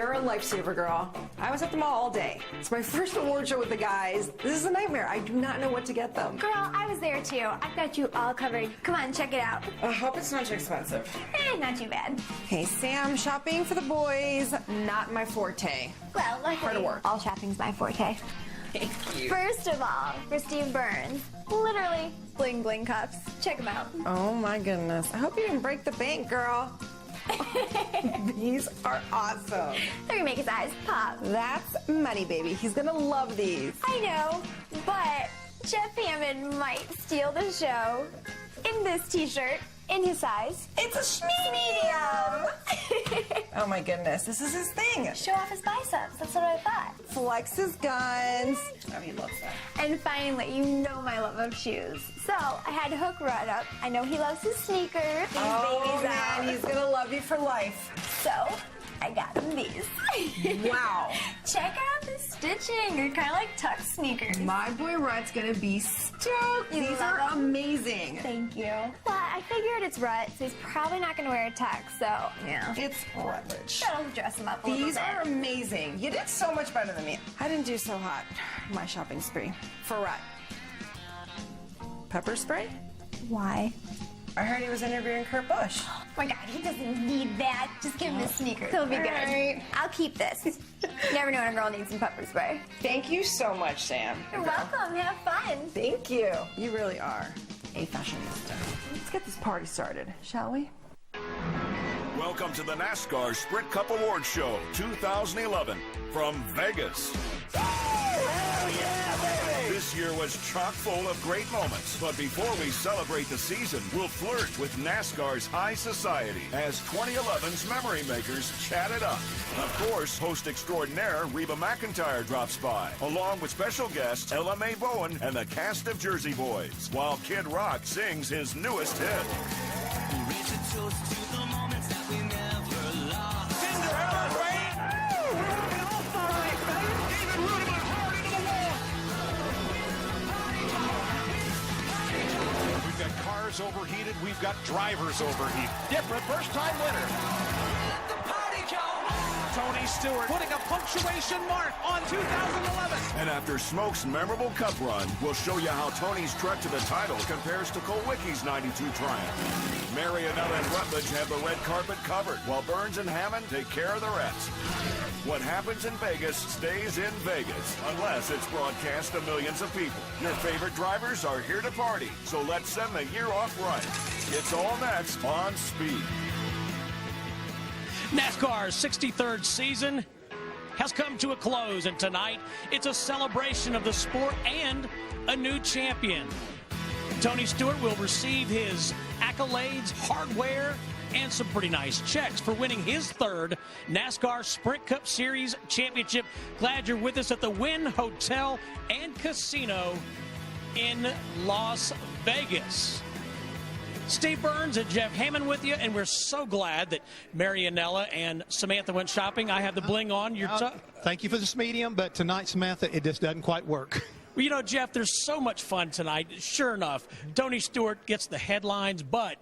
You're a lifesaver, girl. I was at the mall all day. It's my first award show with the guys. This is a nightmare. I do not know what to get them. Girl, I was there too. I've got you all covered. Come on, check it out. I hope it's not too expensive. Not too bad. Hey, Sam, shopping for the boys, not my forte. Well, luckily, work. all shopping's my forte. Thank you. First of all, for Steve Burns, literally bling bling cups. Check them out. Oh my goodness. I hope you didn't break the bank, girl. These are awesome. They're gonna make his eyes pop. That's money, baby. He's gonna love these. I know, but Jeff Hammond might steal the show in this t-shirt in his size. It's a medium. Oh my goodness, this is his thing. Show off his biceps. That's what I thought. Flex his guns. Oh, he loves that. And finally, you know my love of shoes. So I had to hook Rudd up. I know he loves his sneakers. These babies man, out. he's gonna love you for life. So I got him these. Wow. Check out the stitching. They're kind of like tuck sneakers. My boy Rudd's gonna be stoked. You These love are them? amazing. Thank you. Well, I figured it's Rudd, so he's probably not going to wear a tux, so yeah. It's Rutledge. That'll dress him up a little These bit. are amazing. You did so much better than me. I didn't do so hot. My shopping spree. For Rudd. Pepper spray? Why? I heard he was interviewing Kurt Busch. Oh my God, he doesn't need that. Just give him his sneakers. He'll be good. Right. I'll keep this. You never know when a girl needs some pepper spray. Thank you so much, Sam. You're welcome. Have fun. Thank you. You really are a fashionista. Let's get this party started, shall we? Welcome to the NASCAR Sprint Cup Award Show 2011 from Vegas. This year was chock full of great moments, but before we celebrate the season, we'll flirt with NASCAR's high society as 2011's memory makers chat it up. Of course, host extraordinaire Reba McEntire drops by, along with special guests Ella Mae Bowen and the cast of Jersey Boys, while Kid Rock sings his newest hit. Cars overheated, we've got drivers overheated. Different first-time winner. Tony Stewart putting a punctuation mark on 2011. And after Smoke's memorable Cup run, we'll show you how Tony's trek to the title compares to Kulwicki's 92 triumph. Marianella and Rutledge have the red carpet covered, while Burns and Hammond take care of the rest. What happens in Vegas stays in Vegas, unless it's broadcast to millions of people. Your favorite drivers are here to party, so let's send the year off right. It's all next on Speed. NASCAR's 63rd season has come to a close, and tonight it's a celebration of the sport and a new champion. Tony Stewart will receive his accolades, hardware, and some pretty nice checks for winning his third NASCAR Sprint Cup Series championship. Glad you're with us at the Wynn Hotel and Casino in Las Vegas. Steve Burns and Jeff Hammond with you, and we're so glad that Marianella and Samantha went shopping. I have the bling on. Thank you for this medium, but tonight, Samantha, it just doesn't quite work. Well, you know, Jeff, there's so much fun tonight. Sure enough, Tony Stewart gets the headlines, but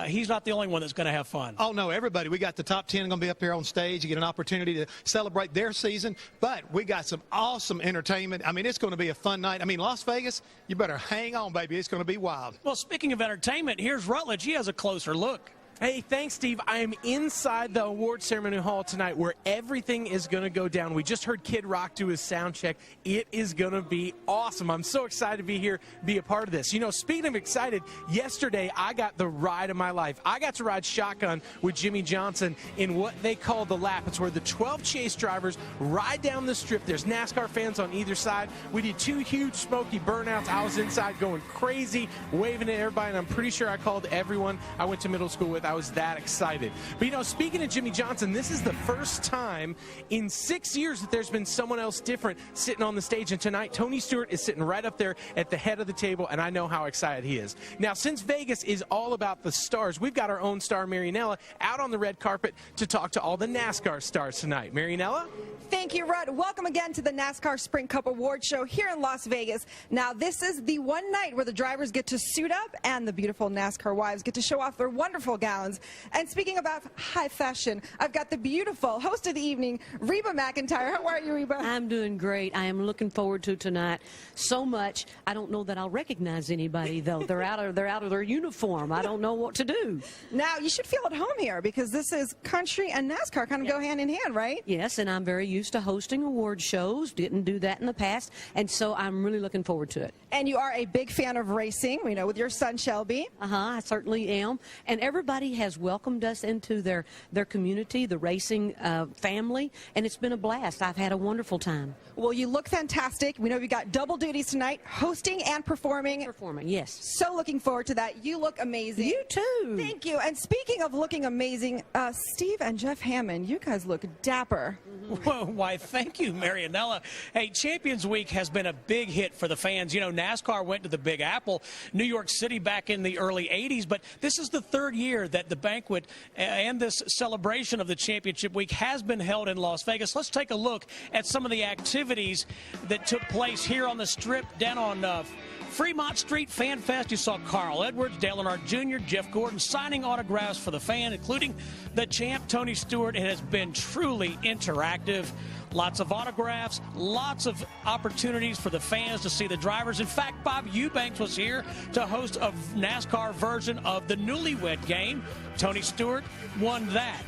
he's not the only one that's going to have fun. Oh, no, everybody. We got the top 10 going to be up here on stage. You get an opportunity to celebrate their season, but we got some awesome entertainment. I mean, it's going to be a fun night. I mean, Las Vegas, you better hang on, baby. It's going to be wild. Well, speaking of entertainment, here's Rutledge. He has a closer look. Hey, thanks, Steve. I am inside the award ceremony hall tonight where everything is going to go down. We just heard Kid Rock do his sound check. It is going to be awesome. I'm so excited to be here, be a part of this. You know, speaking of excited, yesterday I got the ride of my life. I got to ride shotgun with Jimmy Johnson in what they call the lap. It's where the 12 chase drivers ride down the strip. There's NASCAR fans on either side. We did 2 huge smoky burnouts. I was inside going crazy, waving at everybody, and I'm pretty sure I called everyone I went to middle school with. I was that excited. But, you know, speaking of Jimmy Johnson, this is the first time in 6 years that there's been someone else different sitting on the stage. And tonight, Tony Stewart is sitting right up there at the head of the table, and I know how excited he is. Now, since Vegas is all about the stars, we've got our own star, Marianella, out on the red carpet to talk to all the NASCAR stars tonight. Marianella? Thank you, Rudd. Welcome again to the NASCAR Sprint Cup Award Show here in Las Vegas. Now, this is the one night where the drivers get to suit up and the beautiful NASCAR wives get to show off their wonderful gowns pounds. And speaking about high fashion, I've got the beautiful host of the evening, Reba McEntire. How are you, Reba? I'm doing great. I am looking forward to tonight so much. I don't know that I'll recognize anybody, though. They're out of their uniform. I don't know what to do. Now, you should feel at home here because this is country and NASCAR kind of go hand in hand, right? Yes, and I'm very used to hosting award shows. Didn't do that in the past, and so I'm really looking forward to it. And you are a big fan of racing, we know, with your son, Shelby. I certainly am. And everybody has welcomed us into their community, the racing family, and it's been a blast. I've had a wonderful time. Well, you look fantastic. We know you got double duties tonight, hosting and performing. Performing, yes. So looking forward to that. You look amazing. You too. Thank you. And speaking of looking amazing, Steve and Jeff Hammond, you guys look dapper. Well, why, thank you, Marianella. Hey, Champions Week has been a big hit for the fans. You know, NASCAR went to the Big Apple, New York City back in the early 80s, but this is the third year that the banquet and this celebration of the Championship Week has been held in Las Vegas. Let's take a look at some of the activities that took place here on the Strip down on Fremont Street Fan Fest. You saw Carl Edwards, Dale Earnhardt Jr., Jeff Gordon signing autographs for the fan, including the champ, Tony Stewart. It has been truly interactive. Lots of autographs, lots of opportunities for the fans to see the drivers. In fact, Bob Eubanks was here to host a NASCAR version of the Newlywed Game. Tony Stewart won that.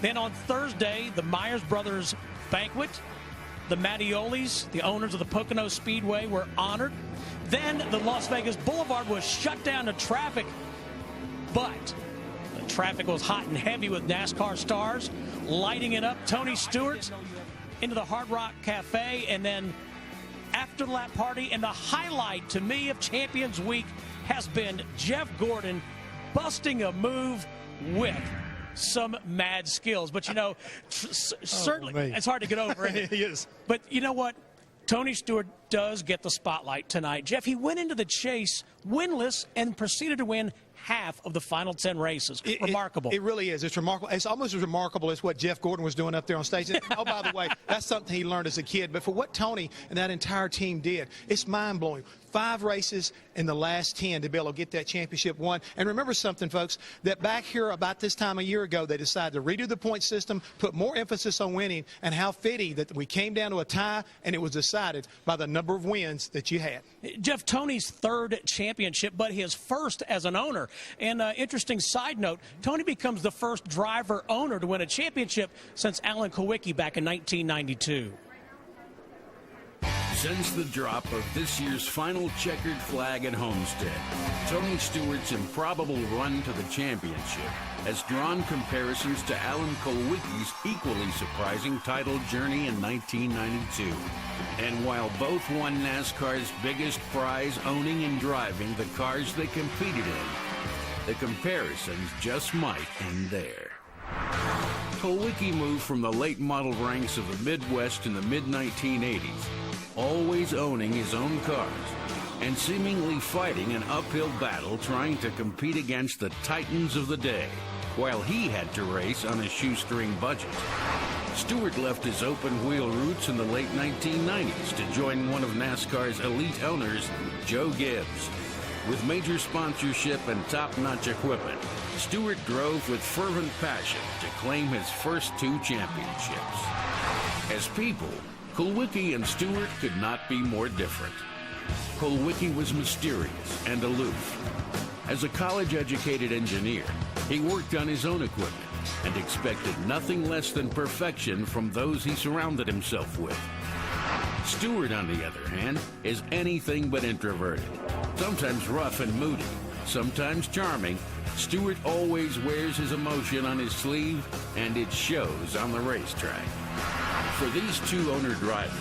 Then on Thursday, the Myers Brothers Banquet. The Mattiolis, the owners of the Pocono Speedway, were honored. Then the Las Vegas Boulevard was shut down to traffic, but the traffic was hot and heavy with NASCAR stars lighting it up. Tony Stewart into the Hard Rock Cafe, and then after the lap party. And the highlight to me of Champions Week has been Jeff Gordon busting a move with some mad skills. But, you know, certainly it's hard to get over it. Yes. But you know what? Tony Stewart does get the spotlight tonight. Jeff, he went into the chase winless and proceeded to win half of the final 10 races. Remarkable. It really is. It's remarkable. It's almost as remarkable as what Jeff Gordon was doing up there on stage. And, oh, by the way, that's something he learned as a kid. But for what Tony and that entire team did, it's mind-blowing. 5 races in the last 10 to be able to get that championship won. And remember something, folks, that back here about this time a year ago, they decided to redo the point system, put more emphasis on winning, and how fitting that we came down to a tie, and it was decided by the number of wins that you had. Jeff, Tony's third championship, but his first as an owner. And interesting side note, Tony becomes the first driver owner to win a championship since Alan Kulwicki back in 1992. Since the drop of this year's final checkered flag at Homestead, Tony Stewart's improbable run to the championship has drawn comparisons to Alan Kulwicki's equally surprising title journey in 1992. And while both won NASCAR's biggest prize, owning and driving the cars they competed in, the comparisons just might end there. Kulwicki moved from the late model ranks of the Midwest in the mid-1980s, always owning his own cars and seemingly fighting an uphill battle trying to compete against the titans of the day, while he had to race on a shoestring budget. Stewart left his open-wheel roots in the late 1990s to join one of NASCAR's elite owners, Joe Gibbs. With major sponsorship and top-notch equipment, Stewart drove with fervent passion to claim his first 2 championships. As people, Kulwicki and Stewart could not be more different. Kulwicki was mysterious and aloof. As a college-educated engineer, he worked on his own equipment and expected nothing less than perfection from those he surrounded himself with. Stewart, on the other hand, is anything but introverted. Sometimes rough and moody, sometimes charming, Stewart always wears his emotion on his sleeve, and it shows on the racetrack. For these 2 owner drivers,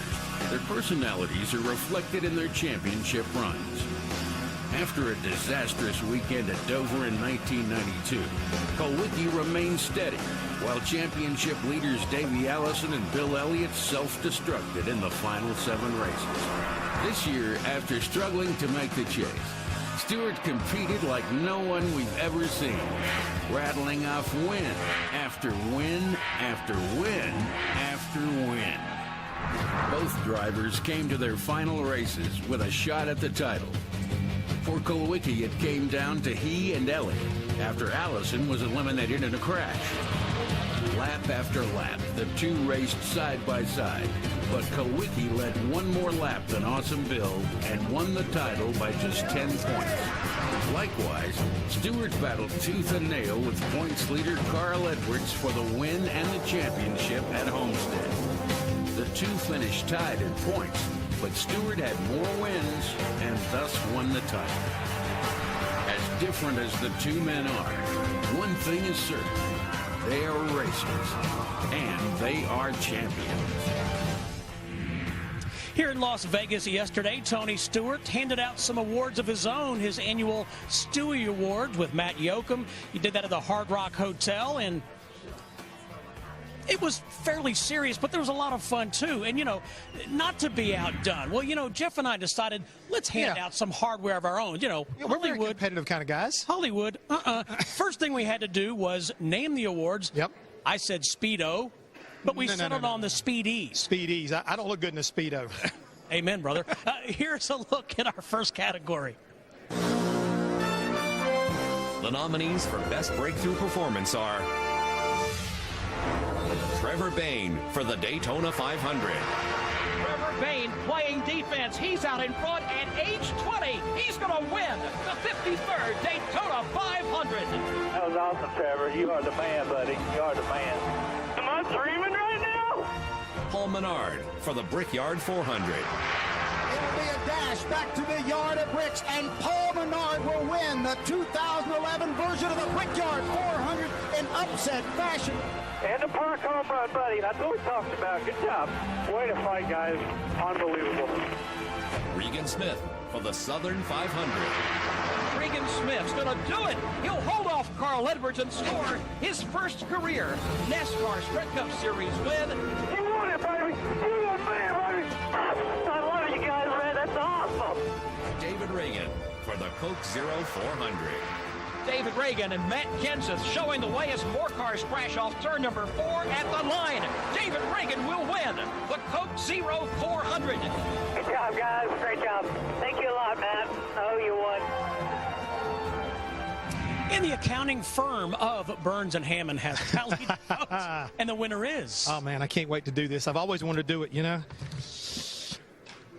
their personalities are reflected in their championship runs. After a disastrous weekend at Dover in 1992, Kulwicki remained steady, while championship leaders Davey Allison and Bill Elliott self-destructed in the final 7 races. This year, after struggling to make the chase, Stewart competed like no one we've ever seen, rattling off win after win after win after win. Both drivers came to their final races with a shot at the title. For Kulwicki, it came down to he and Elliott, after Allison was eliminated in a crash. Lap after lap, the two raced side by side, but Kowicki led one more lap than Awesome Bill and won the title by just 10 points. Likewise, Stewart battled tooth and nail with points leader Carl Edwards for the win and the championship at Homestead. The two finished tied in points, but Stewart had more wins and thus won the title. As different as the two men are, one thing is certain. They are racers, and they are champions. Here in Las Vegas yesterday, Tony Stewart handed out some awards of his own, his annual Stewie Awards with Matt Yoakum. He did that at the Hard Rock Hotel, and it was fairly serious, but there was a lot of fun, too. And, you know, not to be outdone. Well, you know, Jeff and I decided, let's hand out some hardware of our own. You know, we're very competitive kind of guys. Hollywood, First thing we had to do was name the awards. Yep. I said Speedo, but we settled on the Speedies. Speedies. I don't look good in a Speedo. Amen, brother. Here's a look at our first category. The nominees for Best Breakthrough Performance are Trevor Bayne for the Daytona 500. Trevor Bayne playing defense. He's out in front at age 20. He's going to win the 53rd Daytona 500. That was awesome, Trevor. You are the man, buddy. You are the man. Am I dreaming right now? Paul Menard for the Brickyard 400. It'll be a dash back to the yard of bricks, and Paul Menard will win the 2011 version of the Brickyard 400 in upset fashion. And the park home run, buddy. That's what we talked about. Good job. Way to fight, guys. Unbelievable. Regan Smith for the Southern 500. Regan Smith's going to do it. He'll hold off Carl Edwards and score his first career NASCAR Sprint Cup Series win. You won it, baby. You won, man, baby. I love you guys, man. That's awesome. David Reagan for the Coke Zero 400. David Reagan and Matt Kenseth showing the way as more cars crash off turn number 4 at the line. David Reagan will win the Coke Zero 400. Good job, guys. Great job. Thank you a lot, Matt. Oh, you won. And the accounting firm of Burns and Hammond has tallied votes, and the winner is. Oh, man, I can't wait to do this. I've always wanted to do it, you know.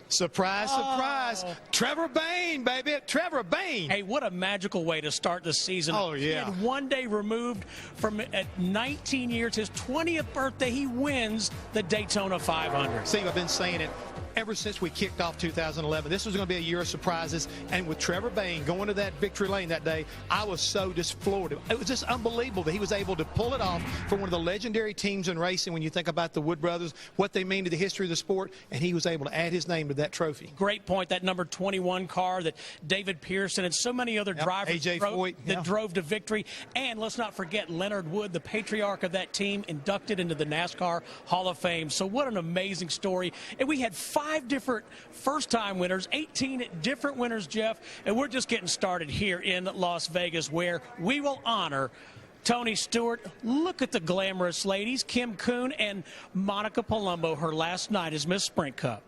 Surprise, surprise. Trevor Bayne, baby. Trevor Bayne. Hey, what a magical way to start the season. Oh, yeah. Kid one day removed from at 19 years, his 20th birthday, he wins the Daytona 500. See, I've been saying it ever since we kicked off 2011. This was going to be a year of surprises. And with Trevor Bayne going to that victory lane that day, I was so just floored. It was just unbelievable that he was able to pull it off for one of the legendary teams in racing when you think about the Wood brothers, what they mean to the history of the sport, and he was able to add his name to that trophy. Great point. That number 21 car that David Pearson and so many other drivers drove to victory. And let's not forget Leonard Wood, the patriarch of that team, inducted into the NASCAR Hall of Fame. So what an amazing story. And we had 5 different first-time winners, 18 different winners, Jeff, and we're just getting started here in Las Vegas, where we will honor Tony Stewart. Look at the glamorous ladies, Kim Kuhn and Monica Palumbo, her last night as Miss Sprint Cup.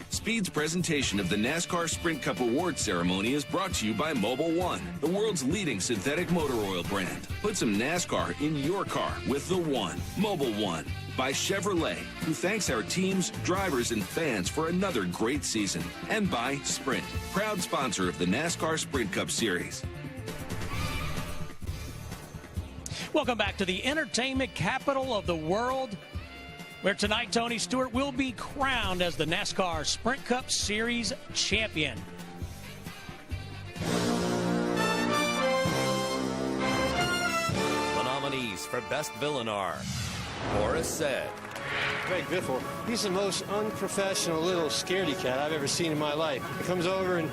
Speed's presentation of the NASCAR Sprint Cup Award ceremony is brought to you by Mobil 1, the world's leading synthetic motor oil brand. Put some NASCAR in your car with the One. Mobil 1 by Chevrolet, who thanks our teams, drivers, and fans for another great season. And by Sprint, proud sponsor of the NASCAR Sprint Cup Series. Welcome back to the entertainment capital of the world, where tonight Tony Stewart will be crowned as the NASCAR Sprint Cup Series champion. The nominees for Best Villain are Horace Said. Greg Biffle. He's the most unprofessional little scaredy cat I've ever seen in my life. He comes over and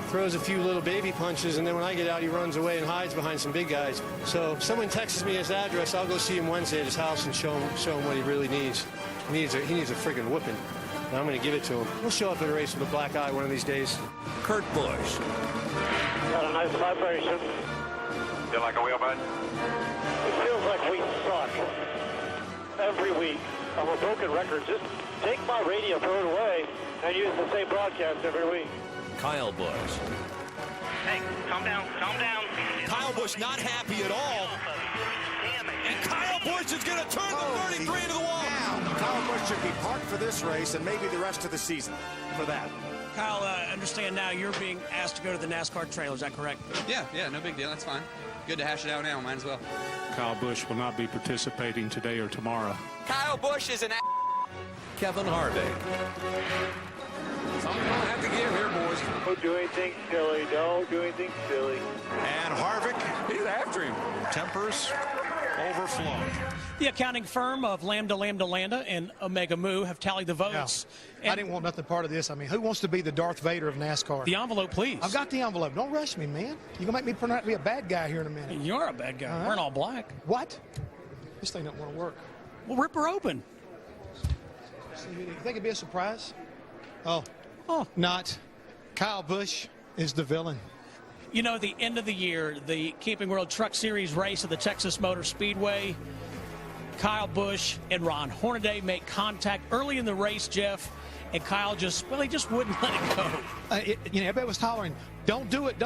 throws a few little baby punches, and then when I get out, he runs away and hides behind some big guys. So if someone texts me his address, I'll go see him Wednesday at his house and show him what he really needs. He needs a friggin' whooping, and I'm going to give it to him. He'll show up at a race with a black eye one of these days. Kurt Busch. Got a nice vibration. Feel like a wheel, bud? It feels like we suck every week. I'm a broken record. Just take my radio, throw it away, and use the same broadcast every week. Kyle Busch. Hey, calm down, calm down. Kyle Busch not happy at all. And Kyle Busch is going to turn the 33 into the wall. Now, Kyle Busch should be parked for this race and maybe the rest of the season for that. Kyle, understand now you're being asked to go to the NASCAR trailer. Is that correct? Yeah, no big deal. That's fine. Good to hash it out now. Might as well. Kyle Busch will not be participating today or tomorrow. Kyle Busch is an Kevin Harvick. Something gonna have to give here, boys. Don't do anything silly. Don't do anything silly. And Harvick, he's after him. Tempers overflow. The accounting firm of Lambda and Omega Mu have tallied the votes. I didn't want nothing part of this. I mean, who wants to be the Darth Vader of NASCAR? The envelope, please. I've got the envelope. Don't rush me, man. You're going to make me turn out to be a bad guy here in a minute. You're a bad guy. We're in all black. What? This thing don't want to work. Well, rip her open. You think it'd be a surprise? Oh, not. Kyle Busch is the villain. You know, the end of the year, the Camping World Truck Series race at the Texas Motor Speedway, Kyle Busch and Ron Hornaday make contact early in the race, Jeff, and Kyle he just wouldn't let it go. Everybody was hollering, don't do it,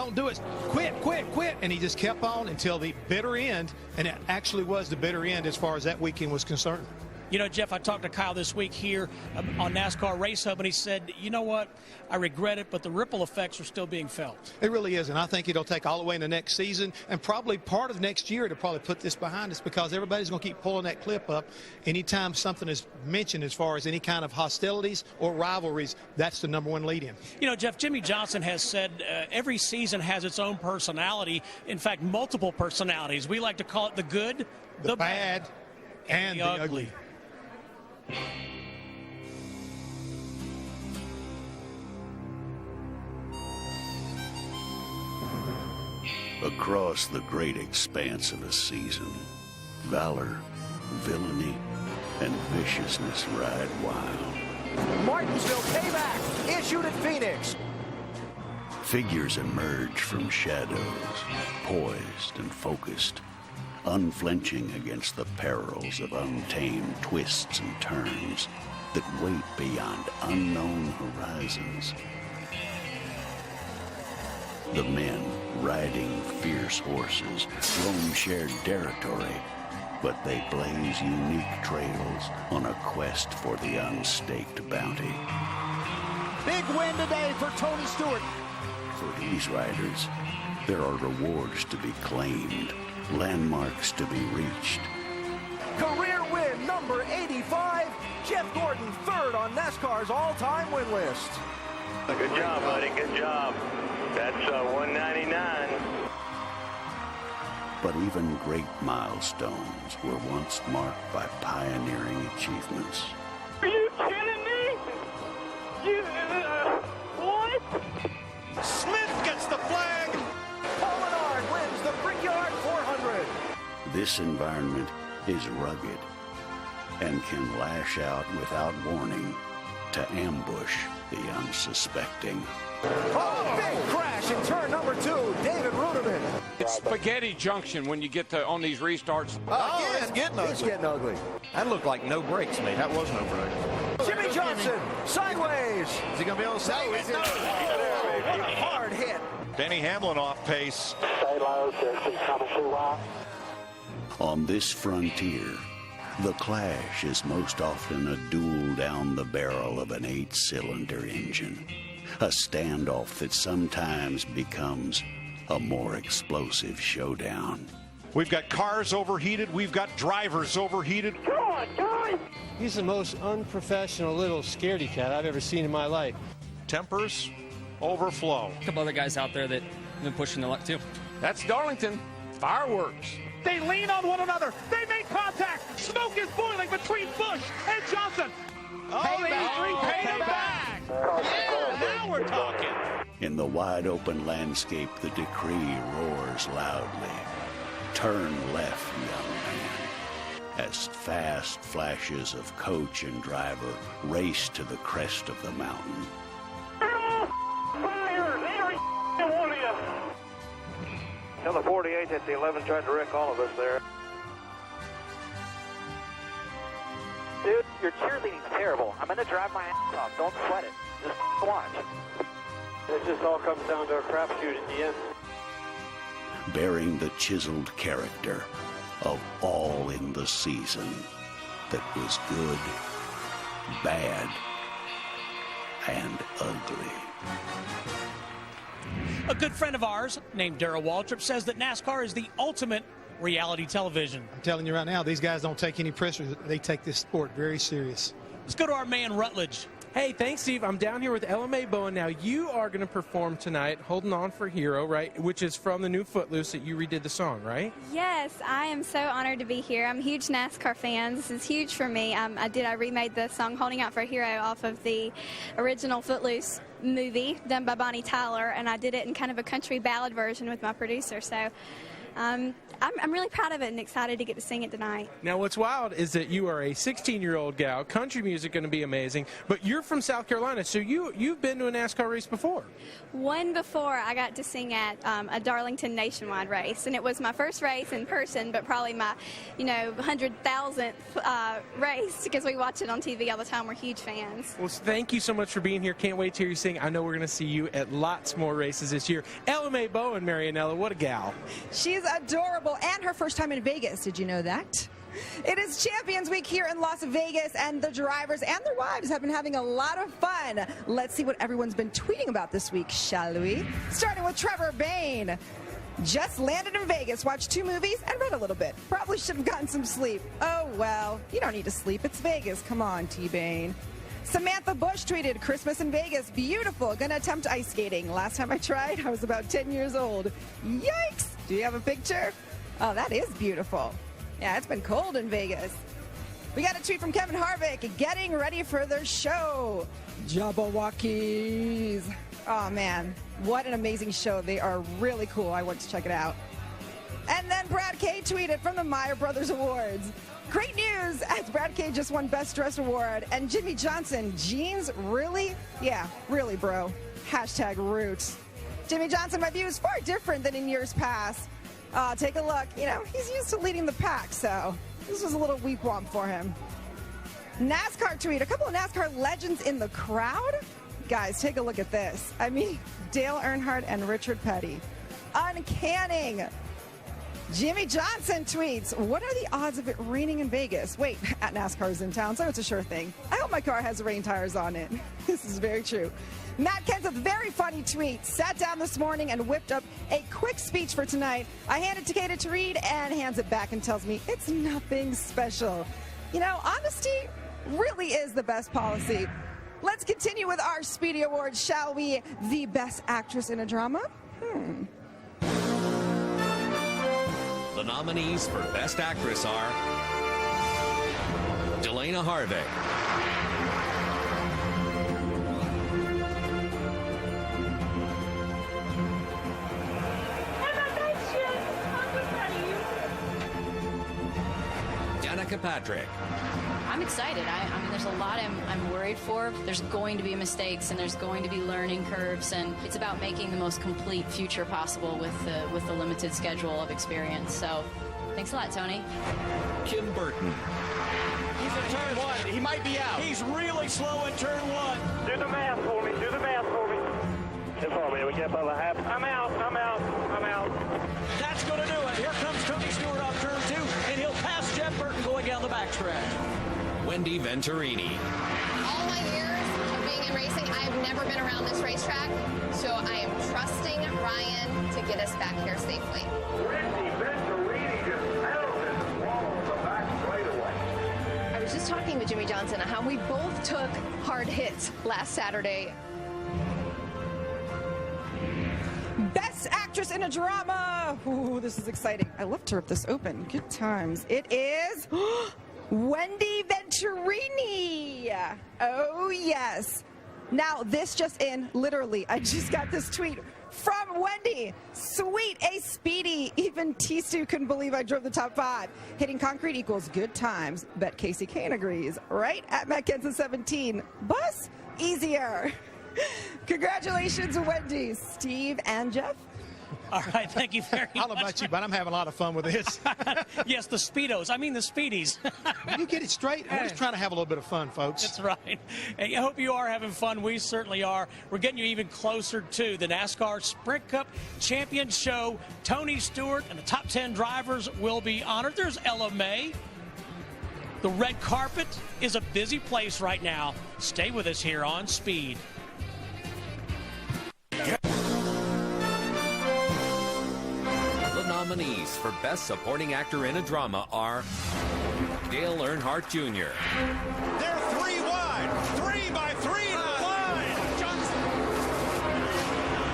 quit. And he just kept on until the bitter end, and it actually was the bitter end as far as that weekend was concerned. You know, Jeff, I talked to Kyle this week here on NASCAR Race Hub, and he said, you know what, I regret it, but the ripple effects are still being felt. It really is, and I think it'll take all the way into next season, and probably part of next year to probably put this behind us, because everybody's going to keep pulling that clip up. Anytime something is mentioned as far as any kind of hostilities or rivalries, that's the number one lead-in. You know, Jeff, Jimmy Johnson has said every season has its own personality. In fact, multiple personalities. We like to call it the good, the bad, and the ugly. Across the great expanse of a season, valor, villainy, and viciousness ride wild. Martinsville payback issued at Phoenix. Figures emerge from shadows, poised and focused, unflinching against the perils of untamed twists and turns that wait beyond unknown horizons. The men riding fierce horses roam shared territory, but they blaze unique trails on a quest for the unstaked bounty. Big win today for Tony Stewart. For these riders, there are rewards to be claimed, landmarks to be reached. Career win number 85. Jeff Gordon, third on NASCAR's all-time win list. Good job, buddy. Good job. That's 199. But even great milestones were once marked by pioneering achievements. Are you kidding me? What? Smith gets the flag. Paul Menard wins the Brickyard 400. This environment is rugged and can lash out without warning to ambush the unsuspecting. Oh, big crash in turn number 2, David Ruderman. It's spaghetti junction when you get to on these restarts. It's getting ugly. That looked like no brakes, mate. That was no break. Jimmy Johnson, sideways. Is he going to be able to save it? No. What a hard hit. Denny Hamlin off pace. On this frontier, the clash is most often a duel down the barrel of an 8-cylinder engine. A standoff that sometimes becomes a more explosive showdown. We've got cars overheated. We've got drivers overheated. Come on, guys! He's the most unprofessional little scaredy cat I've ever seen in my life. Tempers overflow. A couple other guys out there that have been pushing the luck too. That's Darlington. Fireworks. They lean on one another. They make contact. Smoke is boiling between Busch and Johnson. Oh, they repaid him back. Yeah, now we're talking. In the wide open landscape, the decree roars loudly. Turn left, young man. As fast flashes of coach and driver race to the crest of the mountain. Fire! Every one of you! Tell the 48 that the 11 tried to wreck all of us there. Dude, your cheerleading's terrible. I'm going to drive my ass off. Don't sweat it. Just watch. It just all comes down to a crapshoot in the end. Bearing the chiseled character of all in the season that was good, bad, and ugly. A good friend of ours named Darrell Waltrip says that NASCAR is the ultimate reality television. I'm telling you right now, these guys don't take any pressure. They take this sport very serious. Let's go to our man Rutledge. Hey, thanks, Steve. I'm down here with LMA Bowen. Now, you are going to perform tonight, Holding On for Hero, right? Which is from the new Footloose that you redid the song, right? Yes, I am so honored to be here. I'm a huge NASCAR fan. This is huge for me. I remade the song Holding Out for a Hero off of the original Footloose movie done by Bonnie Tyler, and I did it in kind of a country ballad version with my producer. So I'm really proud of it and excited to get to sing it tonight. Now, what's wild is that you are a 16-year-old gal. Country music going to be amazing, but you're from South Carolina, so you've been to a NASCAR race before. One before, I got to sing at a Darlington Nationwide race, and it was my first race in person, but probably my 100,000th race because we watch it on TV all the time. We're huge fans. Well, thank you so much for being here. Can't wait to hear you sing. I know we're going to see you at lots more races this year. LMA Bowen, Marianella, what a gal. She's adorable, and her first time in Vegas. Did you know that? It is Champions Week here in Las Vegas, and the drivers and their wives have been having a lot of fun. Let's see what everyone's been tweeting about this week, shall we? Starting with Trevor Bayne. Just landed in Vegas, watched 2 movies, and read a little bit. Probably should have gotten some sleep. Oh, well, you don't need to sleep. It's Vegas. Come on, T-Bane. Samantha Bush tweeted, Christmas in Vegas, beautiful. Gonna attempt ice skating. Last time I tried, I was about 10 years old. Yikes! Do you have a picture? Oh, that is beautiful. Yeah, it's been cold in Vegas. We got a tweet from Kevin Harvick, getting ready for their show. Jabberwockies. Oh, man, what an amazing show. They are really cool. I went to check it out. And then Brad K tweeted from the Meyer Brothers Awards. Great news, as Brad K just won Best Dressed Award. And Jimmy Johnson, jeans, really? Yeah, really, bro. Hashtag roots. Jimmy Johnson, my view is far different than in years past. Take a look. He's used to leading the pack, so this was a little weak womp for him. NASCAR tweet, a couple of NASCAR legends in the crowd. Guys, take a look at this. I mean, Dale Earnhardt and Richard Petty. Uncanning. Jimmy Johnson tweets, what are the odds of it raining in Vegas? Wait, at NASCAR's in town, so it's a sure thing. I hope my car has rain tires on it. This is very true. Matt Kenseth, very funny tweet. Sat down this morning and whipped up a quick speech for tonight. I hand it to Kata to read and hands it back and tells me it's nothing special. Honesty really is the best policy. Let's continue with our Speedy Awards, shall we? The Best Actress in a Drama? The nominees for Best Actress are Delana Harvey, Danica Patrick. I'm excited. I mean, there's a lot I'm worried for. There's going to be mistakes and there's going to be learning curves, and it's about making the most complete future possible with the limited schedule of experience. So, thanks a lot, Tony. Kim Burton. He's in turn 1. He might be out. He's really slow in turn 1. Do the math for me. Do the math for me. How far, man? We get by the half. I'm out. That's going to do it. Here comes Tony Stewart off turn 2, and he'll pass Jeff Burton going down the backstretch. Wendy Venturini. All my years of being in racing, I've never been around this racetrack, so I am trusting Ryan to get us back here safely. Wendy Venturini just pounded the wall on the back straightaway. I was just talking with Jimmy Johnson on how we both took hard hits last Saturday. Best Actress in a Drama. Ooh, this is exciting. I love to rip this open. Good times. It is Wendy Venturini. Oh, yes. Now, this just in, literally, I just got this tweet from Wendy. Sweet, a speedy. Even T-Stu couldn't believe I drove the top 5. Hitting concrete equals good times. Bet Casey Kane agrees. Right? At Matt Kenson 17. Bus? Easier. Congratulations, Wendy. Steve and Jeff? All right, thank you very much. I don't know about you, but I'm having a lot of fun with this. Yes, the Speedos. I mean the Speedies. You get it straight. We're just trying to have a little bit of fun, folks. That's right. Hey, I hope you are having fun. We certainly are. We're getting you even closer to the NASCAR Sprint Cup Champion Show. Tony Stewart and the top 10 drivers will be honored. There's Ella May. The red carpet is a busy place right now. Stay with us here on Speed. The nominees for Best Supporting Actor in a Drama are Dale Earnhardt Jr. They're 3 wide. 3 by 3 to the line.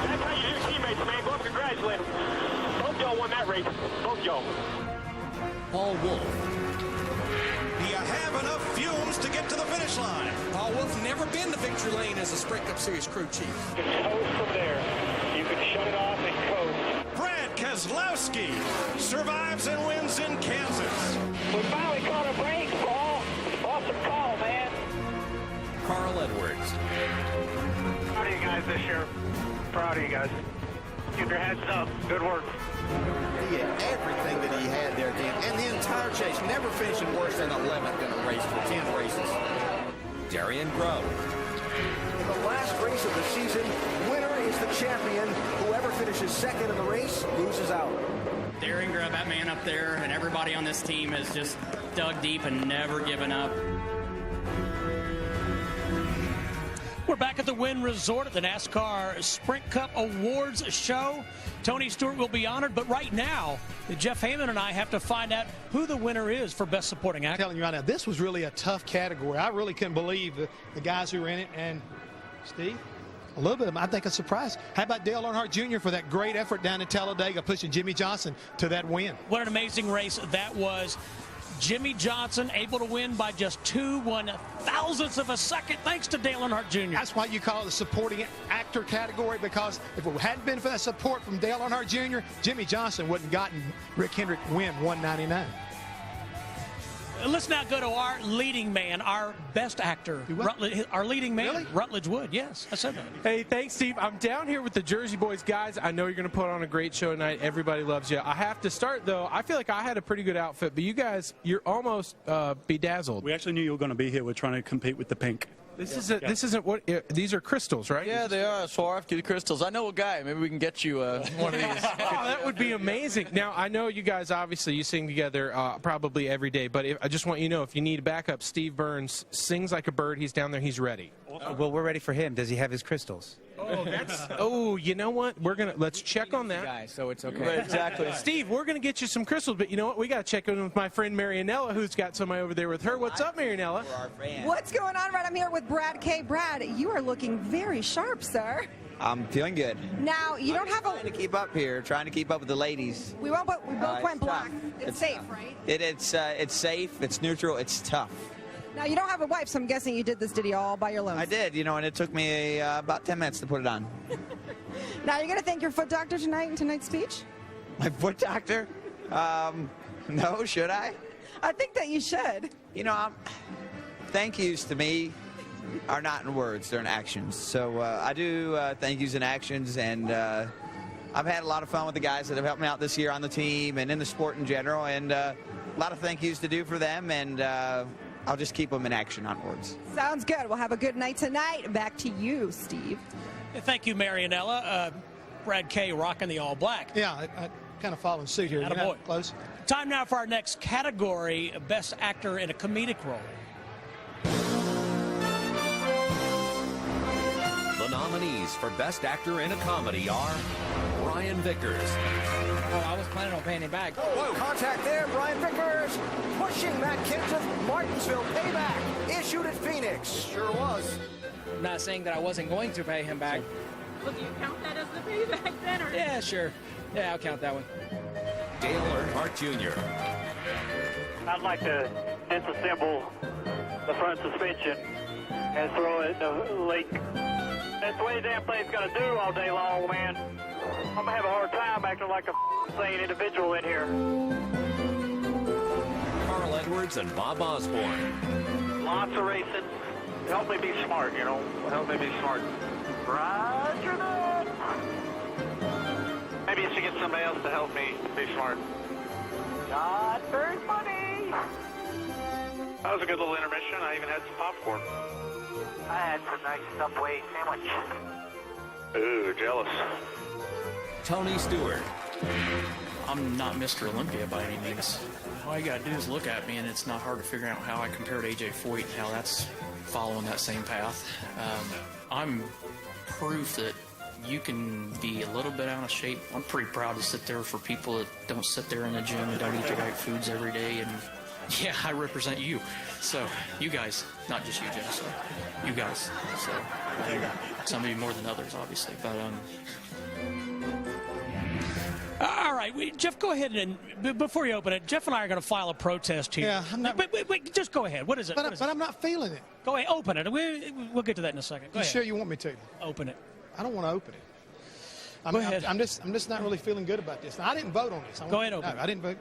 That's how you do teammates, man. Go up and congratulate them. Both y'all won that race. Both y'all. Paul Wolf. Do you have enough fumes to get to the finish line? Paul Wolf's never been the victory lane as a Sprint Cup Series crew chief. You can coast from there. You can shut it off and coast. Brad Keselowski survives and wins in Kansas. We finally caught a break, Paul. Awesome call, man. Carl Edwards. Proud of you guys this year. Proud of you guys. Keep your heads up. Good work. He had everything that he had there, Dan. And the entire chase, never finishing worse than 11th in a race for 10 races. Darian Grove. In the last race of the season, winner is the champion. Whoever finishes second in the race loses out. Darian Grove, that man up there, and everybody on this team has just dug deep and never given up. We're back at the Wynn Resort at the NASCAR Sprint Cup Awards show. Tony Stewart will be honored, but right now, Jeff Hammond and I have to find out who the winner is for Best Supporting Actor. I'm telling you right now, this was really a tough category. I really couldn't believe the guys who were in it. And Steve, a little bit of, I think, a surprise. How about Dale Earnhardt Jr. for that great effort down in Talladega, pushing Jimmy Johnson to that win? What an amazing race that was. Jimmy Johnson able to win by just 2/1000ths of a second, thanks to Dale Earnhardt Jr. That's why you call it the supporting actor category, because if it hadn't been for that support from Dale Earnhardt Jr., Jimmy Johnson wouldn't have gotten Rick Hendrick win 199. Let's now go to our leading man, our best actor. Our leading man, really? Rutledge Wood. Yes, I said that. Hey, thanks, Steve. I'm down here with the Jersey Boys. Guys, I know you're going to put on a great show tonight. Everybody loves you. I have to start, though. I feel like I had a pretty good outfit, but you guys, you're almost bedazzled. We actually knew you were going to be here. We're trying to compete with the pink. This isn't what these are crystals, right? Yeah, they are. Swarovski crystals. I know a guy. Maybe we can get you one of these. Oh, that would be amazing. Now, I know you guys obviously you sing together probably every day, but I just want you to know if you need a backup, Steve Burns sings like a bird. He's down there. He's ready. Well, we're ready for him. Does he have his crystals? Oh, that's. Oh, you know what? Let's check on that. Guy, so it's okay. Right, exactly. Steve, we're gonna get you some crystals, but you know what? We got to check in with my friend Marianella, who's got somebody over there with her. What's up, Marianella? What's going on? Right, I'm here with Brad K. Brad, you are looking very sharp, sir. I'm feeling good. Now, you don't have Trying to keep up here. Trying to keep up with the ladies. We both went black. It's safe, tough. right? It's safe. It's neutral. It's tough. Now, you don't have a wife, so I'm guessing you did this ditty all by your lonesome. I did, and it took me about 10 minutes to put it on. Now, you're going to thank your foot doctor tonight in tonight's speech? My foot doctor? No, should I? I think that you should. Thank yous to me are not in words, they're in actions. So I do thank yous in actions, and I've had a lot of fun with the guys that have helped me out this year on the team and in the sport in general, and a lot of thank yous to do for them, and I'll just keep them in action, not words. Sounds good. We'll have a good night tonight. Back to you, Steve. Thank you, Marianella. Brad K. rocking the all black. Yeah, I kind of following suit here. Attaboy. Close. Time now for our next category, Best Actor in a Comedic Role. The nominees for Best Actor in a Comedy are Brian Vickers. Oh, I was planning on paying him back. Whoa, contact there, Brian Vickers. Pushing Matt Kenseth, Martinsville payback. Issued at Phoenix. Sure was. I'm not saying that I wasn't going to pay him back. Well, do you count that as the payback then? Or? Yeah, sure. Yeah, I'll count that one. Dale Earnhardt Jr. I'd like to disassemble the front suspension and throw it in the lake. That's the way the damn thing's going to do all day long, man. I'm going to have a hard time acting like a sane individual in here. Carl Edwards and Bob Osborne. Lots of racing. Help me be smart, Help me be smart. Roger that. Maybe you should get somebody else to help me be smart. God first, buddy. That was a good little intermission. I even had some popcorn. I had some nice Subway sandwich. Ooh, jealous. Tony Stewart. I'm not Mr. Olympia by any means. All you gotta do is look at me, and it's not hard to figure out how I compare to AJ Foyt and how that's following that same path. I'm proof that you can be a little bit out of shape. I'm pretty proud to sit there for people that don't sit there in the gym and don't eat the right foods every day. And yeah, I represent you. So you guys, not just you, Jeff. You guys. So some of you more than others, obviously. But all right, Jeff, go ahead and before you open it, Jeff and I are going to file a protest here. Yeah, I'm not. Wait, just go ahead. What is it? But I'm not feeling it. Go ahead, open it. We'll get to that in a second. Go ahead. Sure you want me to? Open it. I don't want to open it. Go ahead. I'm just not really feeling good about this. Now, I didn't vote on this. Go ahead, open it. I didn't vote.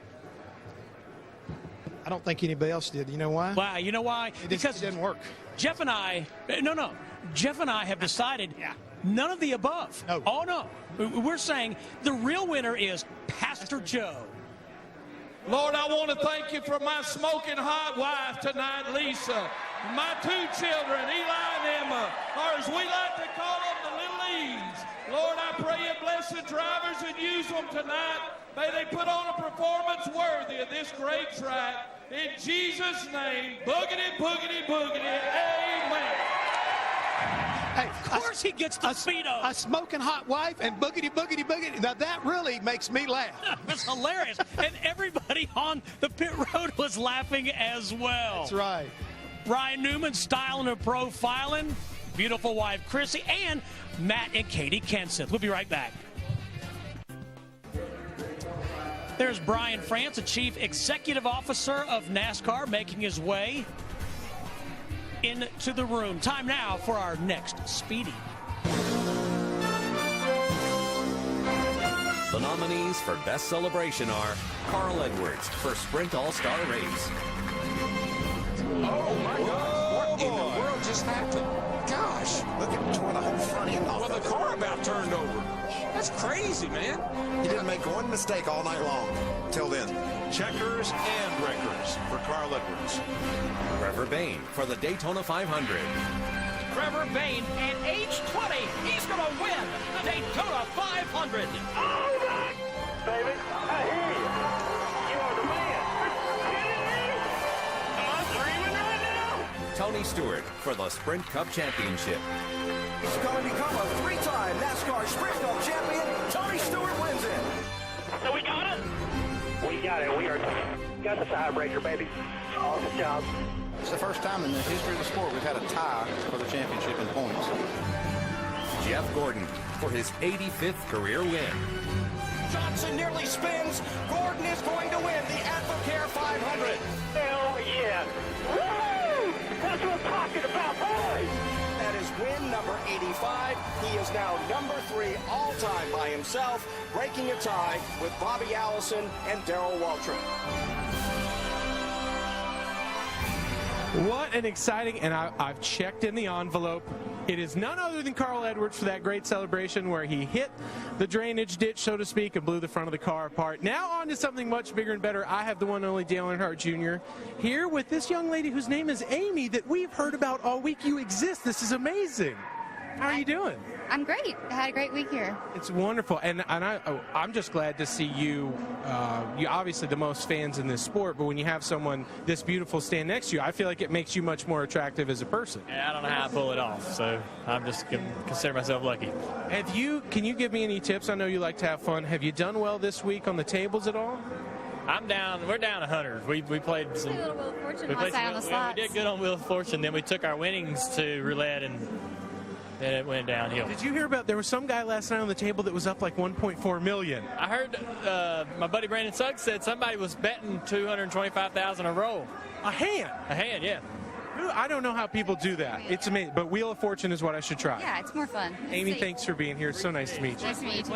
I don't think anybody else did. You know why? Why? You know why? Because it didn't work. Jeff and I, no. Jeff and I have decided none of the above. No. Oh, no. We're saying the real winner is Pastor Joe. Lord, I want to thank you for my smoking hot wife tonight, Lisa. My two children, Eli and Emma, or as we like to call them, the little E's. Lord, I pray you bless the drivers and use them tonight. May they put on a performance worthy of this great track. In Jesus' name, boogity, boogity, boogity, amen. Hey, of course he gets the speedo. A smoking hot wife and boogity, boogity, boogity. Now, that really makes me laugh. It's hilarious. And everybody on the pit road was laughing as well. That's right. Ryan Newman styling and profiling. Beautiful wife, Chrissy, and Matt and Katie Kenseth. We'll be right back. There's Brian France, the Chief Executive Officer of NASCAR, making his way into the room. Time now for our next Speedy. The nominees for Best Celebration are Carl Edwards for Sprint All-Star Race. Oh, my God. What in the world just happened? Gosh, look at tore the whole front end off. Well, the car about turned over. That's crazy, man. He didn't make one mistake all night long. Till then. Checkers and wreckers for Carl Edwards. Trevor Bayne for the Daytona 500. Trevor Bayne at age 20, he's going to win the Daytona 500. All right, baby. I hear you. You are the man. Am I dreaming right now? Tony Stewart for the Sprint Cup Championship. He's going to become a three-time NASCAR Sprint Cup champion. Tony Stewart wins it. So we got it? We got it. We got the tiebreaker, baby. Awesome job. It's the first time in the history of the sport we've had a tie for the championship in points. Jeff Gordon for his 85th career win. Johnson nearly spins. Gordon is going to win the Advocare 500. Hell yeah. Woo! That's what I'm talking about, boys. That is win number 85. He is now number 3 all-time by himself, breaking a tie with Bobby Allison and Darrell Waltrip. What an exciting, and I've checked in the envelope. It is none other than Carl Edwards for that great celebration where he hit the drainage ditch, so to speak, and blew the front of the car apart. Now on to something much bigger and better. I have the one and only Dale Earnhardt Jr. here with this young lady whose name is Amy that we've heard about all week. You exist. This is amazing. How are you doing? I'm great. I had a great week here. It's wonderful, and I'm just glad to see you. You obviously the most fans in this sport, but when you have someone this beautiful stand next to you, I feel like it makes you much more attractive as a person. Yeah, I don't know how to pull it off, so I'm just consider myself lucky. Can you give me any tips? I know you like to have fun. Have you done well this week on the tables at all? We're down 100. We played some. We played a little Wheel of Fortune last night on the slots. We did good on Wheel of Fortune. Then we took our winnings to roulette, and then it went downhill. Did you hear about there was some guy last night on the table that was up like $1.4 million? I heard my buddy Brandon Suggs said somebody was betting $225,000 a roll. A hand? A hand, yeah. I don't know how people do that. It's amazing. But Wheel of Fortune is what I should try. Yeah, it's more fun. Amy, thanks for being here. It's so nice to meet you. Nice to meet you.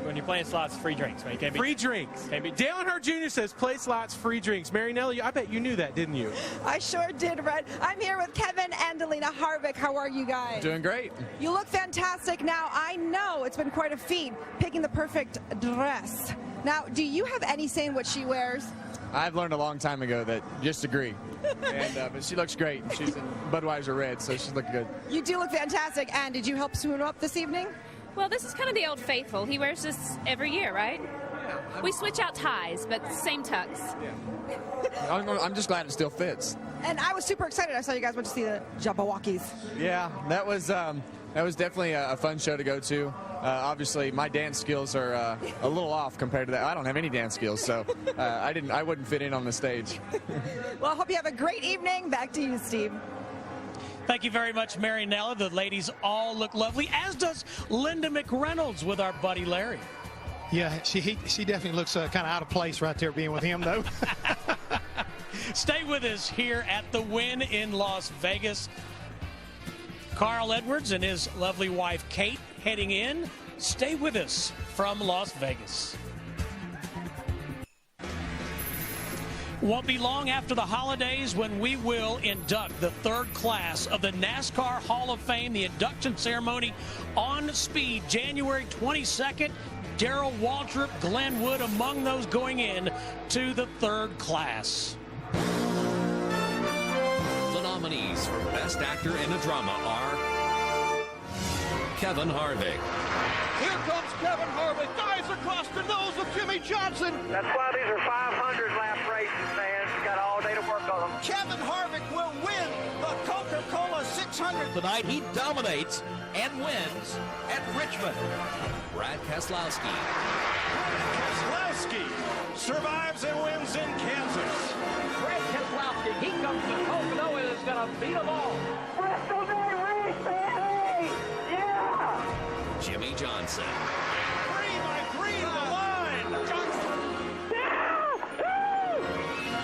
When you're playing slots, free drinks. Man. Free drinks. Dale Earnhardt Jr. says play slots, free drinks. Mary Nellie, I bet you knew that, didn't you? I sure did, Red. I'm here with Kevin and and Alina Harvick. How are you guys? Doing great. You look fantastic. Now, I know it's been quite a feat picking the perfect dress. Now, do you have any say in what she wears? I've learned a long time ago that just agree. But she looks great. She's in Budweiser red, so she's looking good. You do look fantastic. And did you help swoon up this evening? Well, this is kind of the old faithful. He wears this every year, right? Yeah. We switch out ties, but same tux. Yeah. I'm just glad it still fits. And I was super excited. I saw you guys went to see the Jabberwockies. Yeah, that was definitely a fun show to go to. Obviously, my dance skills are a little off compared to that. I don't have any dance skills, so I wouldn't fit in on the stage. Well, I hope you have a great evening. Back to you, Steve. Thank you very much, Mary Nella. The ladies all look lovely, as does Linda McReynolds with our buddy Larry. Yeah, she definitely looks kind of out of place right there being with him, though. Stay with us here at the Wynn in Las Vegas. Carl Edwards and his lovely wife, Kate, heading in. Stay with us from Las Vegas. Won't be long after the holidays when we will induct the third class of the NASCAR Hall of Fame. The induction ceremony on speed, January 22nd. Darrell Waltrip, Glenn Wood among those going in to the third class. The nominees for Best Actor in a Drama are Kevin Harvick. Here comes Kevin Harvick, dives across the nose of Jimmy Johnson. That's why these are 500-lap races, man. You got all day to work on them. Kevin Harvick will win the Coca-Cola 600. Tonight, he dominates and wins at Richmond. Brad Keselowski. Keselowski survives and wins in Kansas. Brad Keselowski, he comes to Pocono and is going to beat them all. Bristol Day race, baby! Yeah! Jimmy Johnson. 3 by 3 to the line. Johnson.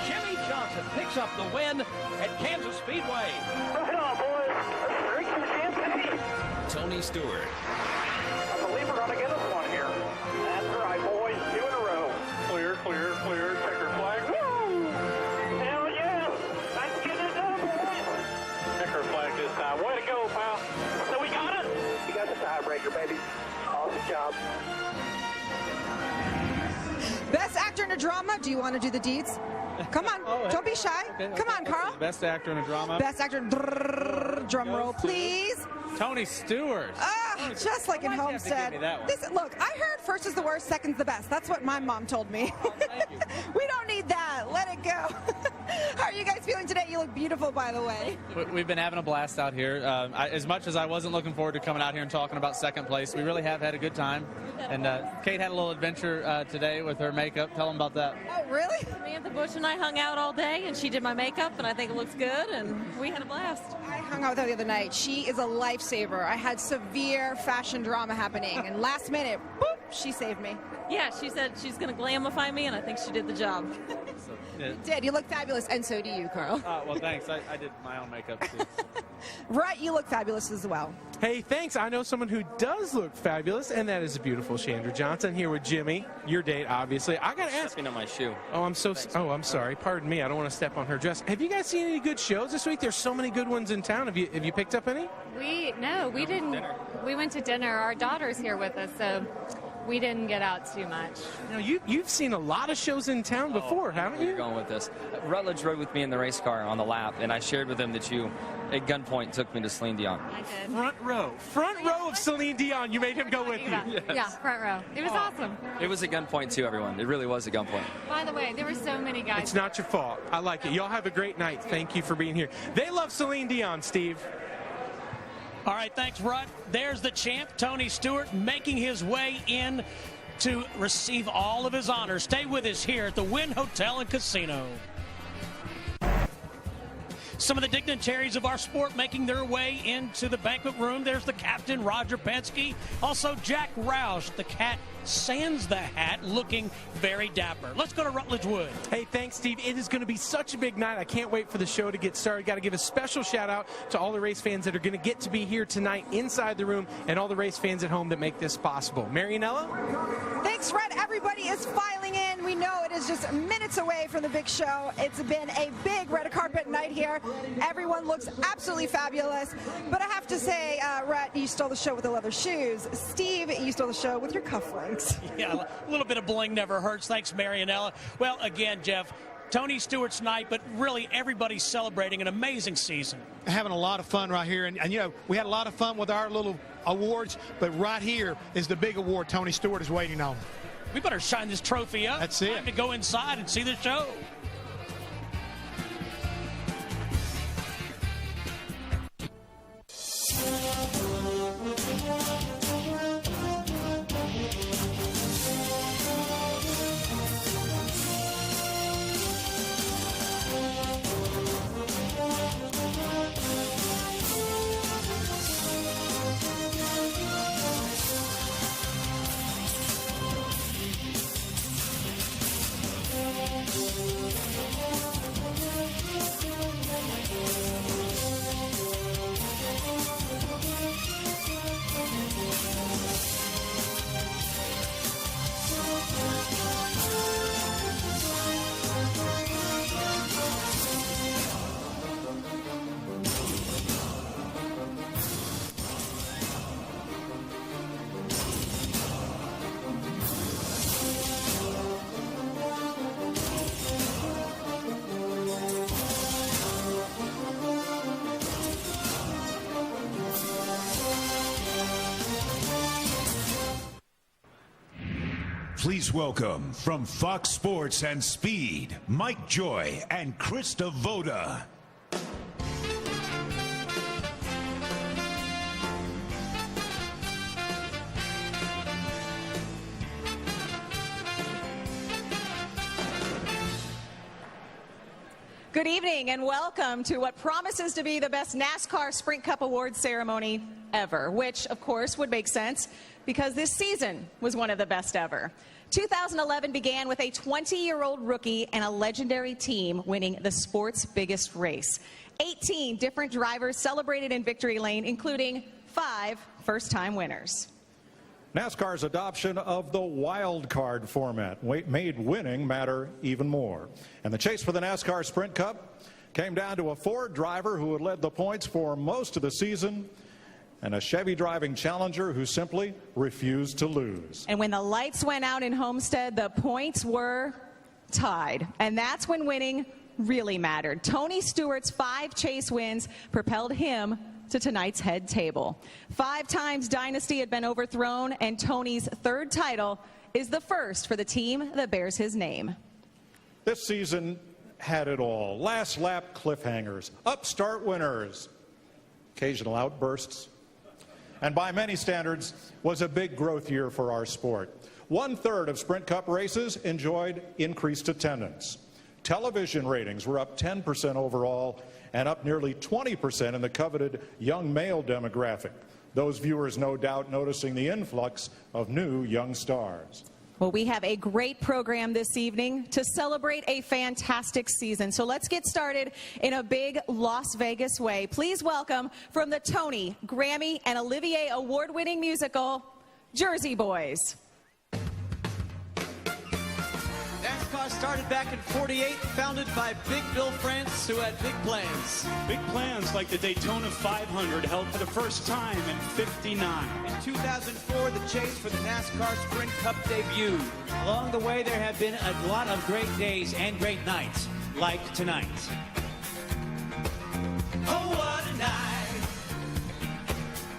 Jimmy Johnson picks up the win at Kansas Speedway. Right on, boys. Let's drink some champagne. Tony Stewart. I believe we're going to get us one here. That's right, boys. 2 in a row. Clear, clear, clear. Checker flag. Woo! Hell yeah! Nice to get it done, boys. Checker flag this time. Way to go, pal. So we got it. You got the tiebreaker, baby. Awesome job. Best actor in a drama. Do you want to do the deeds? Come on. Don't be shy. Come on, Carl. Best actor in a drama. Best actor. Drum roll, please. Tony Stewart. Just like in Homestead. Look, I heard first is the worst, second's the best. That's what my mom told me. We don't need that. Let it go. How are you guys feeling today? You look beautiful, by the way. We've been having a blast out here. As much as I wasn't looking forward to coming out here and talking about second place, we really have had a good time. And Kate had a little adventure today with her makeup. Tell them about that. Oh, really? Samantha Bush and I hung out all day, and she did my makeup, and I think it looks good, and we had a blast. I hung out with her the other night. She is a lifesaver. I had severe fashion drama happening, and last minute, boop, she saved me. Yeah, she said she's going to glamify me, and I think she did the job. You did. You look fabulous, and so do you, Carl. Well, thanks. I did my own makeup, too. Right, you look fabulous as well. Hey, thanks. I know someone who does look fabulous, and that is a beautiful Chandra Johnson here with Jimmy. Your date, obviously. I got to ask. Stepping on my shoe. Oh, I'm sorry. Pardon me. I don't want to step on her dress. Have you guys seen any good shows this week? There's so many good ones in town. Have you picked up any? We didn't. Dinner. We went to dinner. Our daughter's here with us, so we didn't get out too much. You've seen a lot of shows in town before, haven't you? You're going with this. Rutledge rode with me in the race car on the lap, and I shared with him that you, at gunpoint, took me to Celine Dion. I did. Front row of Celine Dion. You made him go with you. Yes. Yeah, front row. It was awesome. It was at gunpoint, too, everyone. It really was at gunpoint. By the way, there were so many guys. It's not your fault. I like it. Y'all have a great night. Thank you for being here. They love Celine Dion, Steve. All right, thanks, Rutt. There's the champ, Tony Stewart, making his way in to receive all of his honors. Stay with us here at the Wynn Hotel and Casino. Some of the dignitaries of our sport making their way into the banquet room. There's the captain, Roger Penske. Also, Jack Roush, the cat sans the hat, looking very dapper. Let's go to Rutledge Wood. Hey, thanks, Steve. It is going to be such a big night. I can't wait for the show to get started. Got to give a special shout out to all the race fans that are going to get to be here tonight inside the room, and all the race fans at home that make this possible. Marianella? Thanks, Fred. Everybody is filing in. We know it is just minutes away from the big show. It's been a big red carpet night here. Everyone looks absolutely fabulous. But I have to say, Rhett, you stole the show with the leather shoes. Steve, you stole the show with your cufflinks. Yeah, a little bit of bling never hurts. Thanks, Marianella. Well, again, Jeff, Tony Stewart's night, but really everybody's celebrating an amazing season. Having a lot of fun right here. And you know, we had a lot of fun with our little awards, but right here is the big award Tony Stewart is waiting on. We better shine this trophy up. That's it. Time to go inside and see the show. Please welcome from Fox Sports and Speed, Mike Joy and Chris Devoda. Good evening and welcome to what promises to be the best NASCAR Sprint Cup Awards ceremony ever, which of course would make sense because this season was one of the best ever. 2011 began with a 20-year-old rookie and a legendary team winning the sport's biggest race. 18 different drivers celebrated in victory lane, including 5 first-time winners. NASCAR's adoption of the wild card format made winning matter even more. And the chase for the NASCAR Sprint Cup came down to a Ford driver who had led the points for most of the season and a Chevy driving challenger who simply refused to lose. And when the lights went out in Homestead, the points were tied. And that's when winning really mattered. Tony Stewart's 5 chase wins propelled him to tonight's head table. 5 times Dynasty had been overthrown, and Tony's 3rd title is the first for the team that bears his name. This season had it all. Last lap cliffhangers, upstart winners, occasional outbursts, and by many standards was a big growth year for our sport. 1/3 of Sprint Cup races enjoyed increased attendance. Television ratings were up 10% overall and up nearly 20% in the coveted young male demographic. Those viewers no doubt noticing the influx of new young stars. Well, we have a great program this evening to celebrate a fantastic season. So let's get started in a big Las Vegas way. Please welcome from the Tony, Grammy, and Olivier award-winning musical, Jersey Boys. NASCAR started back in '48, founded by Big Bill France, who had big plans. Big plans like the Daytona 500 held for the first time in '59. In 2004, the chase for the NASCAR Sprint Cup debuted. Along the way, there have been a lot of great days and great nights, like tonight. Oh, what a night.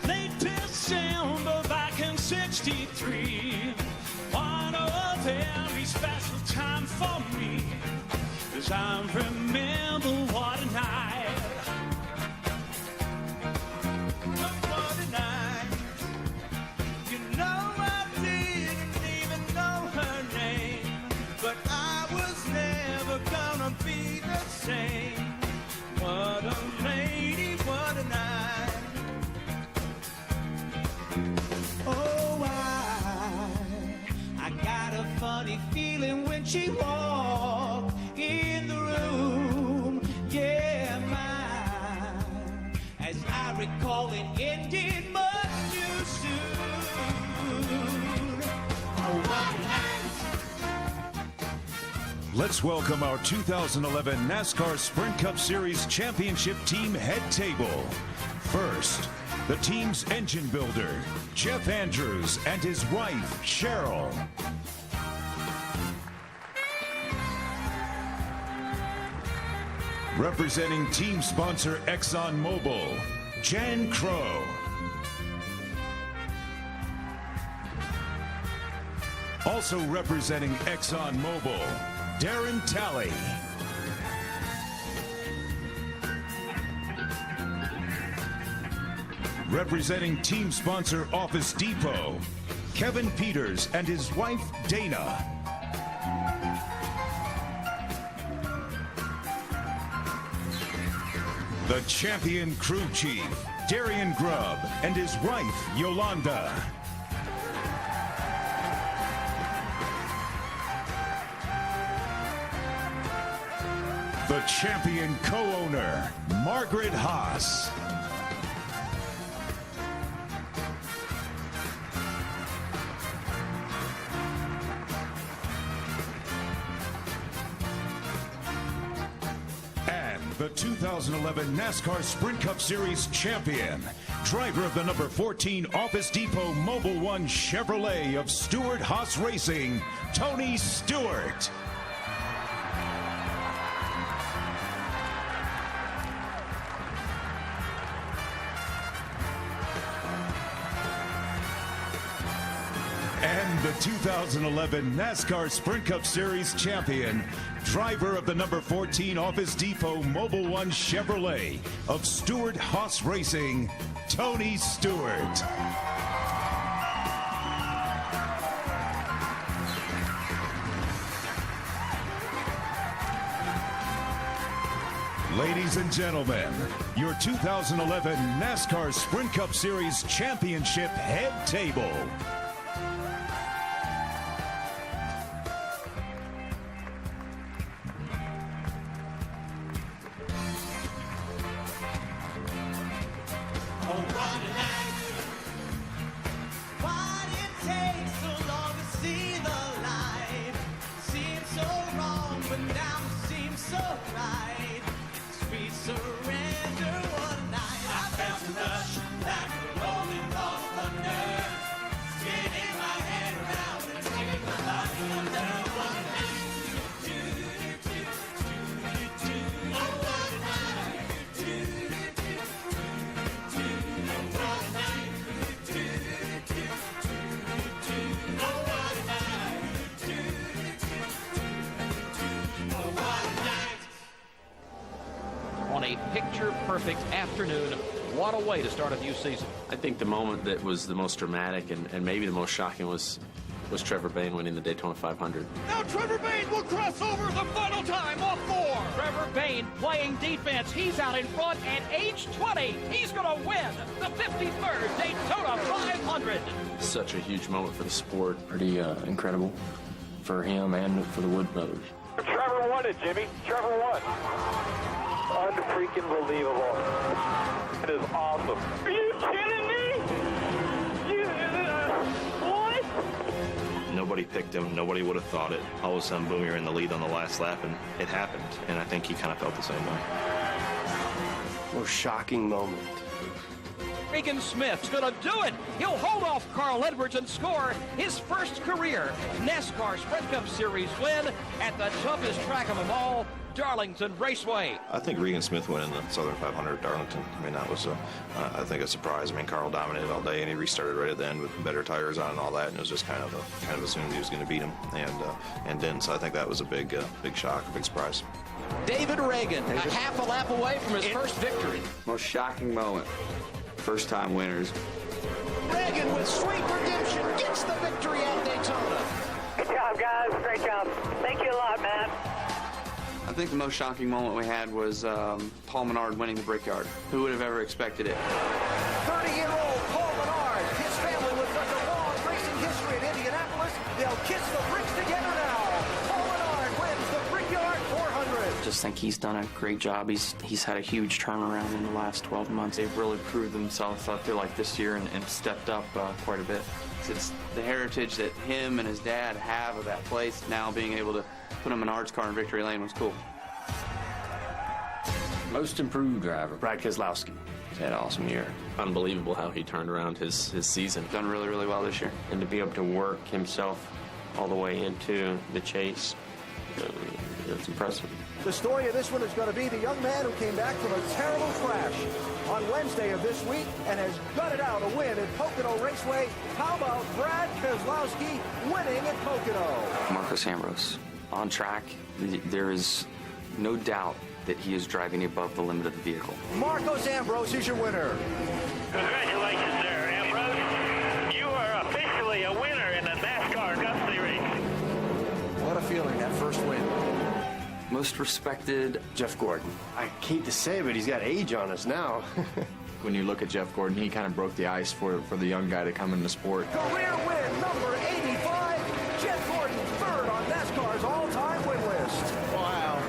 Late December back in '63. One a very special time for me, 'cause I remember what a night. What a night. You know I didn't even know her name, but I was never gonna be the same. What a lady, what a night. Oh, recall it ended much too soon. Oh, what a night. Let's welcome our 2011 NASCAR Sprint Cup Series Championship Team Head Table. First, the team's engine builder, Jeff Andrews, and his wife, Cheryl. Representing team sponsor ExxonMobil, Jan Crow. Also representing ExxonMobil, Darren Talley. Representing team sponsor Office Depot, Kevin Peters and his wife, Dana. The champion crew chief, Darian Grubb, and his wife, Yolanda. The champion co-owner, Margaret Haas. The 2011 NASCAR Sprint Cup Series champion, driver of the number 14 Office Depot Mobil 1 Chevrolet of Stewart Haas Racing, Tony Stewart. And the 2011 NASCAR Sprint Cup Series champion, driver of the number 14 Office Depot Mobil 1 Chevrolet of Stewart Haas Racing, Tony Stewart. Ladies and gentlemen, your 2011 NASCAR Sprint Cup Series championship head table. On a picture-perfect afternoon, what a way to start a new season. I think the moment that was the most dramatic and maybe the most shocking was Trevor Bayne winning the Daytona 500. Now Trevor Bayne will cross over the final time off 4. Trevor Bayne playing defense. He's out in front at age 20. He's going to win the 53rd Daytona 500. Such a huge moment for the sport. Pretty incredible for him and for the Wood brothers. Trevor won it, Jimmy. Trevor won. Unfreaking believable. It is awesome. Are you kidding me? What? Nobody picked him. Nobody would have thought it. All of a sudden, boom, you're in the lead on the last lap, and it happened. And I think he kind of felt the same way. Most shocking moment. Regan Smith's going to do it. He'll hold off Carl Edwards and score his first career NASCAR Sprint Cup Series win at the toughest track of them all, Darlington Raceway. I think Regan Smith winning the Southern 500 at Darlington. I mean, that was, I think, a surprise. I mean, Carl dominated all day, and he restarted right at the end with better tires on and all that, and it was just kind of assumed he was going to beat him, and didn't. So I think that was a big shock, a big surprise. David Reagan, a half a lap away from his first victory. Most shocking moment. First-time winners. Reagan with sweet redemption gets the victory at Daytona. Good job, guys. Great job. Thank you a lot, man. I think the most shocking moment we had was Paul Menard winning the Brickyard. Who would have ever expected it? 30-year-old Paul Menard. His family with such a long racing history in Indianapolis. They'll kiss the bricks together now. Paul Menard wins the Brickyard 400. I just think he's done a great job. He's had a huge turnaround in the last 12 months. They've really proved themselves, I feel like, this year and stepped up quite a bit. It's the heritage that him and his dad have of that place. Now being able to put him in Art's car in Victory Lane was cool. Most improved driver, Brad Keselowski. He's had an awesome year. Unbelievable how he turned around his season. Done really, really well this year. And to be able to work himself all the way into the chase, it's impressive. The story of this one is going to be the young man who came back from a terrible crash on Wednesday of this week and has gutted out a win at Pocono Raceway. How about Brad Keselowski winning at Pocono? Marcos Ambrose, on track, there is no doubt that he is driving above the limit of the vehicle. Marcos Ambrose is your winner. Congratulations there, Ambrose. You are officially a winner in the NASCAR Cup Series. What a feeling, that first win. Most respected, Jeff Gordon. I hate to say it, but he's got age on us now. When you look at Jeff Gordon, he kind of broke the ice for the young guy to come in the sport. Career win number 85. Jeff Gordon, third on NASCAR's all-time win list. Wow.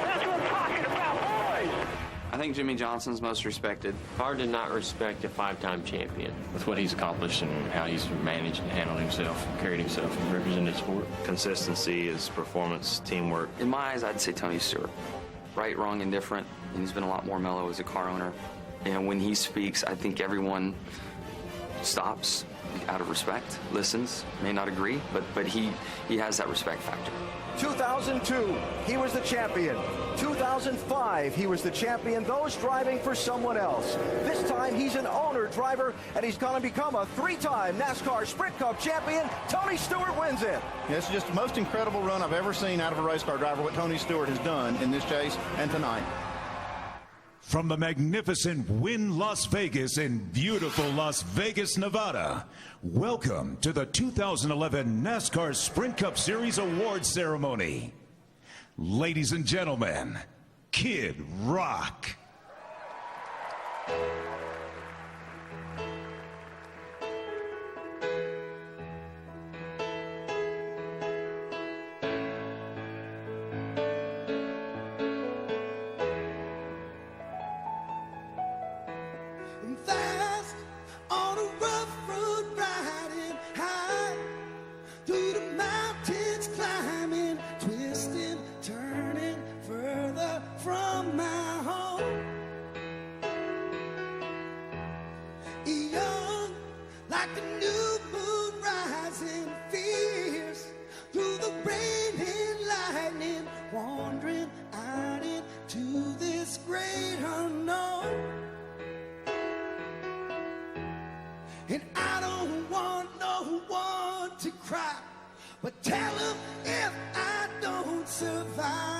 That's what I'm talking about, boys. I think Jimmy Johnson's most respected. Hard to not respect a 5-time champion with what he's accomplished and how he's managed and handled himself, carried himself, and represented the sport. Consistency is performance, teamwork. In my eyes, I'd say Tony Stewart. Right, wrong, indifferent, and he's been a lot more mellow as a car owner. And when he speaks, I think everyone stops out of respect, listens, may not agree, but he has that respect factor. 2002, he was the champion. 2005, he was the champion, those driving for someone else. This time, he's an owner driver, and he's going to become a 3-time NASCAR Sprint Cup champion. Tony Stewart wins it. It's just the most incredible run I've ever seen out of a race car driver, what Tony Stewart has done in this chase and tonight. From the magnificent Wynn Las Vegas in beautiful Las Vegas, Nevada, welcome to the 2011 NASCAR Sprint Cup Series Awards Ceremony. Ladies and gentlemen, Kid Rock. Fast on a rough road, riding high through the mountains, climbing, twisting, turning further from my home. Young, like the new moon rising, fierce through the rain and lightning, wandering out into this great unknown. And I don't want no one to cry, but tell them if I don't survive.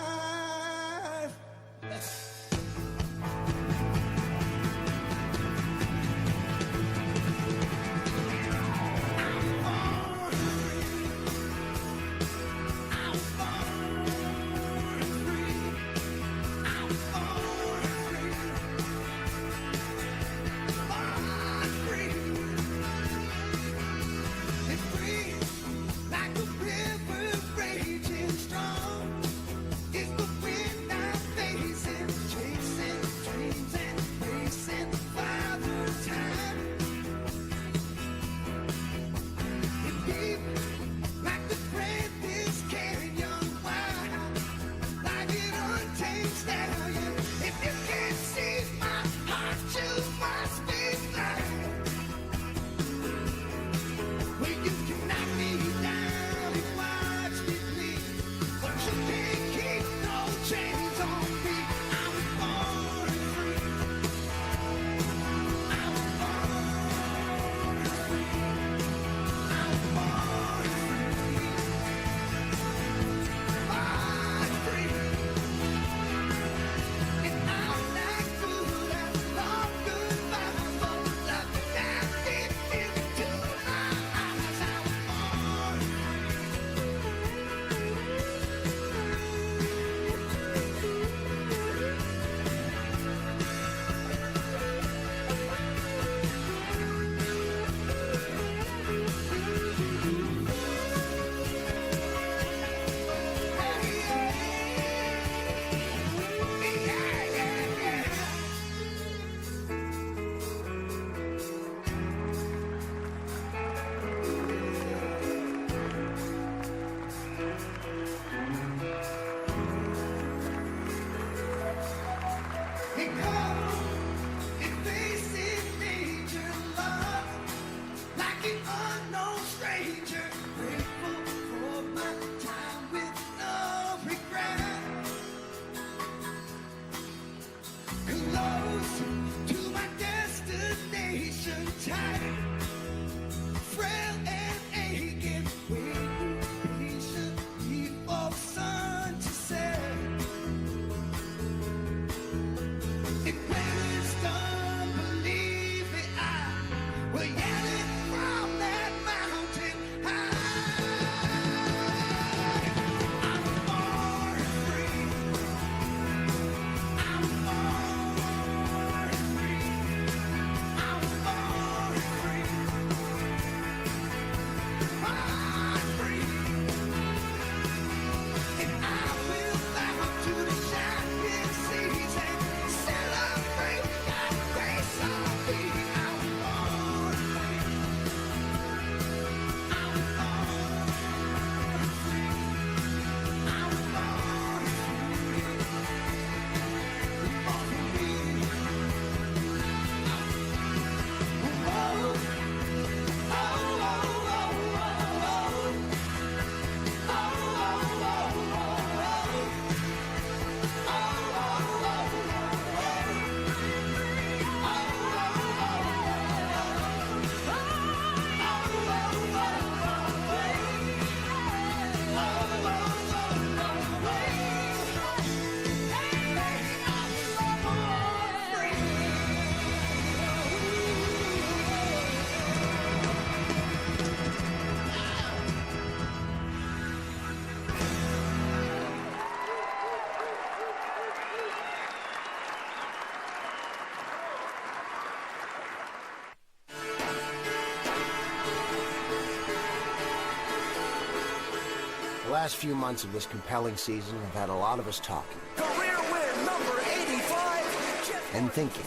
last few months of this compelling season have had a lot of us talking. Career win number 85. And thinking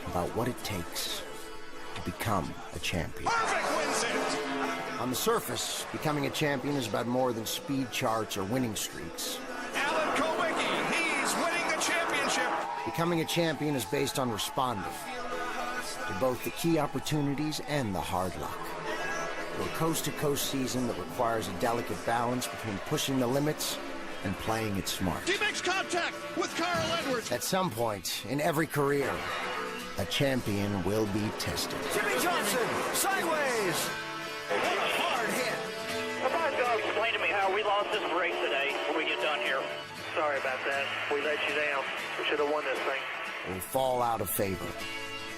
about what it takes to become a champion. On the surface, becoming a champion is about more than speed charts or winning streaks. Alan Kulwicki, he's winning the championship. Becoming a champion is based on responding to both the key opportunities and the hard luck. A coast-to-coast season that requires a delicate balance between pushing the limits and playing it smart. He makes contact with Carl Edwards. At some point in every career, a champion will be tested. Jimmy Johnson, sideways. What a hard hit. Somebody's going to explain to me how we lost this race today when we get done here. Sorry about that. We let you down. We should have won this thing. They will fall out of favor.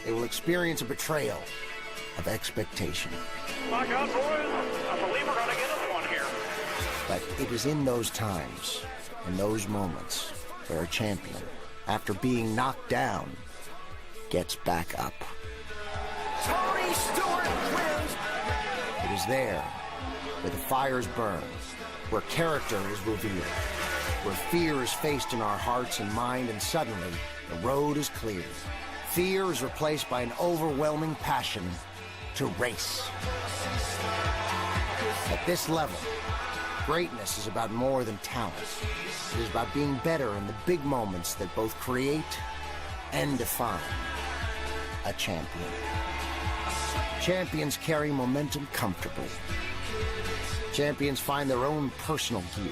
They will experience a betrayal of expectation. My God, boys, I believe we're going to get us one here. But it is in those times, in those moments, where a champion, after being knocked down, gets back up. Tony Stewart wins. It is there where the fires burn, where character is revealed, where fear is faced in our hearts and mind, and suddenly the road is cleared. Fear is replaced by an overwhelming passion to race. At this level, greatness is about more than talent. It is about being better in the big moments that both create and define a champion. Champions carry momentum comfortably. Champions find their own personal gear.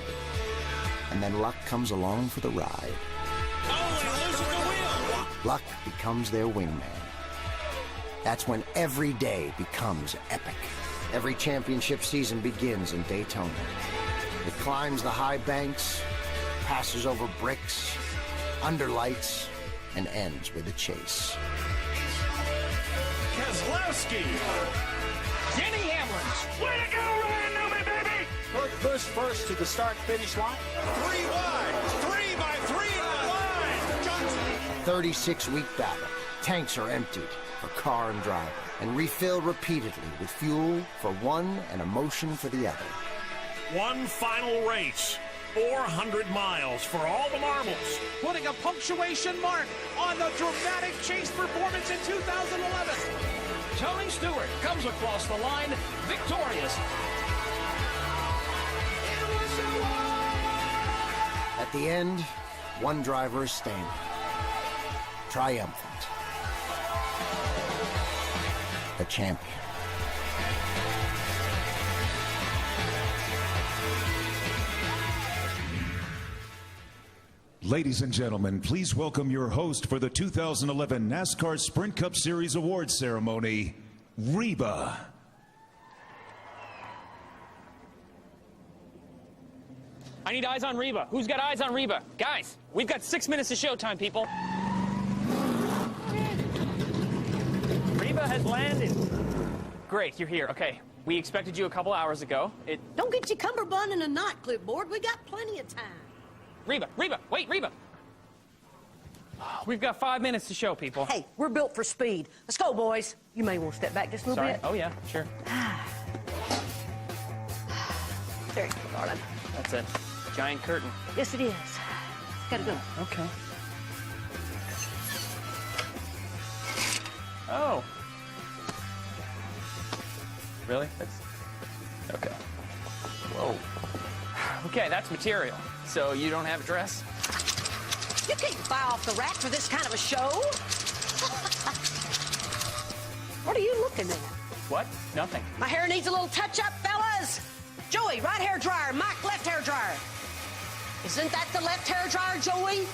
And then luck comes along for the ride. Luck becomes their wingman. That's when every day becomes epic. Every championship season begins in Daytona. It climbs the high banks, passes over bricks, under lights, and ends with a chase. Keselowski. Denny Hamlin. Way to go, Ryan Newman, baby! Kurt Busch first to the start-finish line. 3 wide. 3 by 3 line. Johnson. 36-week battle. Tanks are emptied for car and driver and refilled repeatedly with fuel for one and emotion for the other. One final race. 400 miles for all the marbles. Putting a punctuation mark on the dramatic chase performance in 2011. Tony Stewart comes across the line victorious. At the end, one driver is standing, triumphant. The champion. Ladies and gentlemen, please welcome your host for the 2011 NASCAR Sprint Cup Series Awards Ceremony, Reba. I need eyes on Reba. Who's got eyes on Reba? Guys, we've got 6 minutes of showtime, people. Reba has landed. Great, you're here. Okay, we expected you a couple hours ago. Don't get your cummerbund in a knot, clipboard. We got plenty of time. Reba, wait, Reba. We've got 5 minutes to show, people. Hey, we're built for speed. Let's go, boys. You may want to step back just a little Sorry. bit. Oh, yeah, sure. There you go, darling. That's a giant curtain. Yes, it is. Gotta go. Okay. Oh. Really? That's... Okay. Whoa. Okay, that's material. So you don't have a dress? You can't buy off the rack for this kind of a show. What are you looking at? What? Nothing. My hair needs a little touch-up, fellas. Joey, right hair dryer. Mike, left hair dryer. Isn't that the left hair dryer, Joey?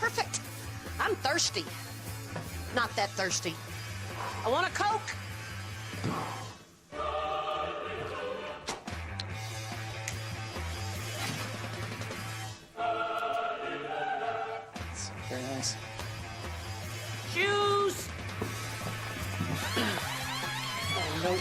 Perfect. I'm thirsty. Not that thirsty. I want a Coke. That's very nice. Shoes. Oh, no.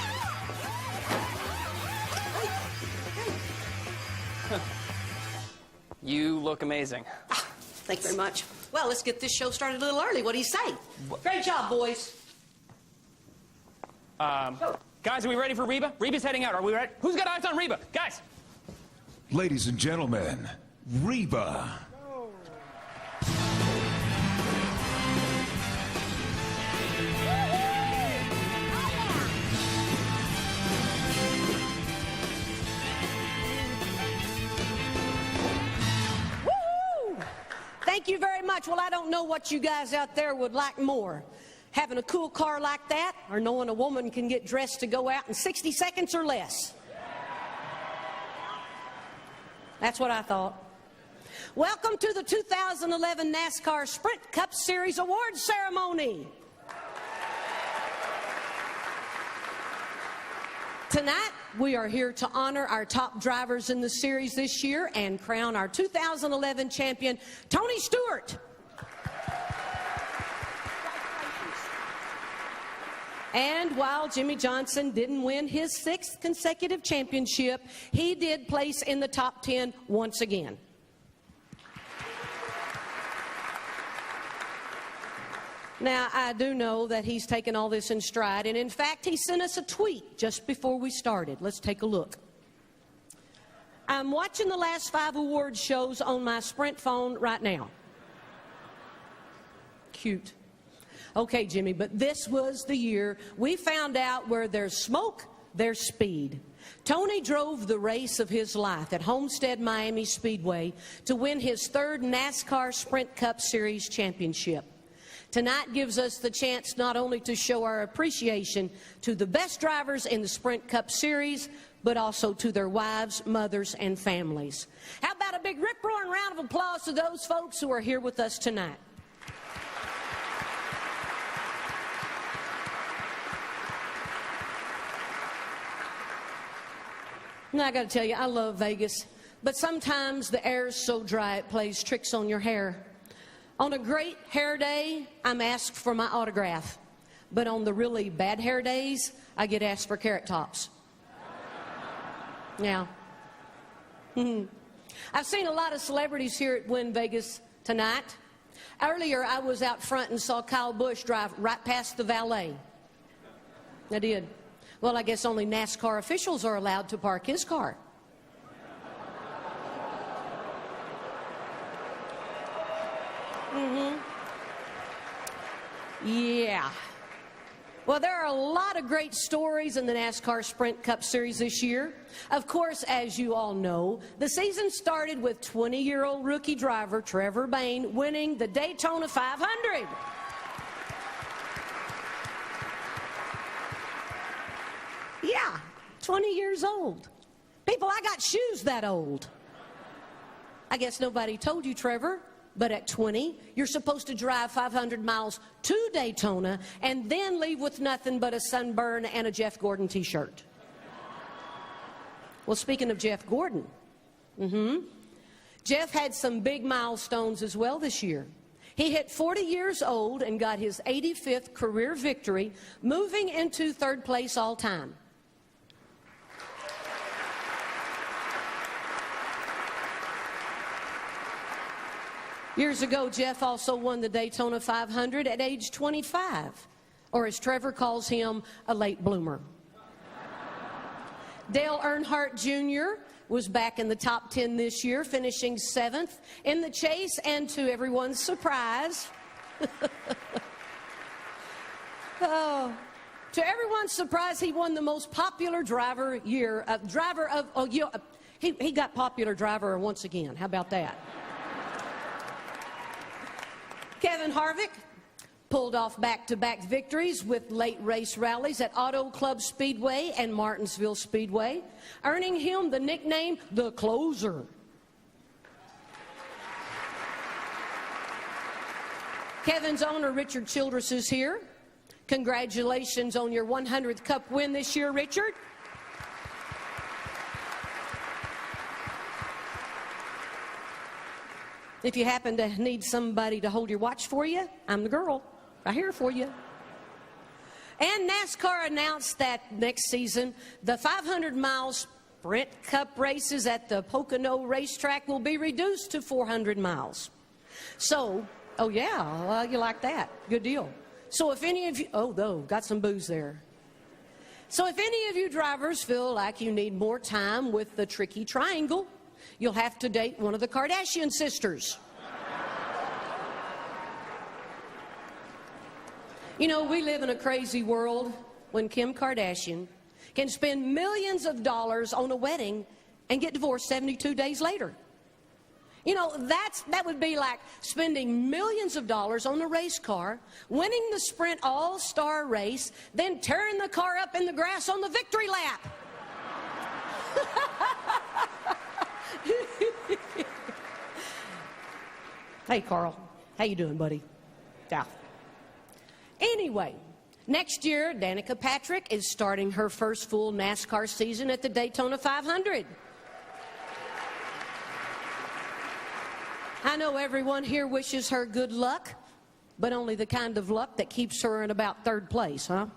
You look amazing. Thank you very much. Well, let's get this show started a little early. What do you say? Great job, boys. Guys, are we ready for Reba? Reba's heading out. Are we ready? Who's got eyes on Reba? Guys! Ladies and gentlemen, Reba. Thank you very much. Well, I don't know what you guys out there would like more. Having a cool car like that, or knowing a woman can get dressed to go out in 60 seconds or less. That's what I thought. Welcome to the 2011 NASCAR Sprint Cup Series Awards Ceremony. Tonight, we are here to honor our top drivers in the series this year and crown our 2011 champion, Tony Stewart. And while Jimmy Johnson didn't win his 6th consecutive championship, he did place in the top 10 once again. Now, I do know that he's taken all this in stride, and in fact, he sent us a tweet just before we started. Let's take a look. I'm watching the last 5 awards shows on my Sprint phone right now. Cute. Okay, Jimmy, but this was the year we found out where there's smoke, there's speed. Tony drove the race of his life at Homestead Miami Speedway to win his 3rd NASCAR Sprint Cup Series championship. Tonight gives us the chance not only to show our appreciation to the best drivers in the Sprint Cup Series, but also to their wives, mothers, and families. How about a big rip-roaring round of applause to those folks who are here with us tonight? Now, I got to tell you, I love Vegas, but sometimes the air is so dry it plays tricks on your hair. On a great hair day, I'm asked for my autograph. But on the really bad hair days, I get asked for Carrot Tops. Yeah. I've seen a lot of celebrities here at Wynn Vegas tonight. Earlier, I was out front and saw Kyle Busch drive right past the valet. I did. Well, I guess only NASCAR officials are allowed to park his car. Yeah. Well, there are a lot of great stories in the NASCAR Sprint Cup Series this year. Of course, as you all know, the season started with 20-year-old rookie driver Trevor Bayne winning the Daytona 500. Yeah, 20 years old. People, I got shoes that old. I guess nobody told you, Trevor. But at 20, you're supposed to drive 500 miles to Daytona and then leave with nothing but a sunburn and a Jeff Gordon t-shirt. Well, speaking of Jeff Gordon, Jeff had some big milestones as well this year. He hit 40 years old and got his 85th career victory, moving into 3rd place all time. Years ago, Jeff also won the Daytona 500 at age 25, or as Trevor calls him, a late bloomer. Dale Earnhardt Jr. was back in the top 10 this year, finishing 7th in the chase, and to everyone's surprise, to everyone's surprise, he won the most popular driver year, he got popular driver once again. How about that? Kevin Harvick pulled off back-to-back victories with late race rallies at Auto Club Speedway and Martinsville Speedway, earning him the nickname The Closer. Kevin's owner, Richard Childress, is here. Congratulations on your 100th Cup win this year, Richard. If you happen to need somebody to hold your watch for you, I'm the girl. Right here for you. And NASCAR announced that next season, the 500-mile Sprint Cup races at the Pocono racetrack will be reduced to 400 miles. So, oh yeah, well, you like that. Good deal. So if any of you, got some booze there. So if any of you drivers feel like you need more time with the tricky triangle, you'll have to date one of the Kardashian sisters. You know, we live in a crazy world when Kim Kardashian can spend millions of dollars on a wedding and get divorced 72 days later. You know, that would be like spending millions of dollars on a race car, winning the Sprint All-Star race, then tearing the car up in the grass on the victory lap. Hey, Carl. How you doing, buddy? Yeah. Anyway, next year, Danica Patrick is starting her first full NASCAR season at the Daytona 500. I know everyone here wishes her good luck, but only the kind of luck that keeps her in about third place, huh?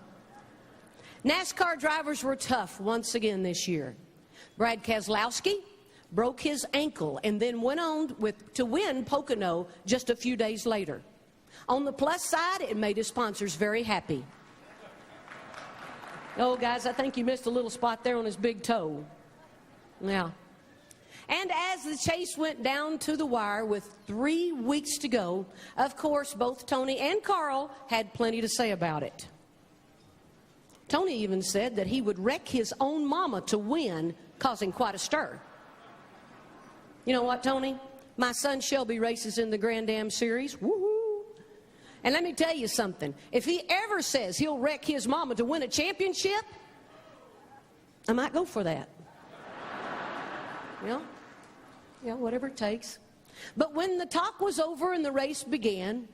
NASCAR drivers were tough once again this year. Brad Keselowski broke his ankle and then went on to win Pocono just a few days later. On the plus side, it made his sponsors very happy. Oh, guys, I think you missed a little spot there on his big toe. Yeah. And as the chase went down to the wire with 3 weeks to go, of course, both Tony and Carl had plenty to say about it. Tony even said that he would wreck his own mama to win, causing quite a stir. You know what, Tony? My son Shelby races in the Grand Am Series. Woo-hoo. And let me tell you something. If he ever says he'll wreck his mama to win a championship, I might go for that. Yeah, whatever it takes. But when the talk was over and the race began,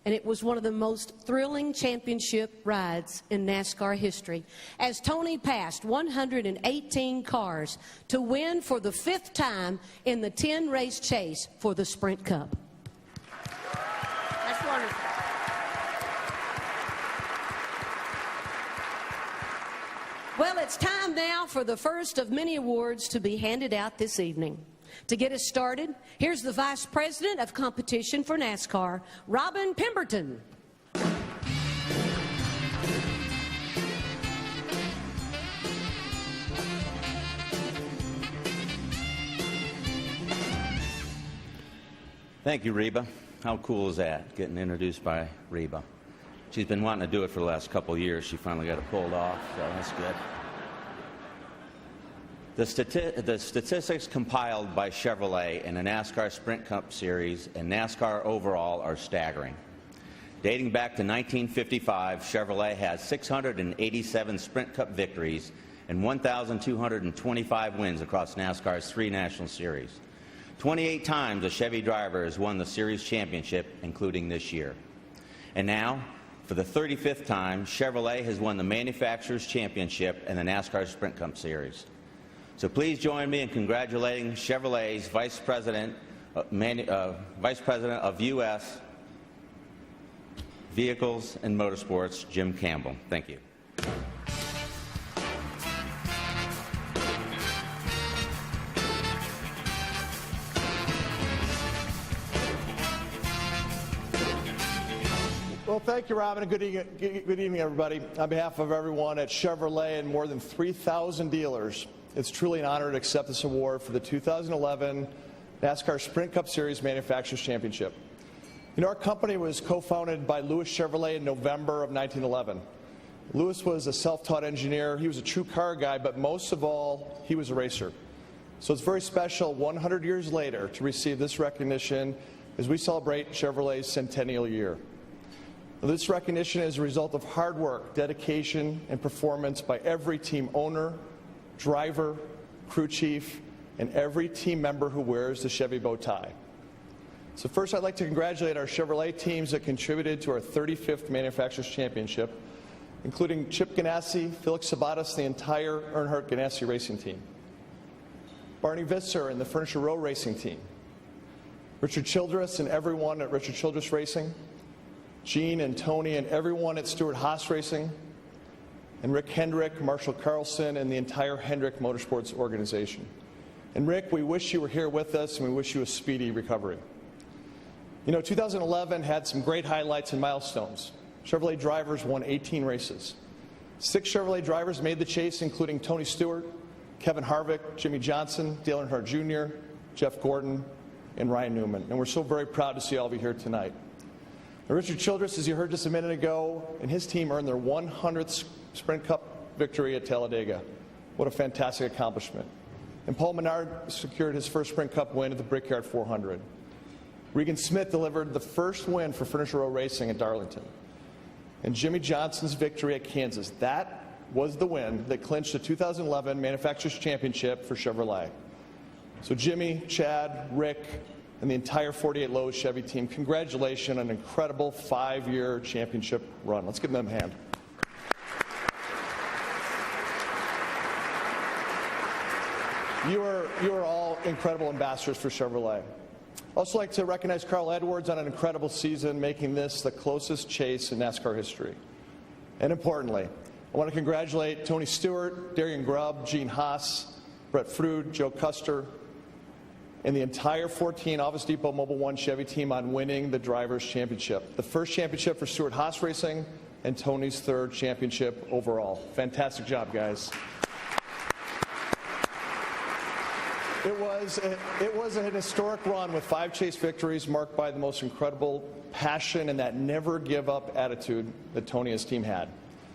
and it was one of the most thrilling championship rides in NASCAR history, as Tony passed 118 cars to win for the 5th time in the 10-race chase for the Sprint Cup. That's wonderful. Well, it's time now for the first of many awards to be handed out this evening. To get us started, here's the Vice President of Competition for NASCAR, Robin Pemberton. Thank you, Reba. How cool is that, getting introduced by Reba? She's been wanting to do it for the last couple of years. She finally got it pulled off, so that's good. The statistics compiled by Chevrolet in the NASCAR Sprint Cup Series and NASCAR overall are staggering. Dating back to 1955, Chevrolet has 687 Sprint Cup victories and 1,225 wins across NASCAR's 3 national series. 28 times a Chevy driver has won the series championship, including this year. And now, for the 35th time, Chevrolet has won the Manufacturers' Championship and the NASCAR Sprint Cup Series. So please join me in congratulating Chevrolet's Vice President of U.S. Vehicles and Motorsports, Jim Campbell. Thank you. Well, thank you, Robin, and good evening, everybody. On behalf of everyone at Chevrolet and more than 3,000 dealers, it's truly an honor to accept this award for the 2011 NASCAR Sprint Cup Series Manufacturers Championship. You know, our company was co-founded by Louis Chevrolet in November of 1911. Louis was a self-taught engineer. He was a true car guy, but most of all, he was a racer. So it's very special 100 years later to receive this recognition as we celebrate Chevrolet's centennial year. Now, this recognition is a result of hard work, dedication, and performance by every team owner, driver, crew chief, and every team member who wears the Chevy bow tie. So first, I'd like to congratulate our Chevrolet teams that contributed to our 35th Manufacturers Championship, including Chip Ganassi, Felix Sabates, the entire Earnhardt Ganassi racing team, Barney Visser and the Furniture Row racing team, Richard Childress and everyone at Richard Childress Racing, Gene and Tony and everyone at Stewart Haas Racing, and Rick Hendrick, Marshall Carlson, and the entire Hendrick Motorsports organization. And Rick, we wish you were here with us, and we wish you a speedy recovery. You know, 2011 had some great highlights and milestones. Chevrolet drivers won 18 races. 6 Chevrolet drivers made the chase, including Tony Stewart, Kevin Harvick, Jimmy Johnson, Dale Earnhardt Jr., Jeff Gordon, and Ryan Newman. And we're so very proud to see all of you here tonight. Now, Richard Childress, as you heard just a minute ago, and his team earned their 100th Sprint Cup victory at Talladega. What a fantastic accomplishment. And Paul Menard secured his first Sprint Cup win at the Brickyard 400. Regan Smith delivered the first win for Furniture Row Racing at Darlington. And Jimmy Johnson's victory at Kansas. That was the win that clinched the 2011 Manufacturers Championship for Chevrolet. So Jimmy, Chad, Rick, and the entire 48 Lowe's Chevy team, congratulations on an incredible 5-year championship run. Let's give them a hand. You are all incredible ambassadors for Chevrolet. I'd also like to recognize Carl Edwards on an incredible season, making this the closest chase in NASCAR history. And importantly, I want to congratulate Tony Stewart, Darian Grubb, Gene Haas, Brett Frood, Joe Custer, and the entire 14 Office Depot Mobile One Chevy team on winning the Drivers' Championship. The first championship for Stewart Haas Racing and Tony's 3rd championship overall. Fantastic job, guys. It was an historic run with 5 chase victories marked by the most incredible passion and that never-give-up attitude that Tony and his team had.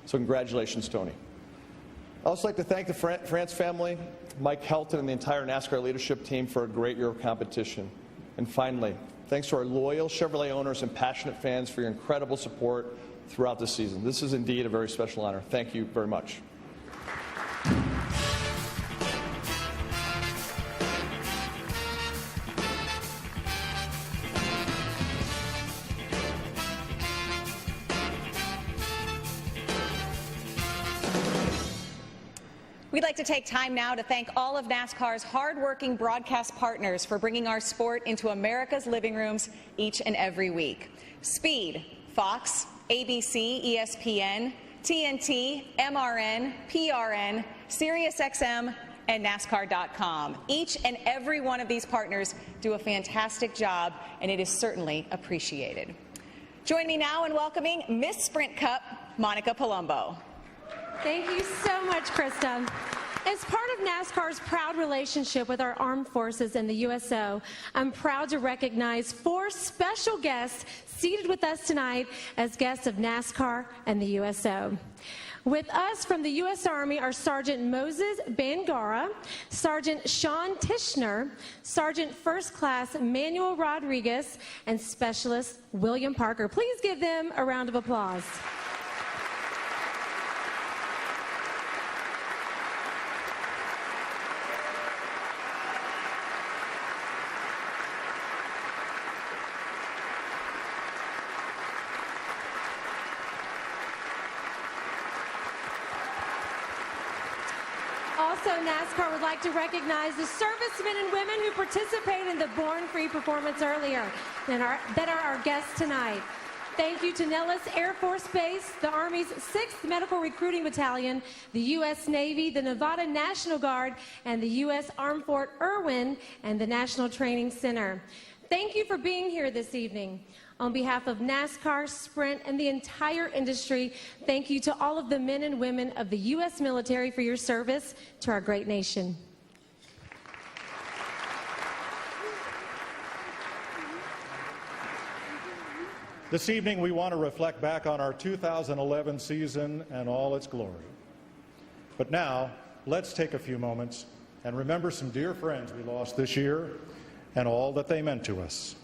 So congratulations, Tony. I'd also like to thank the France family, Mike Helton, and the entire NASCAR leadership team for a great year of competition. And finally, thanks to our loyal Chevrolet owners and passionate fans for your incredible support throughout the season. This is indeed a very special honor. Thank you very much. We'd like to take time now to thank all of NASCAR's hard-working broadcast partners for bringing our sport into America's living rooms each and every week. Speed, Fox, ABC, ESPN, TNT, MRN, PRN, SiriusXM, and NASCAR.com. Each and every one of these partners do a fantastic job, and it is certainly appreciated. Join me now in welcoming Miss Sprint Cup, Monica Palumbo. Thank you so much, Krista. As part of NASCAR's proud relationship with our armed forces and the USO, I'm proud to recognize 4 special guests seated with us tonight as guests of NASCAR and the USO. With us from the U.S. Army are Sergeant Moses Bangara, Sergeant Sean Tishner, Sergeant First Class Manuel Rodriguez, and Specialist William Parker. Please give them a round of applause. Also, NASCAR would like to recognize the servicemen and women who participated in the Born Free performance earlier that are our guests tonight. Thank you to Nellis Air Force Base, the Army's 6th Medical Recruiting Battalion, the U.S. Navy, the Nevada National Guard, and the U.S. Armed Fort Irwin, and the National Training Center. Thank you for being here this evening. On behalf of NASCAR, Sprint, and the entire industry, thank you to all of the men and women of the U.S. military for your service to our great nation. This evening, we want to reflect back on our 2011 season and all its glory. But now, let's take a few moments and remember some dear friends we lost this year and all that they meant to us.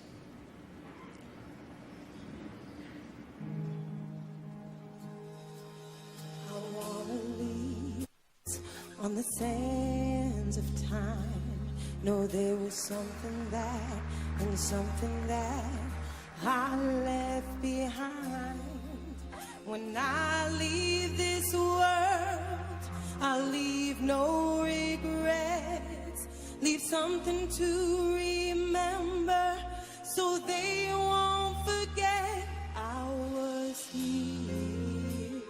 On the sands of time, no, there was something that I left behind. When I leave this world, I'll leave no regrets, leave something to remember so they won't forget I was here.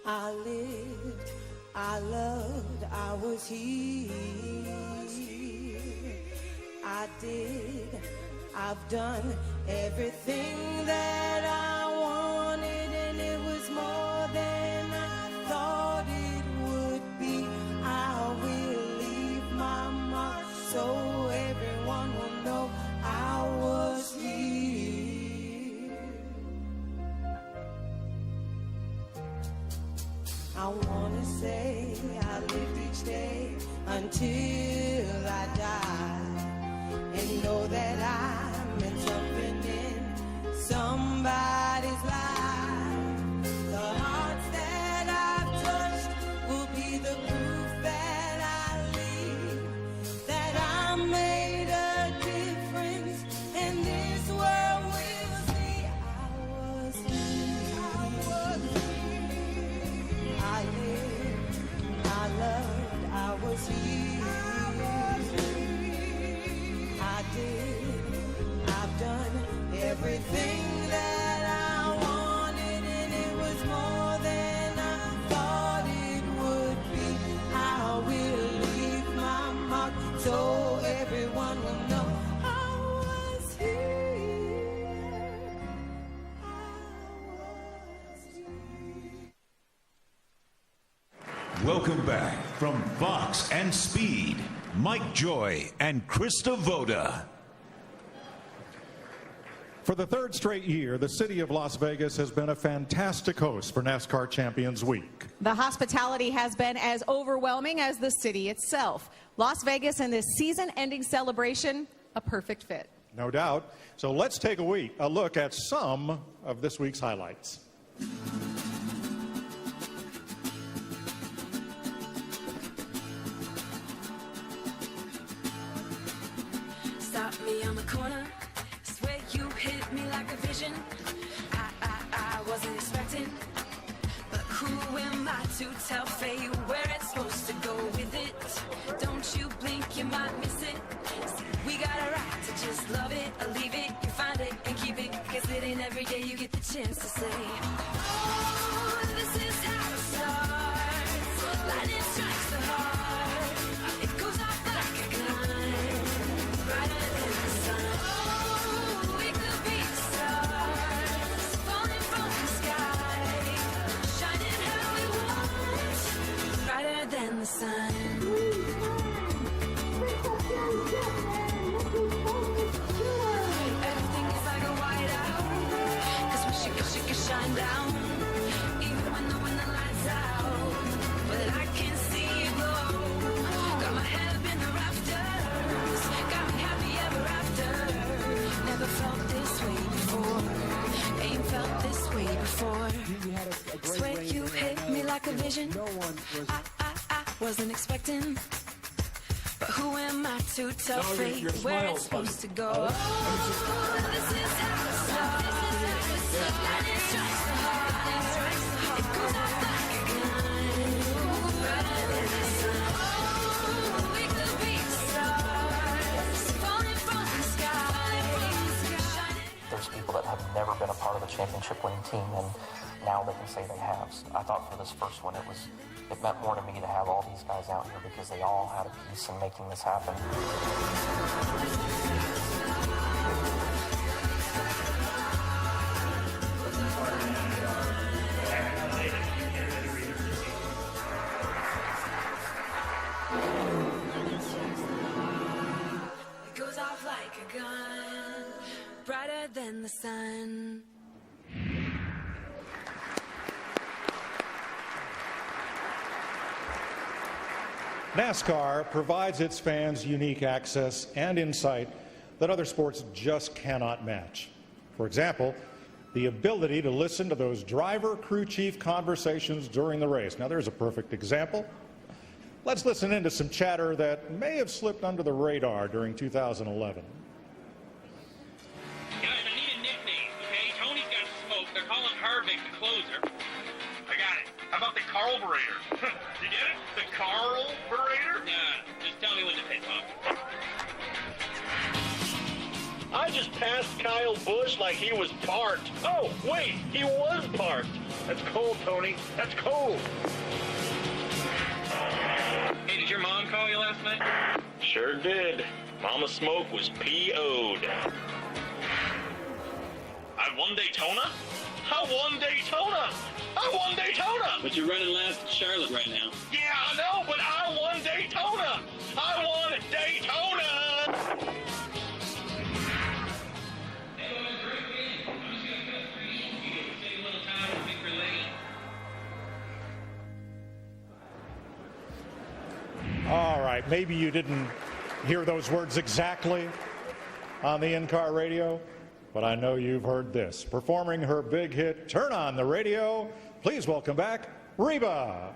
I lived, I loved, I was here. I did, I've done everything that I wanted, and it was more than I wanna say I lived each day until I die, and know that I meant something in somebody's life. The hearts that I've touched will be the proof that I leave, that I made a difference, and this world will see I was here. I lived, I loved, I was here. I did, I've done everything that I wanted, and it was more than I thought it would be. I will leave my mark so everyone will know I was here. Welcome back from Fox and Speed, Mike Joy and Krista Voda. For the third straight year, the city of Las Vegas has been a fantastic host for NASCAR Champions Week. The hospitality has been as overwhelming as the city itself. Las Vegas and this season-ending celebration, a perfect fit. No doubt. So let's take a look at some of this week's highlights. Stop me on the corner, swear you hit me like a vision. I wasn't expecting, but who am I to tell fate where it's supposed to go with it? Don't you blink, you might miss it. See, we got a right to just love it or leave it. You find it and keep it, 'cause it ain't every day you get the chance to say, oh, this is how it starts. Lightning strikes the heart, it goes off like a gun, brighter than the sun. Oh, we could be stars, falling from the sky, shining how we want, brighter than the sun. Everything is like a whiteout, 'cause we should shine down, even when the lights out. But I can see you glow, got my head up in the rafters, got me happy ever after. Never felt this way before, ain't felt this way before. Swear you hit me like a vision. I wasn't expecting, but who am I to tell fate where it's supposed to go? Oh, this is how it starts. Lightning strikes the heart, it goes off like a gun, brighter than the sun. Oh, we could be stars, falling from the sky. There's people that have never been a part of a championship winning team, and now they can say they have. So I thought for this first one, it meant more to me to have all these guys out here because they all had a piece in making this happen. It goes off like a gun, brighter than the sun. NASCAR provides its fans unique access and insight that other sports just cannot match. For example, the ability to listen to those driver-crew chief conversations during the race. Now, there's a perfect example. Let's listen into some chatter that may have slipped under the radar during 2011. Guys, I need a nickname, okay? Tony's got smoke. They're calling Harvick the closer. I got it. How about the carburetor? You get it? The carburetor? Nah, just tell me when to pit stop. I just passed Kyle Busch like he was parked. Oh, wait, he was parked. That's cold, Tony. That's cold. Hey, did your mom call you last night? Sure did. Mama Smoke was PO'd. I won Daytona? I won Daytona! I won Daytona! But you're running last at Charlotte right now. Yeah, I know, but I won Daytona! I won Daytona! maybe you didn't hear those words exactly on the in-car radio, but I know you've heard this. Performing her big hit, Turn On the Radio, please welcome back Reba.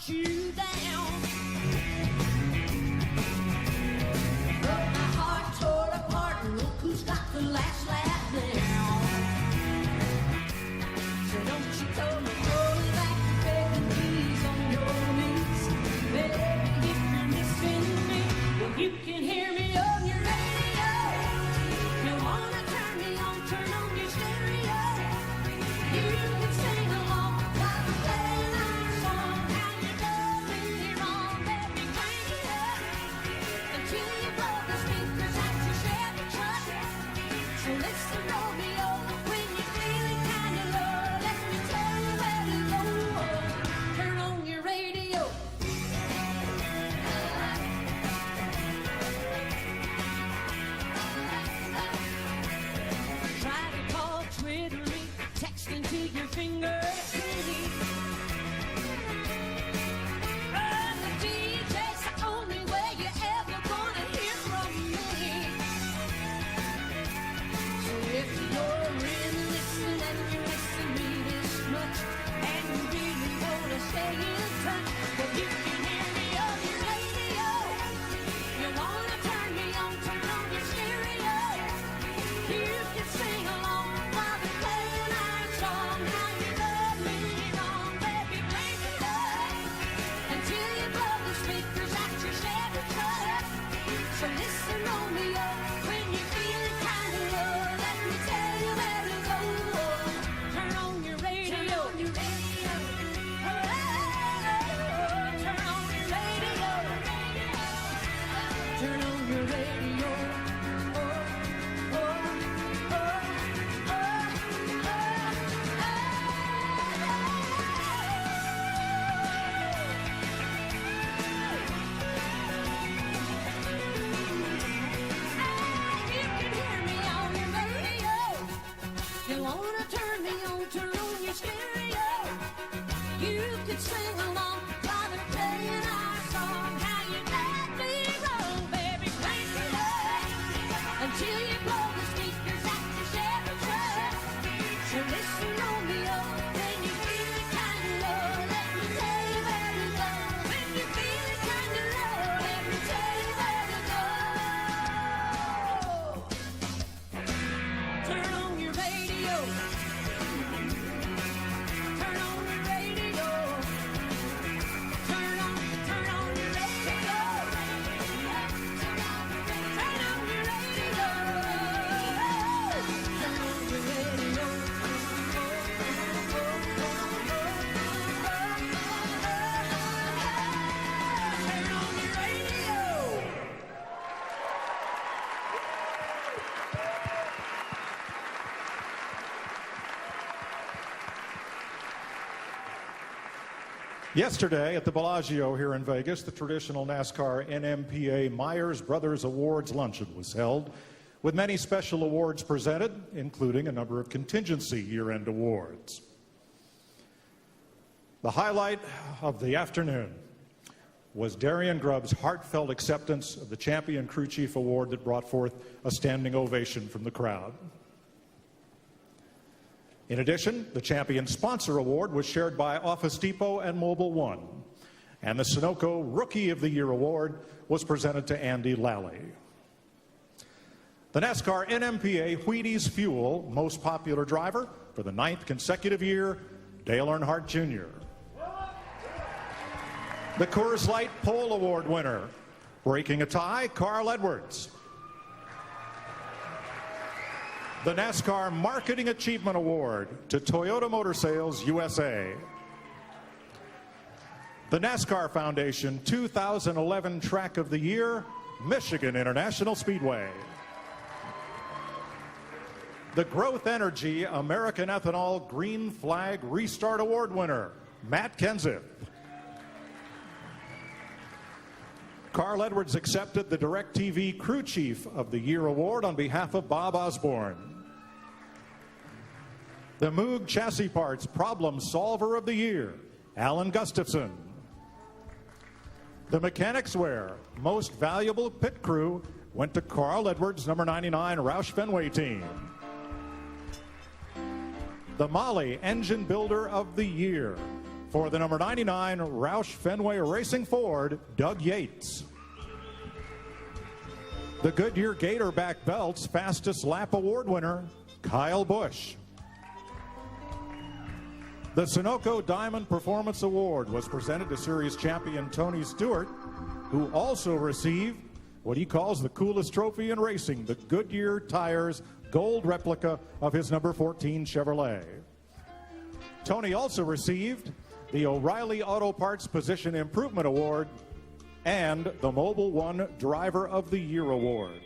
You down. Yesterday at the Bellagio here in Vegas, the traditional NASCAR NMPA Myers Brothers Awards Luncheon was held, with many special awards presented, including a number of contingency year-end awards. The highlight of the afternoon was Darian Grubb's heartfelt acceptance of the Champion Crew Chief Award that brought forth a standing ovation from the crowd. In addition, the Champion Sponsor Award was shared by Office Depot and Mobil One, and the Sunoco Rookie of the Year Award was presented to Andy Lally. The NASCAR NMPA Wheaties Fuel Most Popular Driver for the 9th consecutive year, Dale Earnhardt Jr. The Coors Light Pole Award winner, breaking a tie, Carl Edwards. The NASCAR Marketing Achievement Award to Toyota Motor Sales USA. The NASCAR Foundation 2011 Track of the Year, Michigan International Speedway. the Growth Energy American Ethanol Green Flag Restart Award winner, Matt Kenseth. Carl Edwards accepted the DirecTV Crew Chief of the Year award on behalf of Bob Osborne. The Moog Chassis Parts Problem Solver of the Year, Alan Gustafson. The Mechanics Wear Most Valuable Pit Crew went to Carl Edwards, number 99, Roush Fenway team. The Molly Engine Builder of the Year for the number 99 Roush Fenway Racing Ford, Doug Yates. The Goodyear Gatorback Belts Fastest Lap Award winner, Kyle Busch. The Sunoco Diamond Performance Award was presented to series champion Tony Stewart, who also received what he calls the coolest trophy in racing, the Goodyear Tires gold replica of his number 14 Chevrolet. Tony also received the O'Reilly Auto Parts Position Improvement Award and the Mobil One Driver of the Year Award.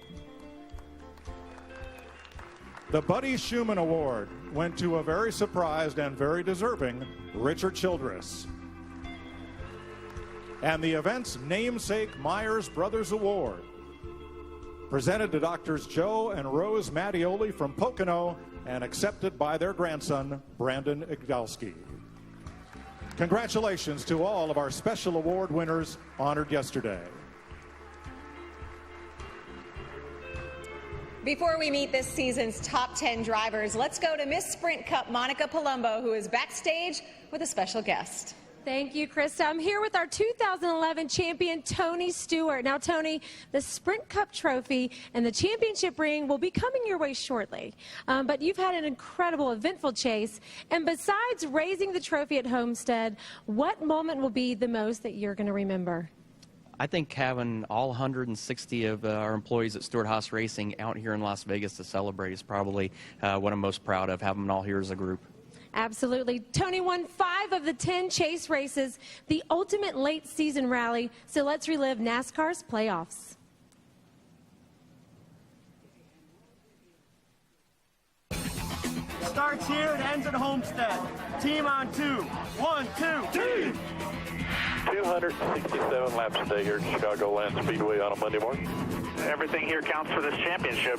The Buddy Schumann Award went to a very surprised and very deserving Richard Childress. And the event's namesake Myers Brothers Award, presented to Doctors Joe and Rose Mattioli from Pocono and accepted by their grandson, Brandon Igdalski. Congratulations to all of our special award winners honored yesterday. Before we meet this season's top 10 drivers, let's go to Miss Sprint Cup Monica Palumbo, who is backstage with a special guest. Thank you, Krista. I'm here with our 2011 champion, Tony Stewart. Now, Tony, the Sprint Cup trophy and the championship ring will be coming your way shortly. But you've had an incredible, eventful chase. And besides raising the trophy at Homestead, what moment will be the most that you're going to remember? I think having all 160 of our employees at Stewart-Haas Racing out here in Las Vegas to celebrate is probably what I'm most proud of, having them all here as a group. Absolutely. Tony won 5 of the 10 chase races, the ultimate late season rally. So let's relive NASCAR's playoffs. Starts here and ends at Homestead. Team on 2. 1, 2, team! 267 laps a day here at Chicagoland Speedway on a Monday morning. Everything here counts for this championship.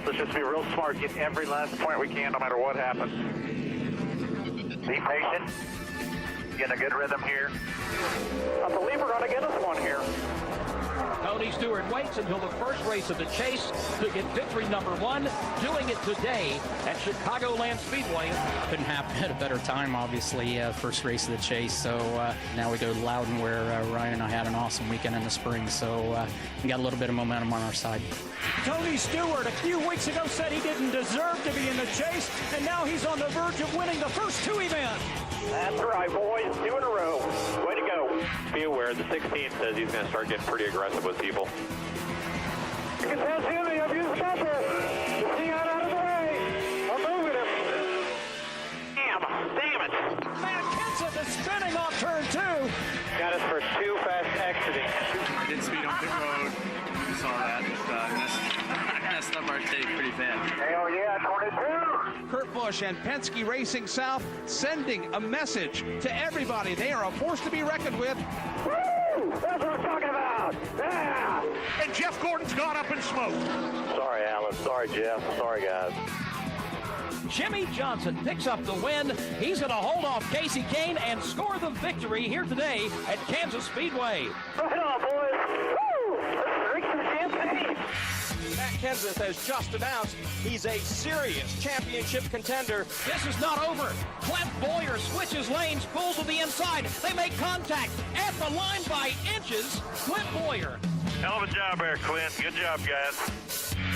Let's just be real smart, get every last point we can no matter what happens. Be patient. Get a good rhythm here. I believe we're going to get us one here. Tony Stewart waits until the first race of the chase to get victory number 1, doing it today at Chicagoland Speedway. Couldn't happen at a better time, obviously, first race of the chase. So now we go to Loudon, where Ryan and I had an awesome weekend in the spring. So we got a little bit of momentum on our side. Tony Stewart a few weeks ago said he didn't deserve to be in the chase, and now he's on the verge of winning the first 2 events. That's right, boys. 2 in a row. Way to go. Be aware, the 16 says he's going to start getting pretty aggressive with people. You can tell Jimmy, I've used pressure. The thing out of the way. I'm moving him. Damn it. Matt Kenseth is spinning off turn 2. Got us for 2 fast exiting. I did speed on pit road. You saw that. Messed up our tape pretty bad. Hell yeah, 22. Kurt Busch and Penske Racing South sending a message to everybody. They are a force to be reckoned with. Woo! That's what I'm talking about. Yeah! And Jeff Gordon's gone up in smoke. Sorry, Alan. Sorry, Jeff. Sorry, guys. Jimmy Johnson picks up the win. He's going to hold off Casey Kane and score the victory here today at Kansas Speedway. Right on, boys. Woo! Let's drink some champagne. Matt Kenseth has just announced he's a serious championship contender. This is not over. Clint Boyer switches lanes, pulls to the inside. They make contact at the line by inches. Clint Boyer. Hell of a job there, Clint. Good job, guys.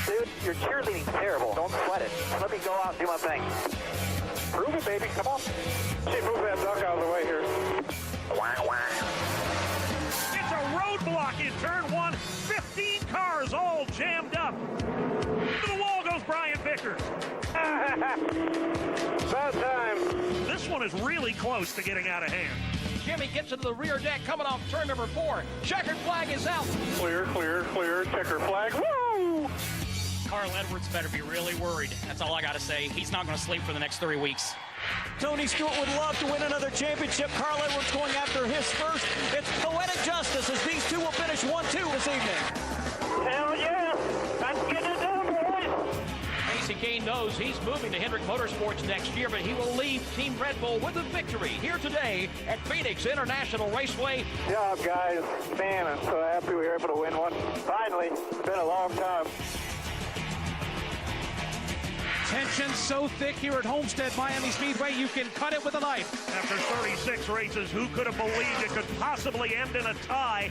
Dude, your cheerleading's terrible. Don't sweat it. Let me go out and do my thing. Prove it, baby. Come on. See, move that duck out of the way here. Wah, wah. It's a roadblock in turn 1. 15 cars all jammed up. To the wall goes Brian Vickers. About time. This one is really close to getting out of hand. Jimmy gets into the rear deck coming off turn number 4. Checkered flag is out. Clear, clear, clear. Checker flag. Woo! Carl Edwards better be really worried. That's all I got to say. He's not going to sleep for the next 3 weeks. Tony Stewart would love to win another championship. Carl Edwards going after his first. It's poetic justice as these two will finish 1-2 this evening. Hell yeah! Let's get it done, boys! Casey Kane knows he's moving to Hendrick Motorsports next year, but he will leave Team Red Bull with a victory here today at Phoenix International Raceway. Good job, guys. Man, I'm so happy we were able to win one. Finally, it's been a long time. Tension so thick here at Homestead Miami Speedway, you can cut it with a knife. After 36 races, who could have believed it could possibly end in a tie?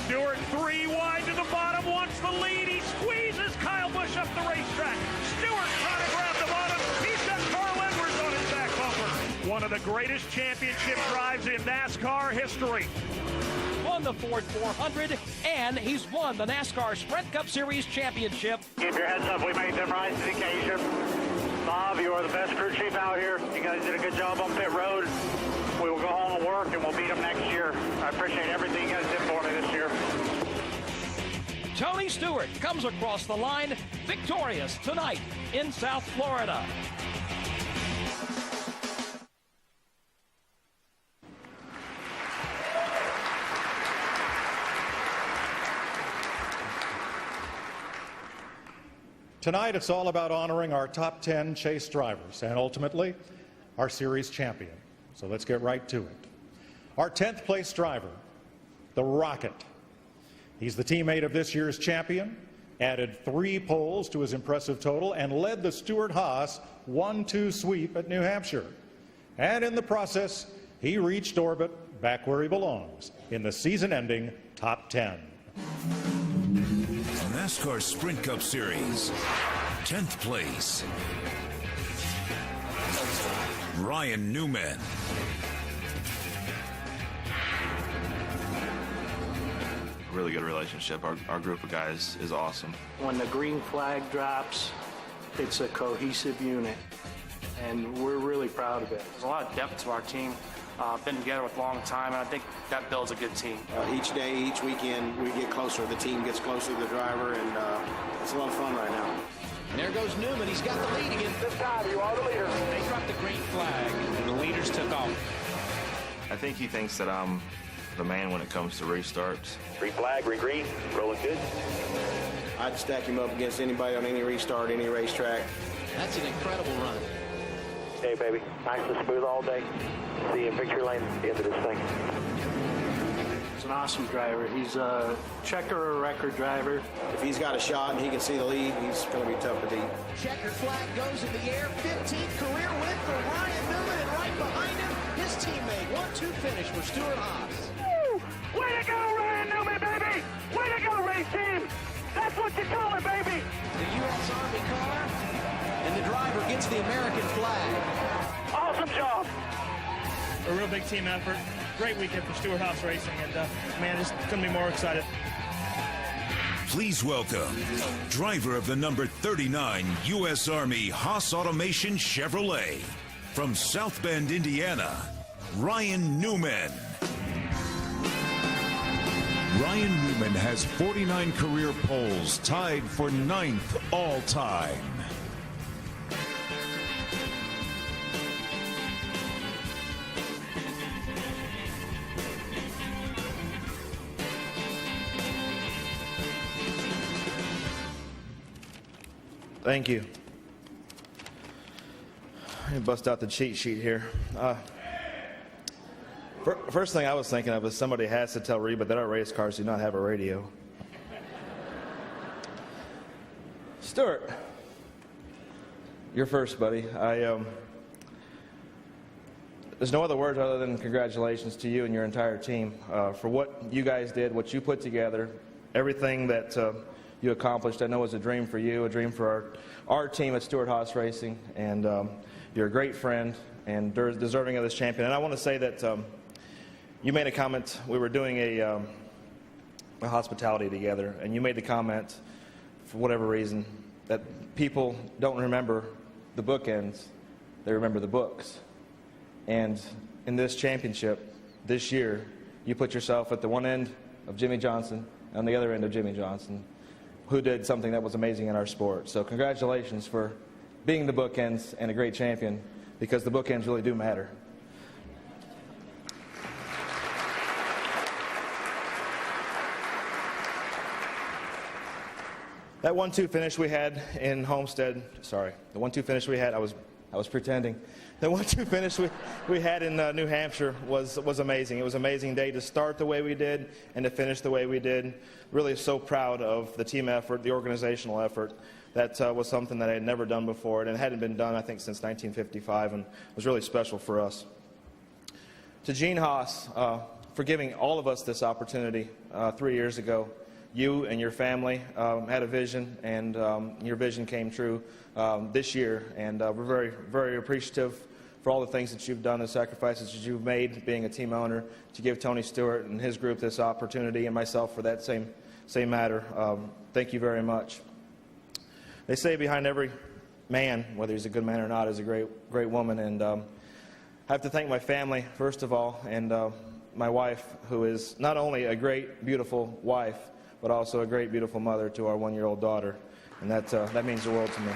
Stewart 3 wide to the bottom, wants the lead. He squeezes Kyle Busch up the racetrack. Stewart trying to grab the bottom. He's got Carl Edwards on his back bumper. One of the greatest championship drives in NASCAR history. Won the Ford 400, and he's won the NASCAR Sprint Cup Series Championship. Keep your heads up. We made them rise to the occasion. Bob, you are the best crew chief out here. You guys did a good job on pit road. We will go home and work, and we'll beat them next year. I appreciate everything you guys did for me this year. Tony Stewart comes across the line victorious tonight in South Florida. Tonight, it's all about honoring our top 10 chase drivers and ultimately our series champion. So let's get right to it. Our 10th place driver, the Rocket. He's the teammate of this year's champion, added 3 poles to his impressive total, and led the Stewart-Haas 1-2 sweep at New Hampshire. And in the process, he reached orbit back where he belongs, in the season-ending top 10. NASCAR Sprint Cup Series, 10th place, Ryan Newman. Really good relationship. Our group of guys is awesome. When the green flag drops, it's a cohesive unit, and we're really proud of it. There's a lot of depth to our team. Been together with a long time, and I think that builds a good team. Each day, each weekend, we get closer. The team gets closer to the driver, and it's a lot of fun right now. And there goes Newman. He's got the lead again. This time, you are the leader. They dropped the green flag, and the leaders took off. I think he thinks that I'm the man when it comes to restarts. Green flag, green, rolling good. I'd stack him up against anybody on any restart, any racetrack. That's an incredible run. Hey, baby. Nice and smooth all day. See you in victory lane at the end of this thing. He's an awesome driver. He's a checker or record driver. If he's got a shot and he can see the lead, he's going to be tough to beat. Checkered flag goes in the air. 15th career win for Ryan Newman, and right behind him, his teammate. 1-2 finish for Stewart-Haas. Way to go, Ryan Newman, baby! Way to go, race team! That's what you call it, baby! The U.S. Army car, and the driver gets the American flag. Awesome job! A real big team effort. Great weekend for Stewart-Haas Racing, and man, just couldn't be more excited. Please welcome driver of the number 39 U.S. Army Haas Automation Chevrolet from South Bend, Indiana, Ryan Newman. Ryan Newman has 49 career poles, tied for 9th all-time. Thank you. Let me bust out the cheat sheet here. First thing I was thinking of is somebody has to tell Reba that our race cars do not have a radio. Stewart, you're first, buddy. There's no other words other than congratulations to you and your entire team for what you guys did, what you put together, everything that you accomplished. I know it was a dream for you, a dream for our team at Stewart-Haas Racing, and you're a great friend and deserving of this champion. And I want to say that you made a comment. We were doing a hospitality together, and you made the comment, for whatever reason, that people don't remember the bookends, they remember the books. And in this championship, this year, you put yourself at the one end of Jimmy Johnson, on the other end of Jimmy Johnson. who did something that was amazing in our sport. So congratulations for being the bookends and a great champion, because the bookends really do matter. That 1-2 finish we had in Homestead, sorry, the 1-2 finish we had, I was pretending. The 1-2 finish we had in New Hampshire was amazing. It was an amazing day to start the way we did and to finish the way we did. Really so proud of the team effort, the organizational effort. That was something that I had never done before, and it hadn't been done, I think, since 1955, and was really special for us. To Gene Haas, for giving all of us this opportunity 3 years ago. You and your family had a vision, and your vision came true this year. And we're very, very appreciative for all the things that you've done, the sacrifices that you've made being a team owner, to give Tony Stewart and his group this opportunity, and myself for that same matter. Thank you very much. They say behind every man, whether he's a good man or not, is a great woman. And I have to thank my family, first of all, and my wife, who is not only a great, beautiful wife, but also a great, beautiful mother to our 1-year-old daughter. And that means the world to me.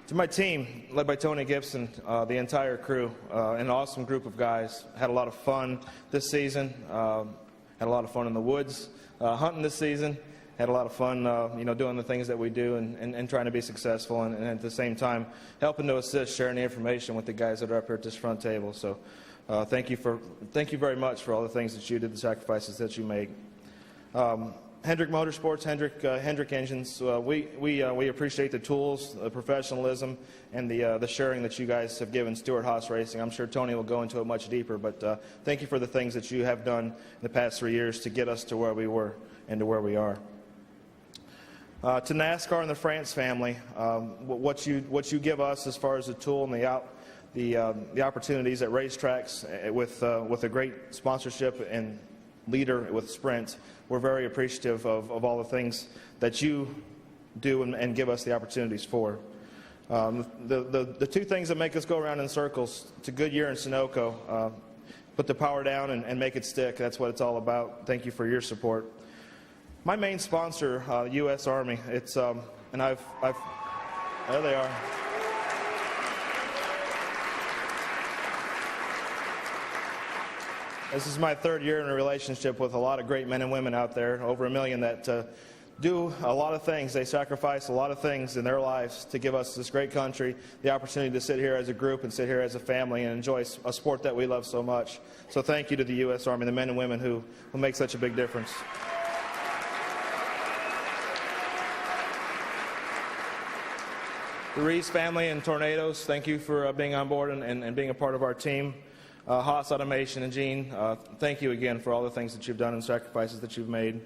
To my team, led by Tony Gibson, the entire crew, an awesome group of guys. Had a lot of fun this season. Had a lot of fun in the woods, hunting this season. Had a lot of fun, doing the things that we do and trying to be successful, and at the same time helping to assist, sharing the information with the guys that are up here at this front table. So thank you very much for all the things that you did, the sacrifices that you made. Hendrick Motorsports, Hendrick Engines. We appreciate the tools, the professionalism, and the sharing that you guys have given Stewart Haas Racing. I'm sure Tony will go into it much deeper, but thank you for the things that you have done in the past 3 years to get us to where we were and to where we are. To NASCAR and the France family, what you give us as far as the tool and the opportunities at racetracks with a great sponsorship and leader with Sprint, we're very appreciative of all the things that you do and give us the opportunities for. The two things that make us go around in circles, to Goodyear and Sunoco, put the power down and make it stick. That's what it's all about. Thank you for your support. My main sponsor, U.S. Army. It's and I've there they are. This is my 3rd year in a relationship with a lot of great men and women out there, over 1 million, that do a lot of things. They sacrifice a lot of things in their lives to give us this great country, the opportunity to sit here as a group and sit here as a family and enjoy a sport that we love so much. So thank you to the U.S. Army, the men and women who make such a big difference. The Reese family and Tornadoes, thank you for being on board and being a part of our team. Haas Automation and Gene, thank you again for all the things that you've done and sacrifices that you've made.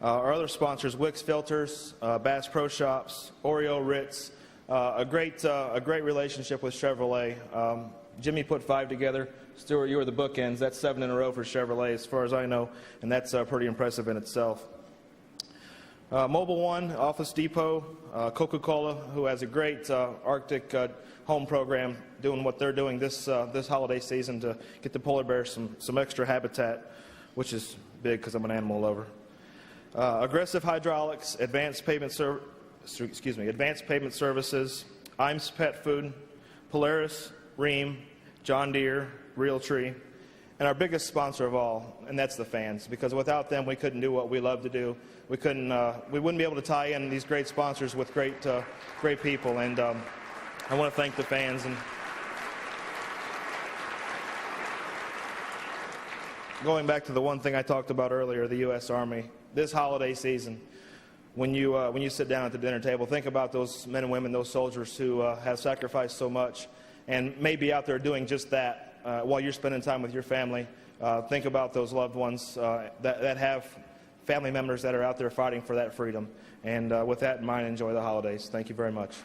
Our other sponsors, Wix Filters, Bass Pro Shops, Oreo Ritz, a great relationship with Chevrolet. Jimmy put 5 together. Stuart, you were the bookends. That's 7 in a row for Chevrolet, as far as I know, and that's pretty impressive in itself. Mobile One, Office Depot, Coca-Cola, who has a great Arctic home program, doing what they're doing this holiday season to get the polar bears some extra habitat, which is big because I'm an animal lover. Aggressive Hydraulics, Advanced Pavement Services, Imes Pet Food, Polaris, Rheem, John Deere, Realtree, and our biggest sponsor of all, and that's the fans, because without them we couldn't do what we love to do. We wouldn't be able to tie in these great sponsors with great people, and I want to thank the fans. And going back to the one thing I talked about earlier, the U.S. Army, this holiday season, when you sit down at the dinner table, think about those men and women, those soldiers who have sacrificed so much and may be out there doing just that while you're spending time with your family. Think about those loved ones that have family members that are out there fighting for that freedom. And with that in mind, enjoy the holidays. Thank you very much.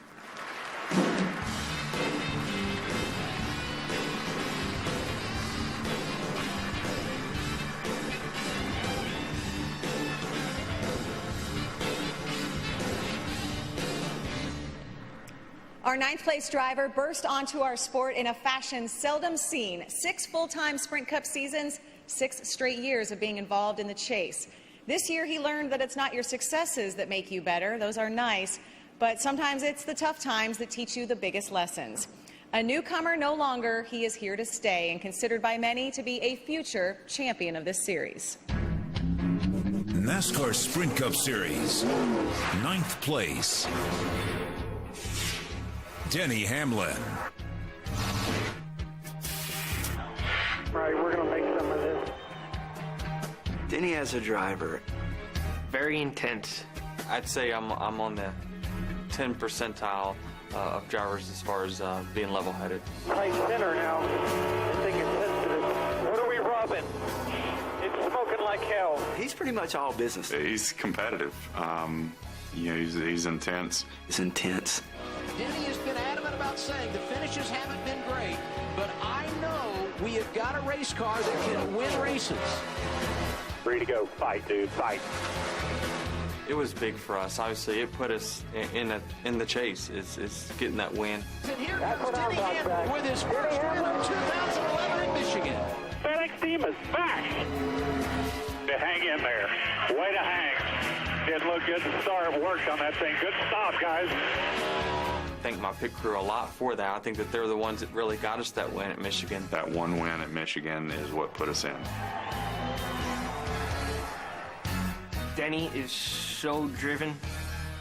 Our 9th place driver burst onto our sport in a fashion seldom seen. 6 full-time Sprint Cup seasons, 6 straight years of being involved in the chase. This year, he learned that it's not your successes that make you better. Those are nice, but sometimes it's the tough times that teach you the biggest lessons. A newcomer no longer, he is here to stay and considered by many to be a future champion of this series. NASCAR Sprint Cup Series, 9th place, Denny Hamlin. All right, we're going to make some of this. Denny as a driver, very intense. I'd say I'm on the 10 percentile of drivers as far as being level-headed. Tight center now. This thing is sensitive. What are we robbing? It's smoking like hell. he's pretty much all business. He's competitive. You know, he's intense. He's intense. Denny has been adamant about saying the finishes haven't been great, but I know we have got a race car that can win races. Ready to go. Fight, dude. Fight. It was big for us. Obviously, it put us in the chase. Is getting that win. And here comes Denny Hamlin with his first win of 2011 in Michigan. FedEx team is back. To hang in there. Way to hang. Didn't look good to start. Worked on that thing. Good stop, guys. I thank my pit crew a lot for that. I think that they're the ones that really got us that win at Michigan. That one win at Michigan is what put us in. Denny is so driven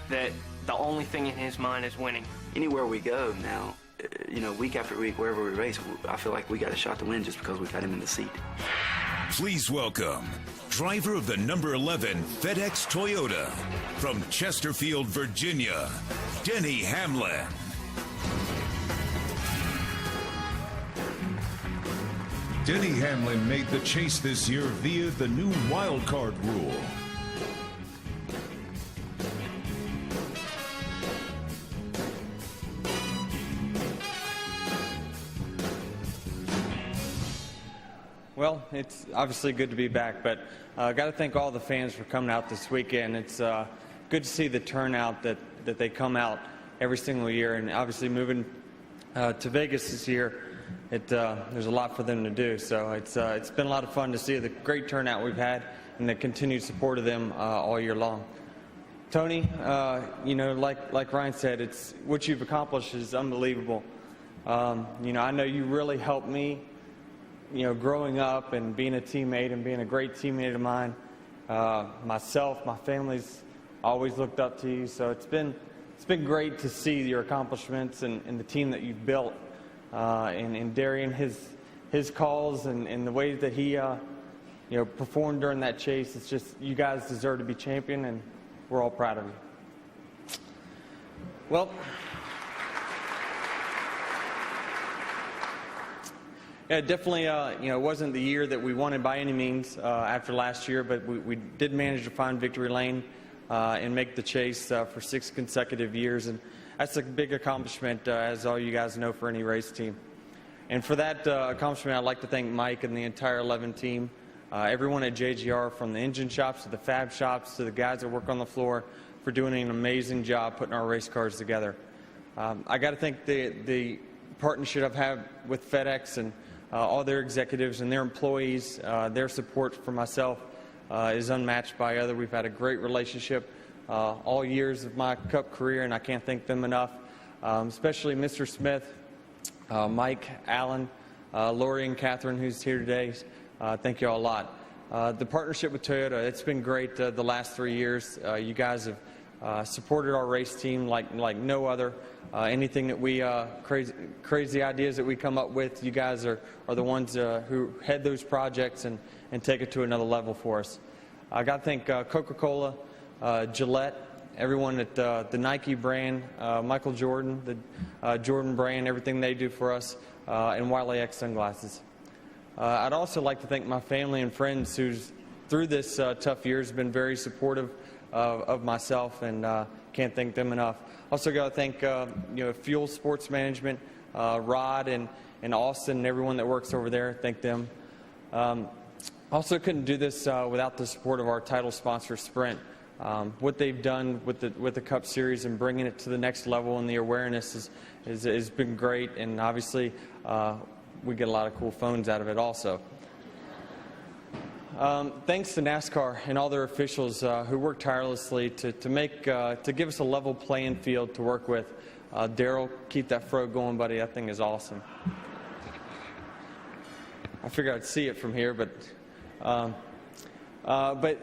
that the only thing in his mind is winning. Anywhere we go now, you know, week after week, wherever we race, I feel like we got a shot to win just because we've had him in the seat. Please welcome driver of the number 11 FedEx Toyota from Chesterfield, Virginia, Denny Hamlin. Denny Hamlin made the chase this year via the new wild card rule. Well, it's obviously good to be back, but I got to thank all the fans for coming out this weekend. It's good to see the turnout that they come out every single year, and obviously moving to Vegas this year, there's a lot for them to do. So it's been a lot of fun to see the great turnout we've had and the continued support of them all year long. Tony, you know, like Ryan said, it's what you've accomplished is unbelievable. You know, I know you really helped me, you know, growing up and being a teammate and being a great teammate of mine. Myself, my family's always looked up to you. So it's been great to see your accomplishments and the team that you've built. And Darian, his calls and the way that he you know, performed during that chase. It's just, you guys deserve to be champion, and we're all proud of you. Well, yeah, definitely, you know, it wasn't the year that we wanted by any means after last year, but we did manage to find victory lane and make the chase for 6 consecutive years. And that's a big accomplishment, as all you guys know, for any race team. And for that accomplishment, I'd like to thank Mike and the entire 11 team, everyone at JGR, from the engine shops to the fab shops to the guys that work on the floor, for doing an amazing job putting our race cars together. I got to thank the partnership I've had with FedEx and all their executives and their employees. Their support for myself is unmatched by other. We've had a great relationship all years of my Cup career, and I can't thank them enough, especially Mr. Smith, Mike, Alan, Lori, and Catherine, who's here today. Thank you all a lot. The partnership with Toyota, it's been great the last 3 years. You guys have supported our race team like no other. Anything that we crazy ideas that we come up with, you guys are the ones who head those projects and take it to another level for us. I got to thank Coca-Cola, Gillette, everyone at the Nike brand, Michael Jordan, the Jordan brand, everything they do for us, and YLAX sunglasses. I'd also like to thank my family and friends who's through this tough years been very supportive of myself, and can't thank them enough. Also got to thank you know, Fuel Sports Management, Rod and Austin and everyone that works over there. Thank them. Also couldn't do this without the support of our title sponsor, Sprint. What they've done with the Cup Series and bringing it to the next level, and the awareness has been great, and obviously we get a lot of cool phones out of it also. Thanks to NASCAR and all their officials who work tirelessly to give us a level playing field to work with. Daryl, keep that fro going, buddy. That thing is awesome. I figured I'd see it from here, but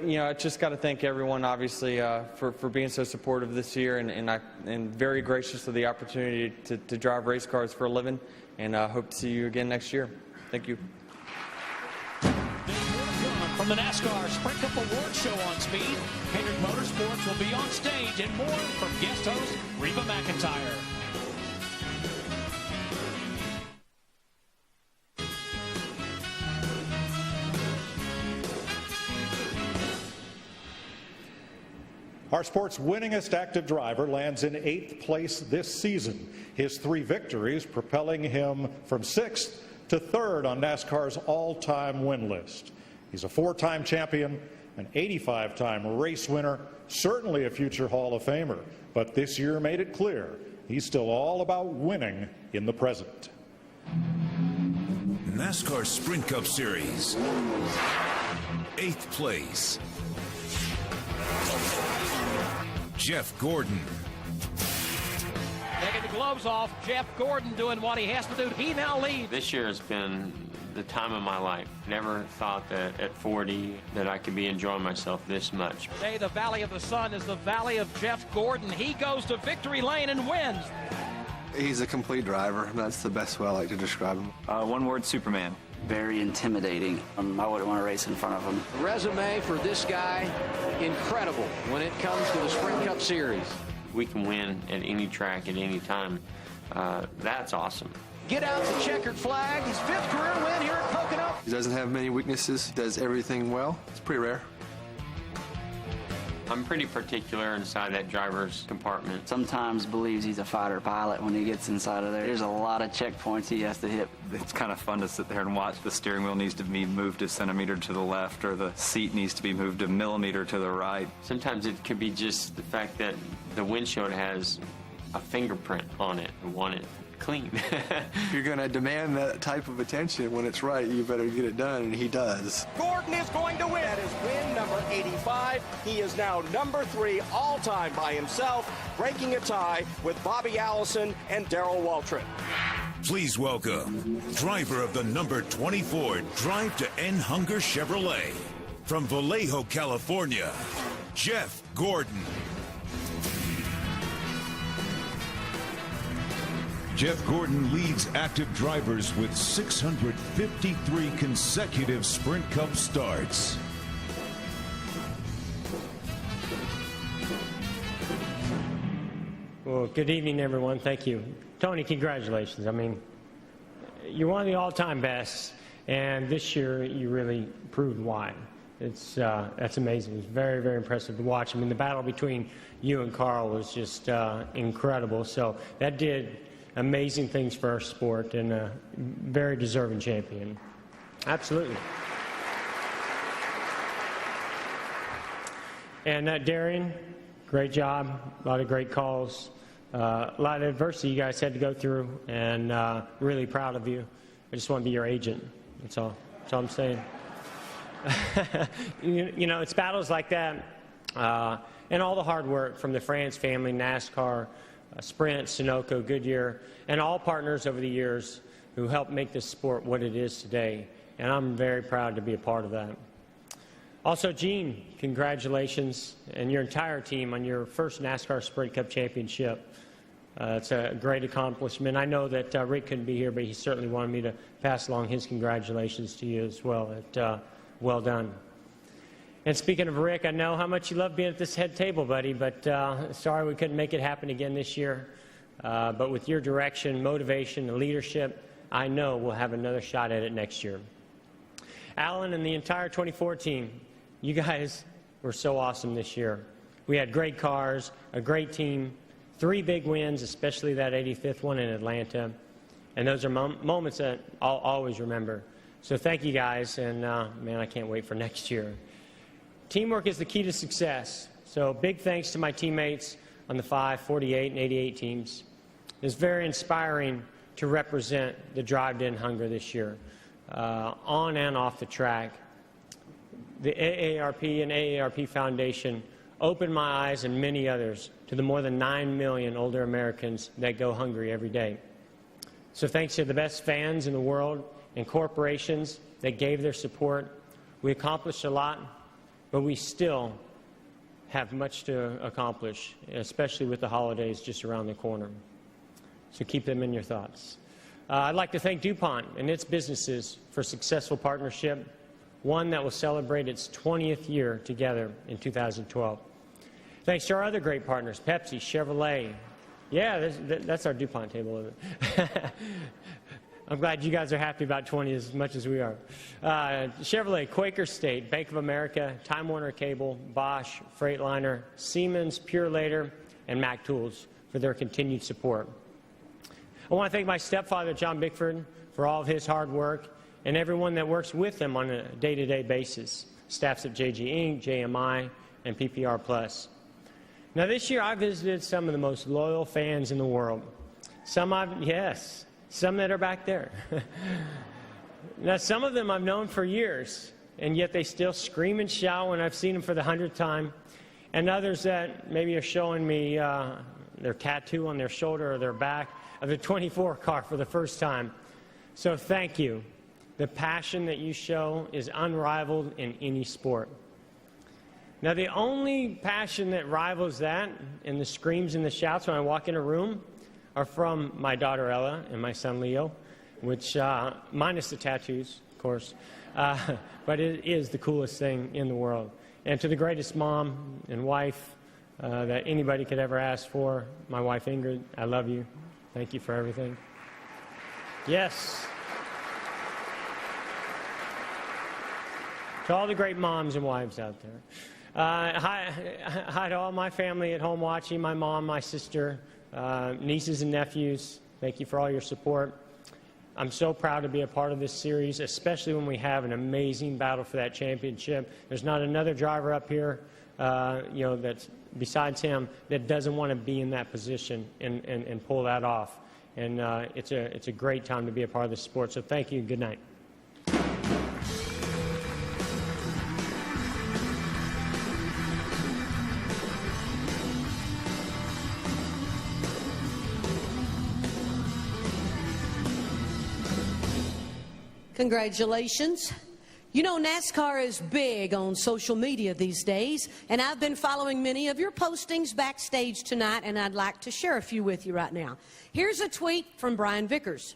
you know, I just got to thank everyone, obviously, for being so supportive this year, and very gracious of the opportunity to drive race cars for a living, and I hope to see you again next year. Thank you. From the NASCAR Sprint Cup Award Show on Speed, Hendrick Motorsports will be on stage, and more from guest host Reba McEntire. Our sport's winningest active driver lands in 8th place this season. His 3 victories propelling him from 6th to 3rd on NASCAR's all-time win list. He's a 4-time champion, an 85-time race winner, certainly a future Hall of Famer, but this year made it clear he's still all about winning in the present. NASCAR Sprint Cup Series, 8th place, Jeff Gordon. Taking the gloves off, Jeff Gordon doing what he has to do. He now leads. This year has been the time of my life. Never thought that at 40 that I could be enjoying myself this much. Today, the Valley of the Sun is the Valley of Jeff Gordon. He goes to victory lane and wins. He's a complete driver. That's the best way I like to describe him. One word, Superman. Very intimidating. I wouldn't want to race in front of him. The resume for this guy, incredible when it comes to the Sprint Cup Series. We can win at any track at any time. That's awesome. Get out the checkered flag. His 5th career win here at Pocono. He doesn't have many weaknesses. He does everything well. It's pretty rare. I'm pretty particular inside that driver's compartment. Sometimes believes he's a fighter pilot when he gets inside of there. There's a lot of checkpoints he has to hit. It's kind of fun to sit there and watch. The steering wheel needs to be moved a centimeter to the left, or the seat needs to be moved a millimeter to the right. Sometimes it could be just the fact that the windshield has a fingerprint on it. I want it clean. If you're going to demand that type of attention when it's right, you better get it done, and he does. Gordon is going to win. That is win number 85. He is now number 3 all-time by himself, breaking a tie with Bobby Allison and Darrell Waltrip. Please welcome driver of the number 24 Drive to End Hunger Chevrolet from Vallejo, California, Jeff Gordon. Jeff Gordon leads active drivers with 653 consecutive Sprint Cup starts. Well, good evening, everyone. Thank you. Tony, congratulations. I mean, you're one of the all-time best, and this year you really proved why. That's amazing. It's very, very impressive to watch. I mean, the battle between you and Carl was just incredible. So that did amazing things for our sport, and a very deserving champion. Absolutely. And Darian, great job. A lot of great calls. A lot of adversity you guys had to go through, and really proud of you. I just want to be your agent. That's all I'm saying. You know, it's battles like that, and all the hard work from the France family, NASCAR, Sprint, Sunoco, Goodyear, and all partners over the years who helped make this sport what it is today. And I'm very proud to be a part of that. Also, Gene, congratulations, and your entire team on your first NASCAR Sprint Cup championship. It's a great accomplishment. I know that Rick couldn't be here, but he certainly wanted me to pass along his congratulations to you as well. Well done. And speaking of Rick, I know how much you love being at this head table, buddy, but sorry we couldn't make it happen again this year. But with your direction, motivation, and leadership, I know we'll have another shot at it next year. Alan and the entire 24 team, you guys were so awesome this year. We had great cars, a great team, 3 big wins, especially that 85th one in Atlanta. And those are moments that I'll always remember. So thank you guys, and man, I can't wait for next year. Teamwork is the key to success. So big thanks to my teammates on the 5, 48, and 88 teams. It's very inspiring to represent the Drive to End Hunger this year, on and off the track. the AARP and AARP Foundation opened my eyes and many others to the more than 9 million older Americans that go hungry every day. So thanks to the best fans in the world and corporations that gave their support, we accomplished a lot, but we still have much to accomplish, especially with the holidays just around the corner. So keep them in your thoughts. I'd like to thank DuPont and its businesses for a successful partnership, one that will celebrate its 20th year together in 2012. Thanks to our other great partners, Pepsi, Chevrolet. Yeah, that's our DuPont table, isn't it? I'm glad you guys are happy about 20 as much as we are. Chevrolet, Quaker State, Bank of America, Time Warner Cable, Bosch, Freightliner, Siemens, Purelator, and Mac Tools for their continued support. I want to thank my stepfather, John Bickford, for all of his hard work, and everyone that works with him on a day-to-day basis, staffs at JG Inc., JMI, and PPR Plus. Now this year I visited some of the most loyal fans in the world. Some that are back there. Now some of them I've known for years, and yet they still scream and shout when I've seen them for the 100th time, and others that maybe are showing me their tattoo on their shoulder or their back of the 24 car for the first time. So thank you. The passion that you show is unrivaled in any sport. Now the only passion that rivals that, and the screams and the shouts when I walk in a room, are from my daughter Ella and my son Leo, which, minus the tattoos, of course, but it is the coolest thing in the world. And to the greatest mom and wife that anybody could ever ask for, my wife Ingrid, I love you. Thank you for everything. Yes. To all the great moms and wives out there. Hi to all my family at home watching, my mom, my sister, nieces and nephews. Thank you for all your support. I'm so proud to be a part of this series, especially when we have an amazing battle for that championship. There's not another driver up here, that's besides him that doesn't want to be in that position and pull that off. And it's a great time to be a part of this sport. So thank you and good night. Congratulations. You know, NASCAR is big on social media these days, and I've been following many of your postings backstage tonight, and I'd like to share a few with you right now. Here's a tweet from Brian Vickers.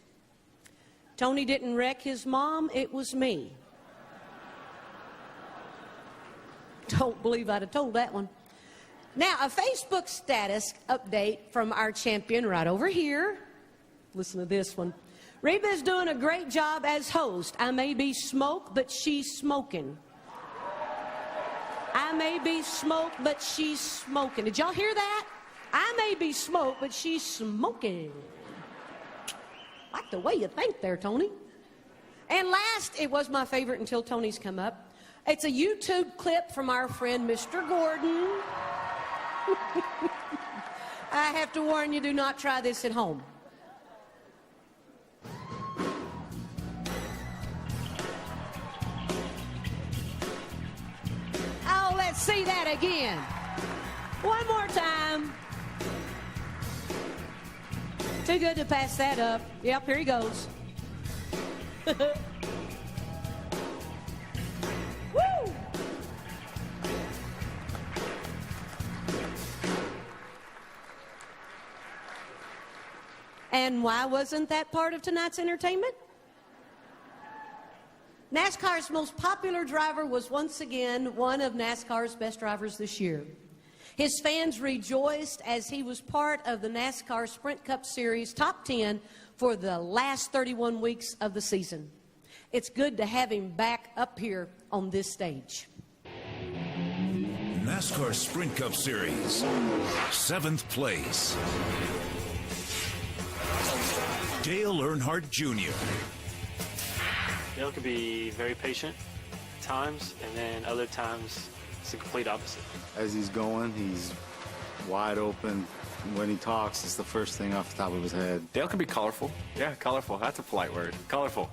Tony didn't wreck his mom, it was me. Don't believe I'd have told that one. Now, a Facebook status update from our champion right over here. Listen to this one. Reba's doing a great job as host. I may be smoke, but she's smoking. I may be smoke, but she's smoking. Did y'all hear that? I may be smoke, but she's smoking. Like the way you think there, Tony. And last, it was my favorite until Tony's come up. It's a YouTube clip from our friend Mr. Gordon. I have to warn you, do not try this at home. Oh, let's see that again. One more time. Too good to pass that up. Yep, here he goes. Woo! And why wasn't that part of tonight's entertainment? NASCAR's most popular driver was once again one of NASCAR's best drivers this year. His fans rejoiced as he was part of the NASCAR Sprint Cup Series Top 10 for the last 31 weeks of the season. It's good to have him back up here on this stage. NASCAR Sprint Cup Series, 7th place. Dale Earnhardt Jr. Dale can be very patient at times, and then other times it's the complete opposite. As he's going, he's wide open, when he talks, it's the first thing off the top of his head. Dale can be colorful. Yeah, colorful. That's a polite word. Colorful.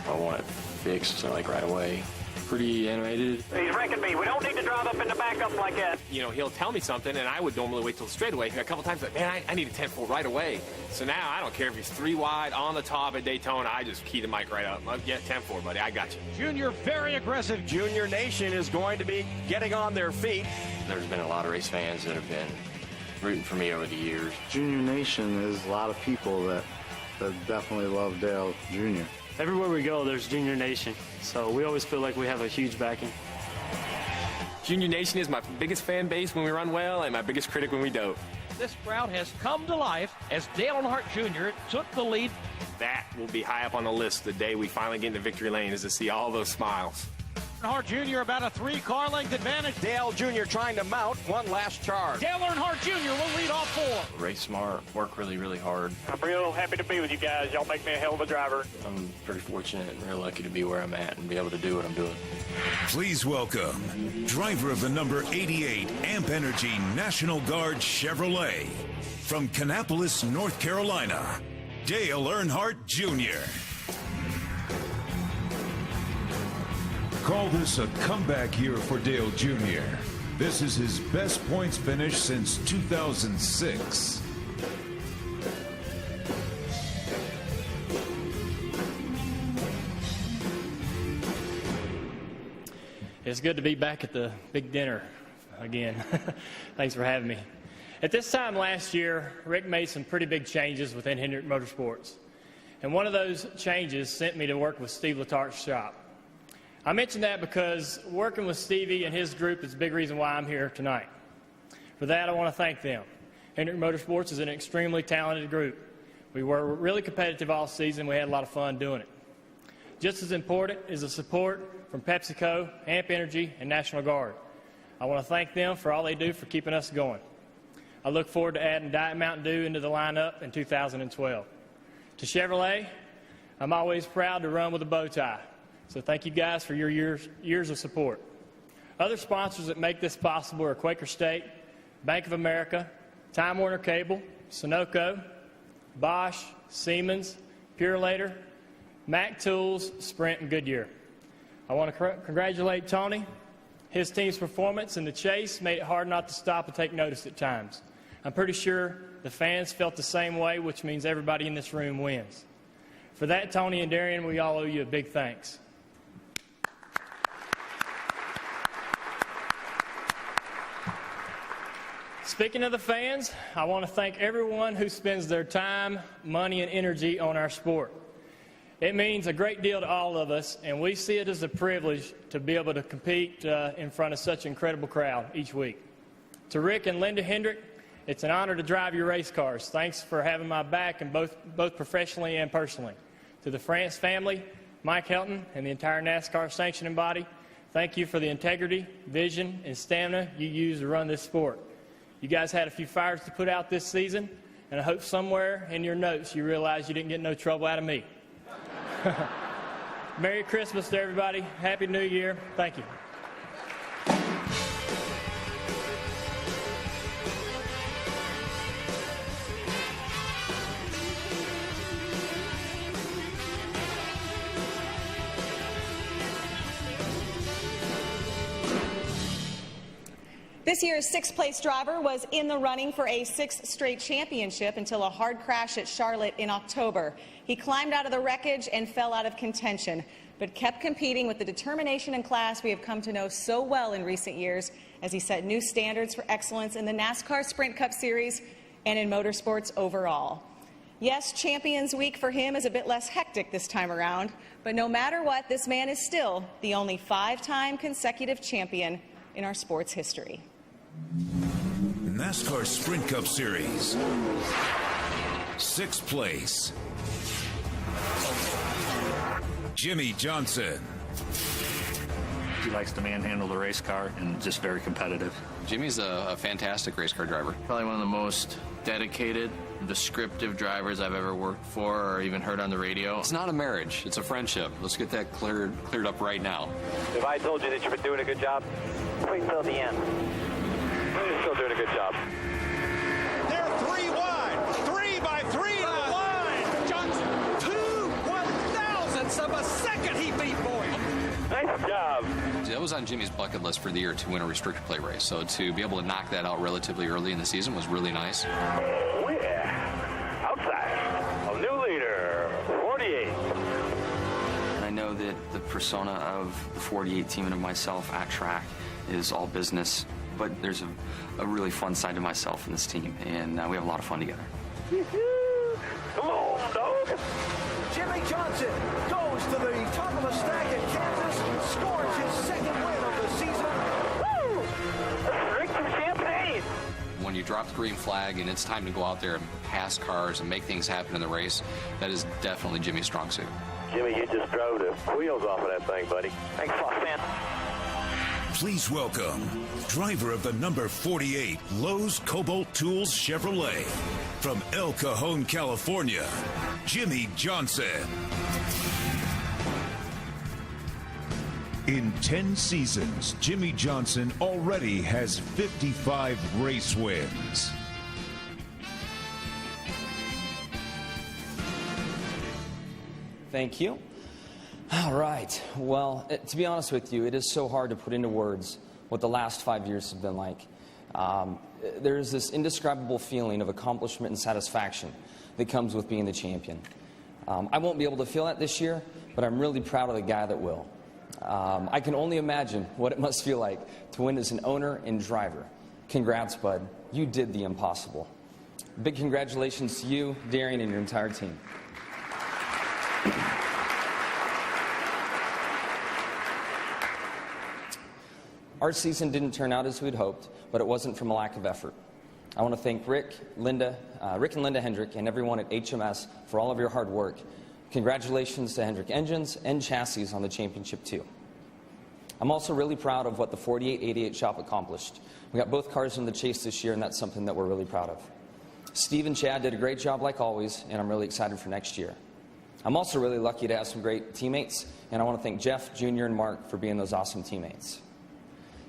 I want it fixed like right away. Pretty animated. He's wrecking me. We don't need to drive up in the backup like that. You know, he'll tell me something, and I would normally wait till straightaway. A couple times, like, man, I need a 10-4 right away. So now I don't care if he's 3 wide on the top at Daytona. I just key the mic right up. Yeah, 10-4, buddy. I got you. Junior, very aggressive. Junior Nation is going to be getting on their feet. There's been a lot of race fans that have been rooting for me over the years. Junior Nation is a lot of people that definitely love Dale Jr. Everywhere we go, there's Junior Nation, so we always feel like we have a huge backing. Junior Nation is my biggest fan base when we run well and my biggest critic when we don't. This crowd has come to life as Dale Earnhardt Jr. took the lead. That will be high up on the list the day we finally get into victory lane, is to see all those smiles. Earnhardt Jr. about a 3-car length advantage. Dale Jr. trying to mount one last charge. Dale Earnhardt Jr. will lead all 4. Race smart, work really, really hard. I'm real happy to be with you guys. Y'all make me a hell of a driver. I'm pretty fortunate and real lucky to be where I'm at and be able to do what I'm doing. Please welcome driver of the number 88 Amp Energy National Guard Chevrolet from Kannapolis, North Carolina, Dale Earnhardt Jr. Call this a comeback year for Dale Jr. This is his best points finish since 2006. It's good to be back at the big dinner again. Thanks for having me. At this time last year, Rick made some pretty big changes within Hendrick Motorsports. And one of those changes sent me to work with Steve Letart's shop. I mention that because working with Stevie and his group is a big reason why I'm here tonight. For that, I want to thank them. Hendrick Motorsports is an extremely talented group. We were really competitive all season. We had a lot of fun doing it. Just as important is the support from PepsiCo, Amp Energy, and National Guard. I want to thank them for all they do for keeping us going. I look forward to adding Diet Mountain Dew into the lineup in 2012. To Chevrolet, I'm always proud to run with a bow tie. So thank you guys for your years of support. Other sponsors that make this possible are Quaker State, Bank of America, Time Warner Cable, Sunoco, Bosch, Siemens, Purelator, Mack Tools, Sprint, and Goodyear. I want to congratulate Tony. His team's performance in the chase made it hard not to stop and take notice at times. I'm pretty sure the fans felt the same way, which means everybody in this room wins. For that, Tony and Darian, we all owe you a big thanks. Speaking of the fans, I want to thank everyone who spends their time, money, and energy on our sport. It means a great deal to all of us, and we see it as a privilege to be able to compete in front of such an incredible crowd each week. To Rick and Linda Hendrick, it's an honor to drive your race cars. Thanks for having my back, and both professionally and personally. To the France family, Mike Helton, and the entire NASCAR sanctioning body, thank you for the integrity, vision, and stamina you use to run this sport. You guys had a few fires to put out this season, and I hope somewhere in your notes you realize you didn't get no trouble out of me. Merry Christmas to everybody. Happy New Year. Thank you. This year's sixth-place driver was in the running for a 6th straight championship until a hard crash at Charlotte in October. He climbed out of the wreckage and fell out of contention, but kept competing with the determination and class we have come to know so well in recent years as he set new standards for excellence in the NASCAR Sprint Cup Series and in motorsports overall. Yes, Champions Week for him is a bit less hectic this time around, but no matter what, this man is still the only 5-time consecutive champion in our sports history. NASCAR Sprint Cup Series, 6th place, Jimmy Johnson. He likes to manhandle the race car and just very competitive. Jimmy's a fantastic race car driver. Probably one of the most dedicated, descriptive drivers I've ever worked for or even heard on the radio. It's not a marriage, it's a friendship. Let's get that cleared up right now. If I told you that you've been doing a good job, wait until the end. You're still doing a good job. They're 3 1/10 of a second he beat Boyd. Nice job. That was on Jimmy's bucket list for the year to win a restricted play race. So to be able to knock that out relatively early in the season was really nice. Oh, yeah. Outside. A new leader, 48. And I know that the persona of the 48 team and of myself at track is all business, but there's a really fun side to myself and this team, and we have a lot of fun together. Come on, dog. Jimmy Johnson goes to the top of the stack in Kansas, scores his second win of the season. Woo! Let's drink some champagne. When you drop the green flag and it's time to go out there and pass cars and make things happen in the race, that is definitely Jimmy's strong suit. Jimmy, you just drove the wheels off of that thing, buddy. Thanks, Fox man. Please welcome driver of the number 48 Lowe's Cobalt Tools Chevrolet from El Cajon, California, Jimmy Johnson. In 10 seasons, Jimmy Johnson already has 55 race wins. Thank you. All right. Well, to be honest with you, it is so hard to put into words what the last 5 years have been like. There is this indescribable feeling of accomplishment and satisfaction that comes with being the champion. I won't be able to feel that this year, but I'm really proud of the guy that will. I can only imagine what it must feel like to win as an owner and driver. Congrats, bud. You did the impossible. Big congratulations to you, Darian, and your entire team. Our season didn't turn out as we'd hoped, but it wasn't from a lack of effort. I want to thank Rick and Linda Hendrick, and everyone at HMS for all of your hard work. Congratulations to Hendrick Engines and Chassis on the championship, too. I'm also really proud of what the 4888 shop accomplished. We got both cars in the chase this year, and that's something that we're really proud of. Steve and Chad did a great job like always, and I'm really excited for next year. I'm also really lucky to have some great teammates, and I want to thank Jeff, Jr., and Mark for being those awesome teammates.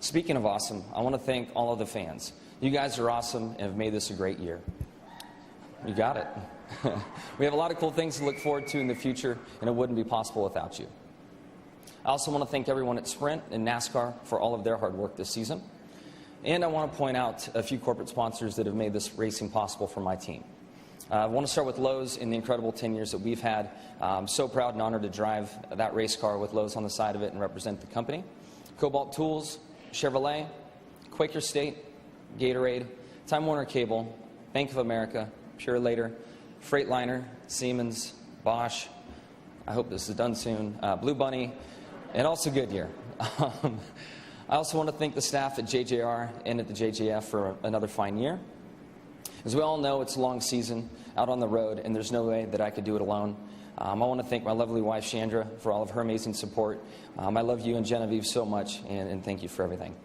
Speaking of awesome, I want to thank all of the fans. You guys are awesome and have made this a great year. You got it. We have a lot of cool things to look forward to in the future, and it wouldn't be possible without you. I also want to thank everyone at Sprint and NASCAR for all of their hard work this season. And I want to point out a few corporate sponsors that have made this racing possible for my team. I want to start with Lowe's in the incredible 10 years that we've had. I'm so proud and honored to drive that race car with Lowe's on the side of it and represent the company. Cobalt Tools, Chevrolet, Quaker State, Gatorade, Time Warner Cable, Bank of America, Pure Later, Freightliner, Siemens, Bosch, I hope this is done soon, Blue Bunny, and also Goodyear. I also want to thank the staff at JJR and at the JJF for another fine year. As we all know, it's a long season out on the road, and there's no way that I could do it alone. I want to thank my lovely wife, Chandra, for all of her amazing support. I love you and Genevieve so much, and thank you for everything.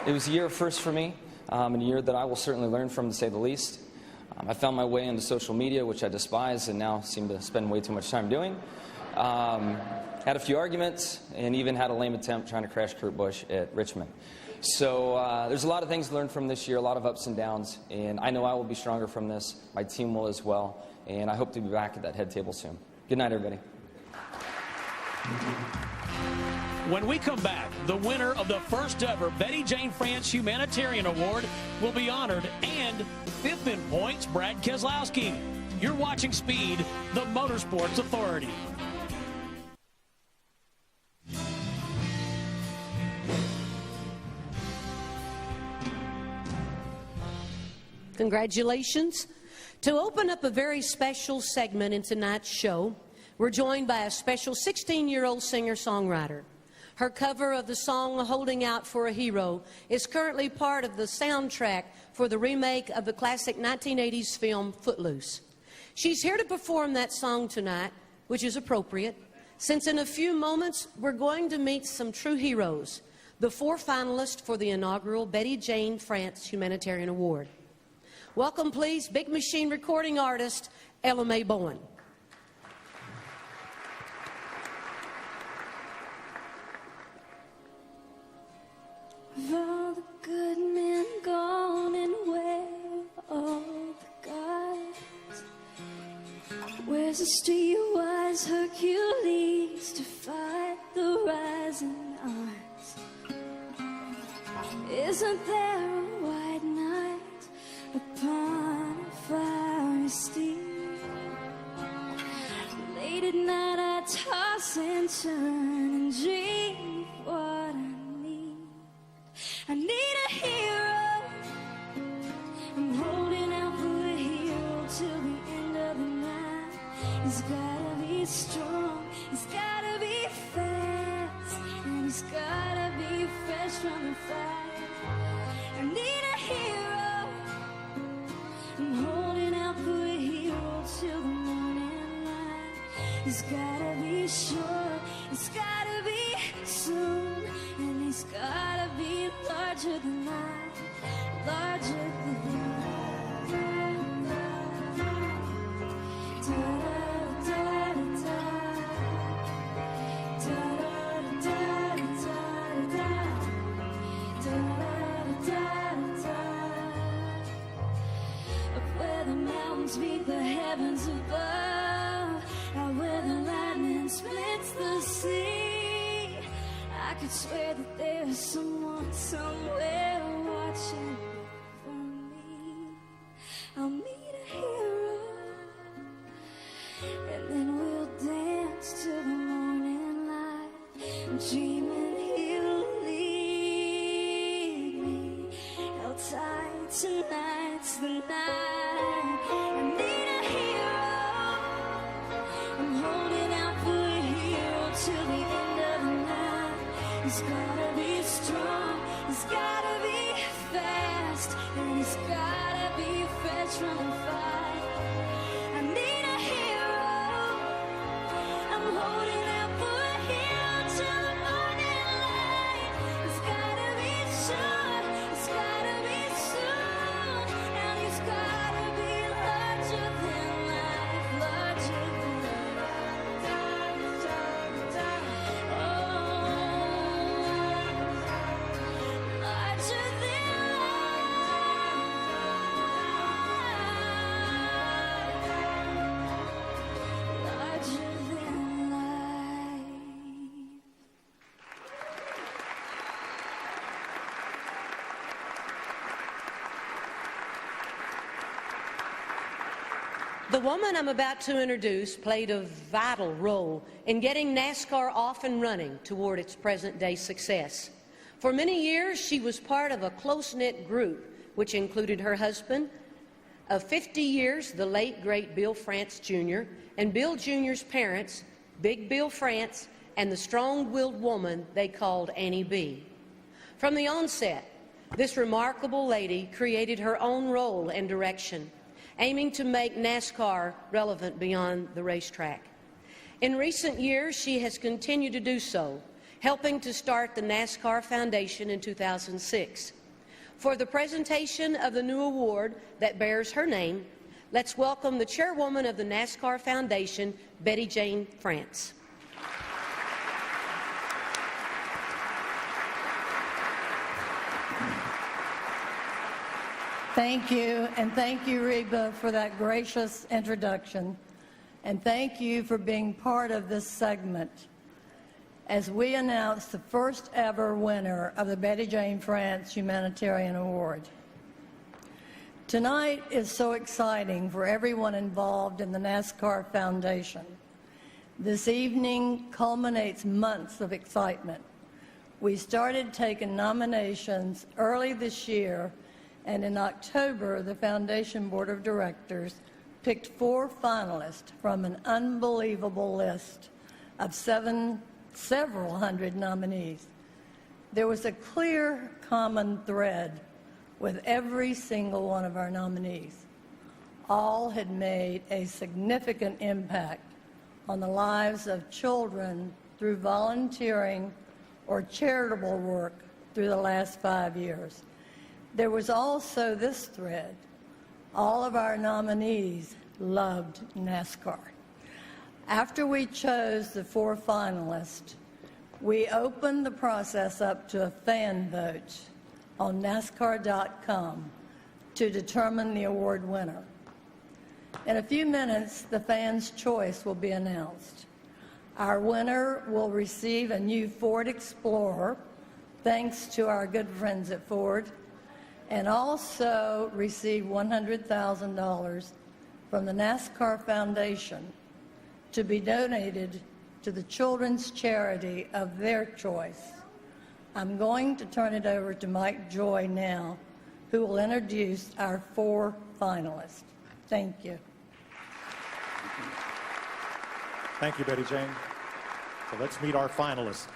It was a year of firsts for me, and a year that I will certainly learn from, to say the least. I found my way into social media, which I despise and now seem to spend way too much time doing. Had a few arguments, and even had a lame attempt trying to crash Kurt Busch at Richmond. So there's a lot of things to learn from this year, a lot of ups and downs, and I know I will be stronger from this. My team will as well, and I hope to be back at that head table soon. Good night, everybody. When we come back, the winner of the first ever Betty Jane France Humanitarian Award will be honored, and fifth in points, Brad Keselowski. You're watching Speed, the Motorsports Authority. Congratulations. To open up a very special segment in tonight's show, we're joined by a special 16-year-old singer-songwriter. Her cover of the song Holding Out for a Hero is currently part of the soundtrack for the remake of the classic 1980s film Footloose. She's here to perform that song tonight, which is appropriate, since in a few moments we're going to meet some true heroes, the 4 finalists for the inaugural Betty Jane France Humanitarian Award. Welcome, please, Big Machine recording artist Ella Mae Bowen. Of all the good men gone, and where all the There's a streetwise Hercules to fight the rising odds. Isn't there a white knight upon a fiery steed? Late at night I toss and turn and dream of what I need. I need a hero. I'm holding out for a hero till the end of the night. He's gotta be strong, he's gotta be fast, and he's gotta be fresh from the fire. I need a hero. I'm holding out for a hero till the morning light. He's gotta be sure, he's gotta be soon, and he's gotta be larger than life, larger than life. Up where the mountains meet the heavens above, out where the lightning splits the sea, I could swear that there's someone somewhere watching for me. I'll meet a hero, and then we'll dance till the morning light, dreaming he'll lead me. Held tight, tonight's the night. I need a hero. I'm holding out for a hero till the end of the night. He's gotta be strong, he's gotta be fast, and he's gotta be fresh from the fight. I need a hero. I'm holding out for a hero till the morning light. He's gotta be sure, he's gotta be soon, and he's gotta be larger than life, larger than life. Oh, larger than life, larger than life. The woman I'm about to introduce played a vital role in getting NASCAR off and running toward its present-day success. For many years, she was part of a close-knit group, which included her husband of 50 years, the late, great Bill France Jr., and Bill Jr.'s parents, Big Bill France, and the strong-willed woman they called Annie B. From the onset, this remarkable lady created her own role and direction, aiming to make NASCAR relevant beyond the racetrack. In recent years, she has continued to do so, helping to start the NASCAR Foundation in 2006. For the presentation of the new award that bears her name, let's welcome the chairwoman of the NASCAR Foundation, Betty Jane France. Thank you, and thank you, Reba, for that gracious introduction. And thank you for being part of this segment as we announce the first ever winner of the Betty Jane France Humanitarian Award. Tonight is so exciting for everyone involved in the NASCAR Foundation. This evening culminates months of excitement. We started taking nominations early this year, and in October, the Foundation Board of Directors picked 4 finalists from an unbelievable list of several hundred nominees. There was a clear common thread with every single one of our nominees. All had made a significant impact on the lives of children through volunteering or charitable work through the last 5 years. There was also this thread. All of our nominees loved NASCAR. After we chose the 4 finalists, we opened the process up to a fan vote on NASCAR.com to determine the award winner. In a few minutes, the fans' choice will be announced. Our winner will receive a new Ford Explorer, thanks to our good friends at Ford, and also receive $100,000 from the NASCAR Foundation to be donated to the children's charity of their choice. I'm going to turn it over to Mike Joy now, who will introduce our 4 finalists. Thank you. Thank you, Betty Jane. So let's meet our finalists.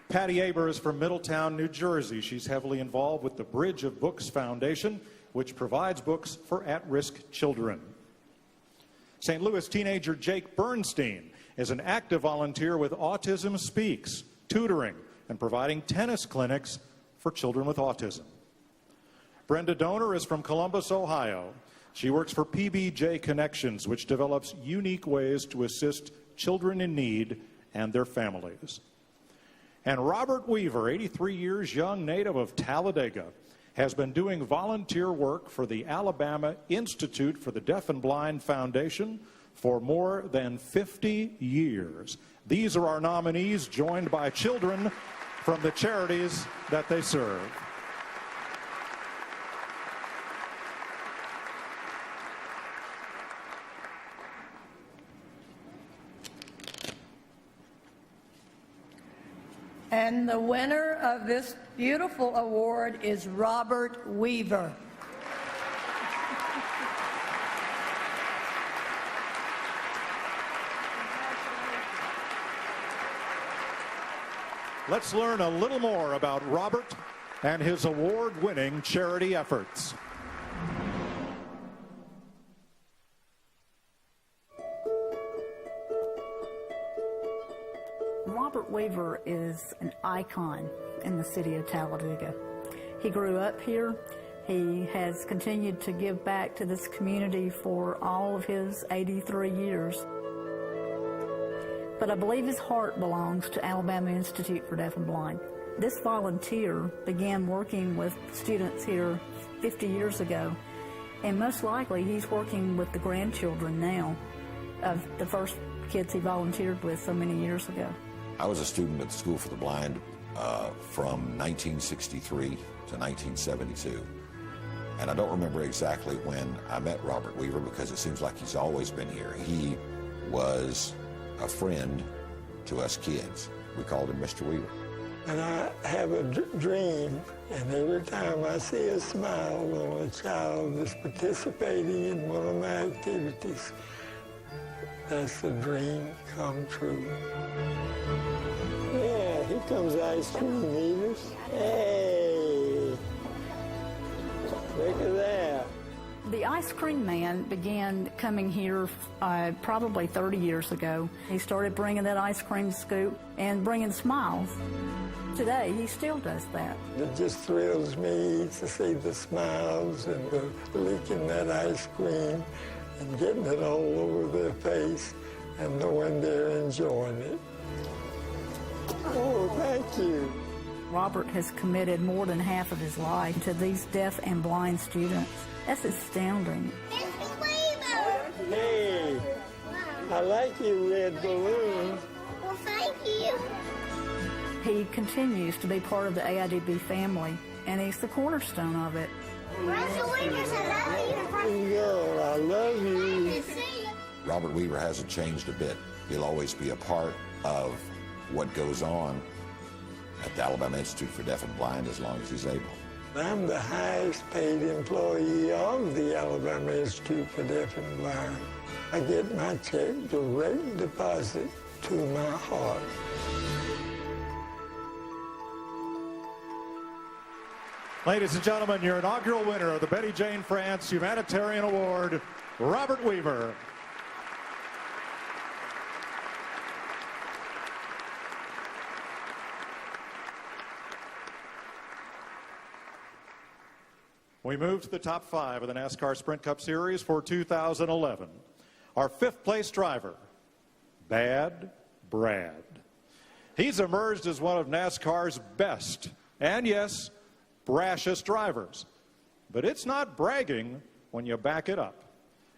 Patty Aber is from Middletown, New Jersey. She's heavily involved with the Bridge of Books Foundation, which provides books for at-risk children. St. Louis teenager Jake Bernstein is an active volunteer with Autism Speaks, tutoring and providing tennis clinics for children with autism. Brenda Donor is from Columbus, Ohio. She works for PBJ Connections, which develops unique ways to assist children in need and their families. And Robert Weaver, 83 years young, native of Talladega, has been doing volunteer work for the Alabama Institute for the Deaf and Blind Foundation for more than 50 years. These are our nominees, joined by children from the charities that they serve. And the winner of this beautiful award is Robert Weaver. Let's learn a little more about Robert and his award-winning charity efforts. Robert Weaver is an icon in the city of Talladega. He grew up here. He has continued to give back to this community for all of his 83 years. But I believe his heart belongs to Alabama Institute for Deaf and Blind. This volunteer began working with students here 50 years ago, and most likely he's working with the grandchildren now of the first kids he volunteered with so many years ago. I was a student at the School for the Blind from 1963 to 1972. And I don't remember exactly when I met Robert Weaver because it seems like he's always been here. He was a friend to us kids. We called him Mr. Weaver. And I have a dream, and every time I see a smile when a child is participating in one of my activities, that's the dream come true. Yeah, here comes ice cream eaters. Hey, look at that. The ice cream man began coming here probably 30 years ago. He started bringing that ice cream scoop and bringing smiles. Today, he still does that. It just thrills me to see the smiles and the licking that ice cream and getting it all over their face and knowing they're enjoying it. Oh, thank you. Robert has committed more than half of his life to these deaf and blind students. That's astounding. Hey, I like your red balloons. Well, thank you. He continues to be part of the AIDB family, and he's the cornerstone of it. Russell Weavers, I love you. Girl, I love you. Robert Weaver hasn't changed a bit. He'll always be a part of what goes on at the Alabama Institute for Deaf and Blind as long as he's able. I'm the highest paid employee of the Alabama Institute for Deaf and Blind. I get my check direct deposit to my heart. Ladies and gentlemen, your inaugural winner of the Betty Jane France Humanitarian Award, Robert Weaver. We move to the top 5 of the NASCAR Sprint Cup Series for 2011. Our 5th place driver, Bad Brad. He's emerged as one of NASCAR's best, and yes, brashest drivers. But it's not bragging when you back it up.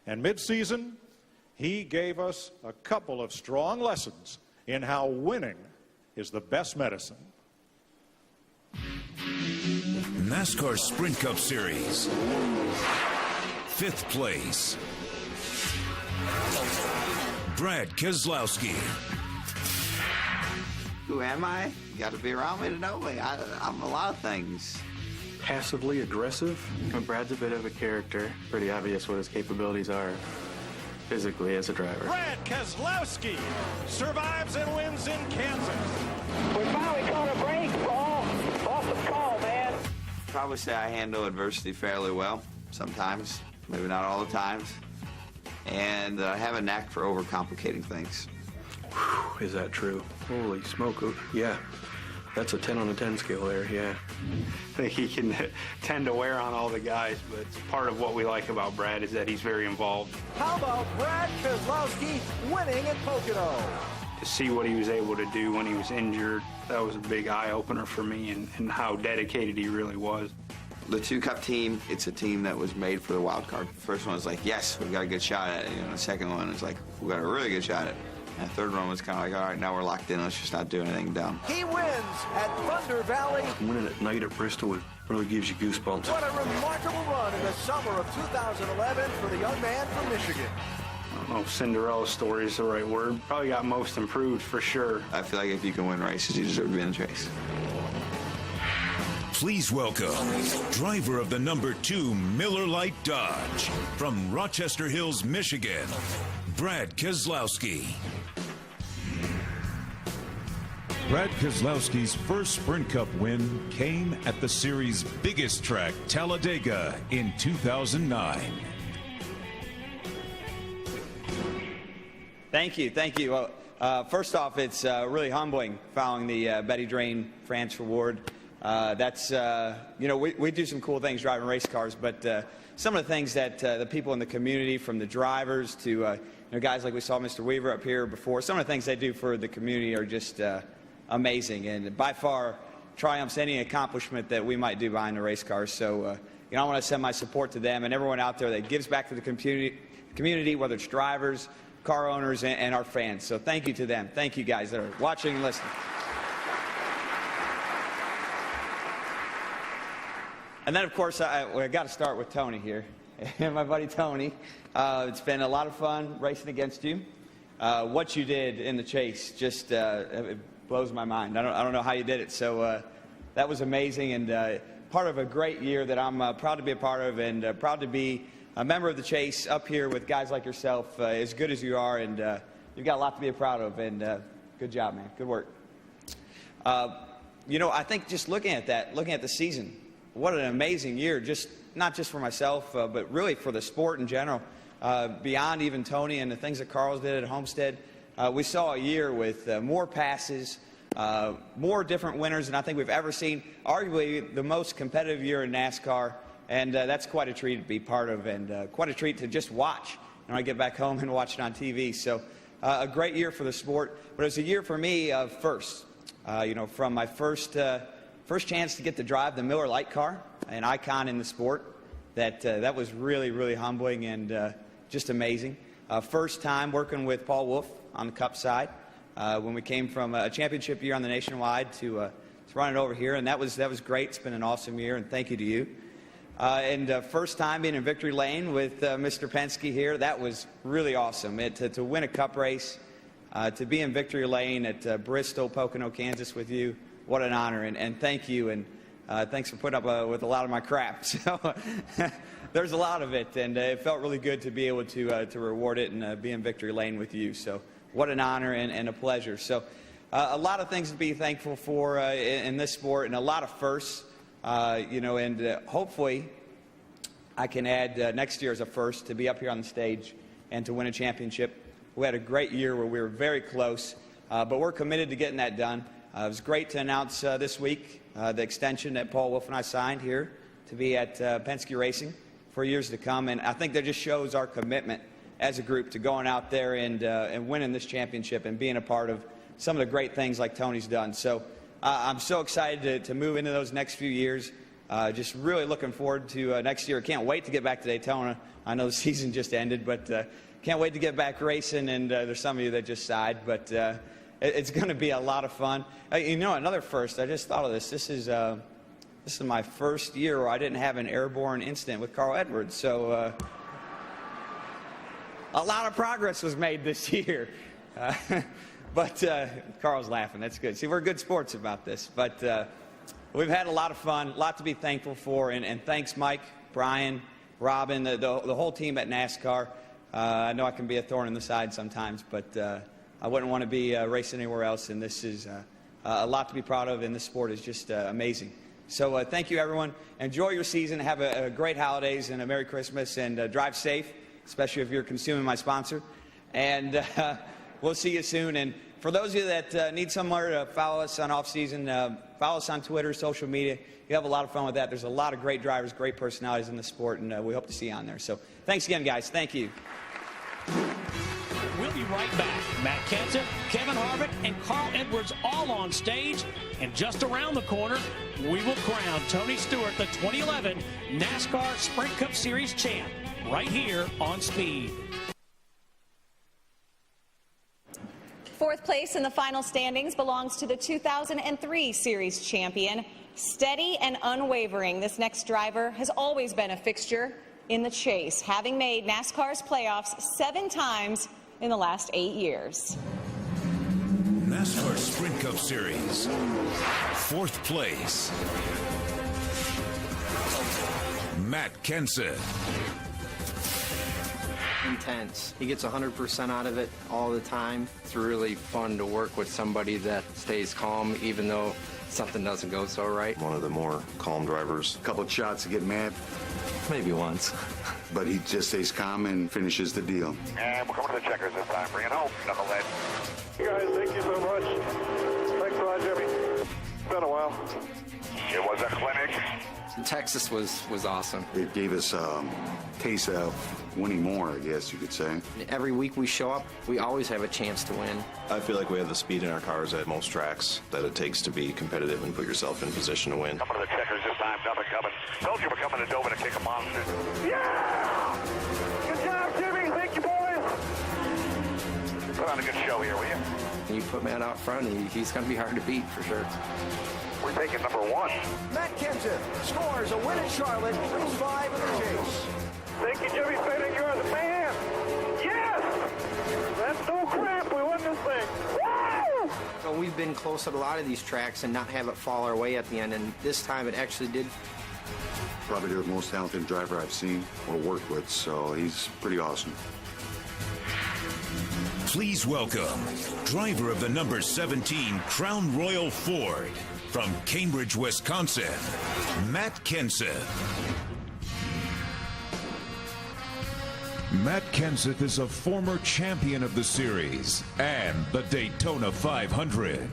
And mid-season, he gave us a couple of strong lessons in how winning is the best medicine. NASCAR Sprint Cup Series. 5th place, Brad Keselowski. Who am I? You got to be around me to know me. I'm a lot of things. Passively aggressive. Brad's a bit of a character. Pretty obvious what his capabilities are physically as a driver. Brad Keselowski survives and wins in Kansas. We finally caught a break, Paul. Awesome call, man. Probably say I handle adversity fairly well. Sometimes, maybe not all the times. And I have a knack for overcomplicating things. Whew, is that true? Holy smoke. Yeah. That's a 10 on a 10 scale there, yeah. I think he can tend to wear on all the guys, but part of what we like about Brad is that he's very involved. How about Brad Keselowski winning at Pocono? To see what he was able to do when he was injured, that was a big eye-opener for me and how dedicated he really was. The 2-Cup team, it's a team that was made for the wild card. The first one was like, yes, we've got a good shot at it. You know, the second one is like, we've got a really good shot at it. And the third one was kind of like, all right, now we're locked in. Let's just not do anything dumb. He wins at Thunder Valley. Winning at night at Bristol really gives you goosebumps. What a remarkable run in the summer of 2011 for the young man from Michigan. I don't know if Cinderella story is the right word. Probably got most improved for sure. I feel like if you can win races, you deserve to be in the race. Please welcome driver of the #2 Miller Lite Dodge from Rochester Hills, Michigan, Brad Keselowski. Brad Keselowski's first Sprint Cup win came at the series' biggest track, Talladega, in 2009. Thank you, thank you. Well, first off, it's really humbling following the Betty Drain France Award. That's, you know, we do some cool things driving race cars, but some of the things that the people in the community, from the drivers to you know, guys like we saw Mr. Weaver up here before, some of the things they do for the community are just amazing, and by far triumphs any accomplishment that we might do behind the race cars. So, you know, I want to send my support to them and everyone out there that gives back to the community, whether it's drivers, car owners, and our fans. So thank you to them. Thank you guys that are watching and listening. And then, of course, I got to start with Tony here, and my buddy Tony. It's been a lot of fun racing against you. What you did in the chase just it blows my mind. I don't know how you did it. So that was amazing, and part of a great year that I'm proud to be a part of, and proud to be a member of the chase up here with guys like yourself, as good as you are, and you've got a lot to be proud of. And good job, man. Good work. You know, I think just looking at the season. What an amazing year, not just for myself, but really for the sport in general. Beyond even Tony and the things that Carl's did at Homestead, we saw a year with more passes, more different winners than I think we've ever seen. Arguably the most competitive year in NASCAR, and that's quite a treat to be part of, and quite a treat to just watch when I get back home and watch it on TV. So a great year for the sport, but it was a year for me of firsts. You know, from my first chance to get to drive the Miller Lite car, an icon in the sport, that was really, really humbling and just amazing. First time working with Paul Wolf on the Cup side, when we came from a championship year on the Nationwide to run it over here, and that was great. It's been an awesome year, and thank you to you. And first time being in victory lane with Mr. Penske here, that was really awesome. To win a Cup race, to be in victory lane at Bristol, Pocono, Kansas with you. What an honor, and thank you, and thanks for putting up with a lot of my crap. So there's a lot of it, and it felt really good to be able to reward it and be in victory lane with you. So what an honor and a pleasure. So a lot of things to be thankful for in this sport, and a lot of firsts, you know, and hopefully I can add next year as a first to be up here on the stage and to win a championship. We had a great year where we were very close, but we're committed to getting that done. It was great to announce this week the extension that Paul Wolf and I signed here to be at Penske Racing for years to come. And I think that just shows our commitment as a group to going out there and winning this championship and being a part of some of the great things like Tony's done. So I'm so excited to move into those next few years. Just really looking forward to next year. Can't wait to get back to Daytona. I know the season just ended, but can't wait to get back racing. And there's some of you that just sighed, but it's going to be a lot of fun. You know, another first. I just thought of this. This is my first year where I didn't have an airborne incident with Carl Edwards. So a lot of progress was made this year. But Carl's laughing. That's good. See, we're good sports about this. But we've had a lot of fun, a lot to be thankful for. And thanks, Mike, Brian, Robin, the whole team at NASCAR. I know I can be a thorn in the side sometimes, but I wouldn't want to be racing anywhere else. And this is a lot to be proud of, and this sport is just amazing. So thank you, everyone. Enjoy your season. Have a great holidays and a Merry Christmas, and drive safe, especially if you're consuming my sponsor. And we'll see you soon. And for those of you that need somewhere to follow us on off-season, follow us on Twitter, social media. You have a lot of fun with that. There's a lot of great drivers, great personalities in the sport, and we hope to see you on there. So thanks again, guys. Thank you. We'll be right back. Matt Kenseth, Kevin Harvick, and Carl Edwards all on stage. And just around the corner, we will crown Tony Stewart the 2011 NASCAR Sprint Cup Series champ right here on Speed. Fourth place in the final standings belongs to the 2003 Series champion. Steady and unwavering, this next driver has always been a fixture in the chase, having made NASCAR's playoffs 7 times in the last 8 years. NASCAR Sprint Cup Series, 4th place, Matt Kenseth. Intense. He gets 100% out of it all the time. It's really fun to work with somebody that stays calm even though something doesn't go so right. One of the more calm drivers. A couple of shots to get mad. Maybe once. But he just stays calm and finishes the deal. And we're coming to the checkers this time. Bring it home, knucklehead. You guys, thank you so much. Thanks a lot, Jimmy. It's been a while. It was a clinic. Texas was awesome. It gave us a taste of winning more, I guess you could say. Every week we show up, we always have a chance to win. I feel like we have the speed in our cars at most tracks that it takes to be competitive and put yourself in position to win. Coming to the checkers this time, nothing coming. Told you we're coming to Dover to kick a monster. Yeah! Good job, Jimmy. Thank you, boys. Put on a good show here, will you? You put Matt out front, he's going to be hard to beat for sure. We're taking number 1. Matt Kenseth scores a win at Charlotte, leads 5 in the chase. Thank you, Jimmy Fenton. You're the man. Yes! That's no crap. We won this thing. Woo! So we've been close at a lot of these tracks and not have it fall our way at the end, and this time it actually did. Probably the most talented driver I've seen or worked with, so he's pretty awesome. Please welcome driver of the number 17 Crown Royal Ford from Cambridge, Wisconsin, Matt Kenseth. Matt Kenseth is a former champion of the series and the Daytona 500.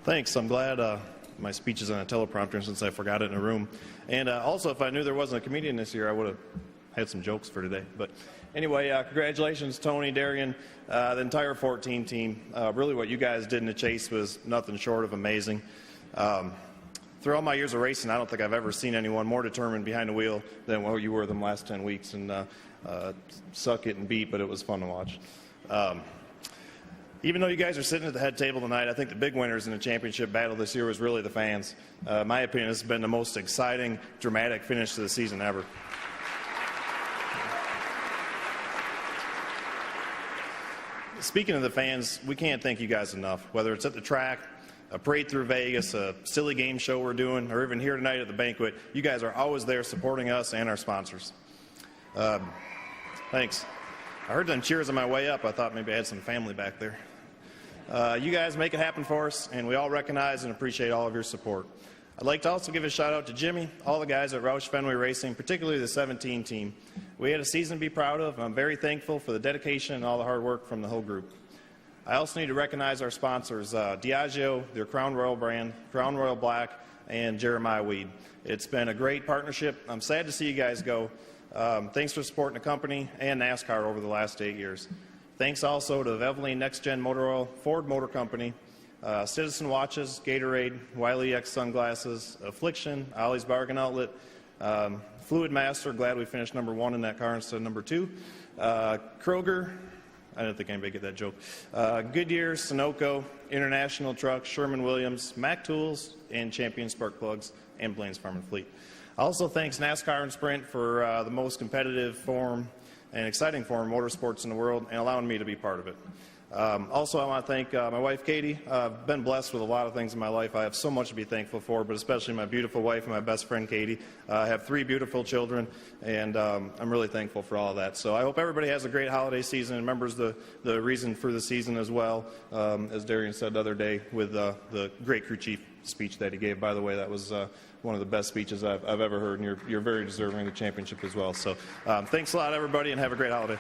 Thanks. I'm glad my speech is on a teleprompter since I forgot it in a room. And also, if I knew there wasn't a comedian this year, I would have had some jokes for today. But anyway, congratulations, Tony, Darian, the entire 14 team. Really what you guys did in the chase was nothing short of amazing. Through all my years of racing, I don't think I've ever seen anyone more determined behind the wheel than what you were the last 10 weeks. And suck, getting beat, but it was fun to watch. Even though you guys are sitting at the head table tonight, I think the big winners in the championship battle this year was really the fans. In my opinion, this has been the most exciting, dramatic finish to the season ever. Speaking of the fans, we can't thank you guys enough. Whether it's at the track, a parade through Vegas, a silly game show we're doing, or even here tonight at the banquet, you guys are always there supporting us and our sponsors. Thanks. I heard them cheers on my way up. I thought maybe I had some family back there. You guys make it happen for us, and we all recognize and appreciate all of your support. I'd like to also give a shout out to Jimmy, all the guys at Roush Fenway Racing, particularly the 17 team. We had a season to be proud of. I'm very thankful for the dedication and all the hard work from the whole group. I also need to recognize our sponsors, Diageo, their Crown Royal brand, Crown Royal Black, and Jeremiah Weed. It's been a great partnership. I'm sad to see you guys go. Thanks for supporting the company and NASCAR over the last 8 years. Thanks also to Veveline Next Gen Motor Oil, Ford Motor Company, Citizen Watches, Gatorade, Wiley X Sunglasses, Affliction, Ollie's Bargain Outlet, Fluid Master, glad we finished number 1 in that car instead of number 2, Kroger, I didn't think anybody get that joke, Goodyear, Sunoco, International Trucks, Sherman-Williams, Mac Tools, and Champion Spark Plugs, and Blaine's Farm and Fleet. Also thanks NASCAR and Sprint for the most competitive form and exciting form of motorsports in the world and allowing me to be part of it. Also, I want to thank my wife, Katie. I've been blessed with a lot of things in my life. I have so much to be thankful for, but especially my beautiful wife and my best friend, Katie. I have 3 beautiful children, and I'm really thankful for all of that. So I hope everybody has a great holiday season and remembers the reason for the season as well, as Darian said the other day with the great crew chief speech that he gave. By the way, that was one of the best speeches I've ever heard, and you're very deserving of the championship as well. So thanks a lot, everybody, and have a great holiday.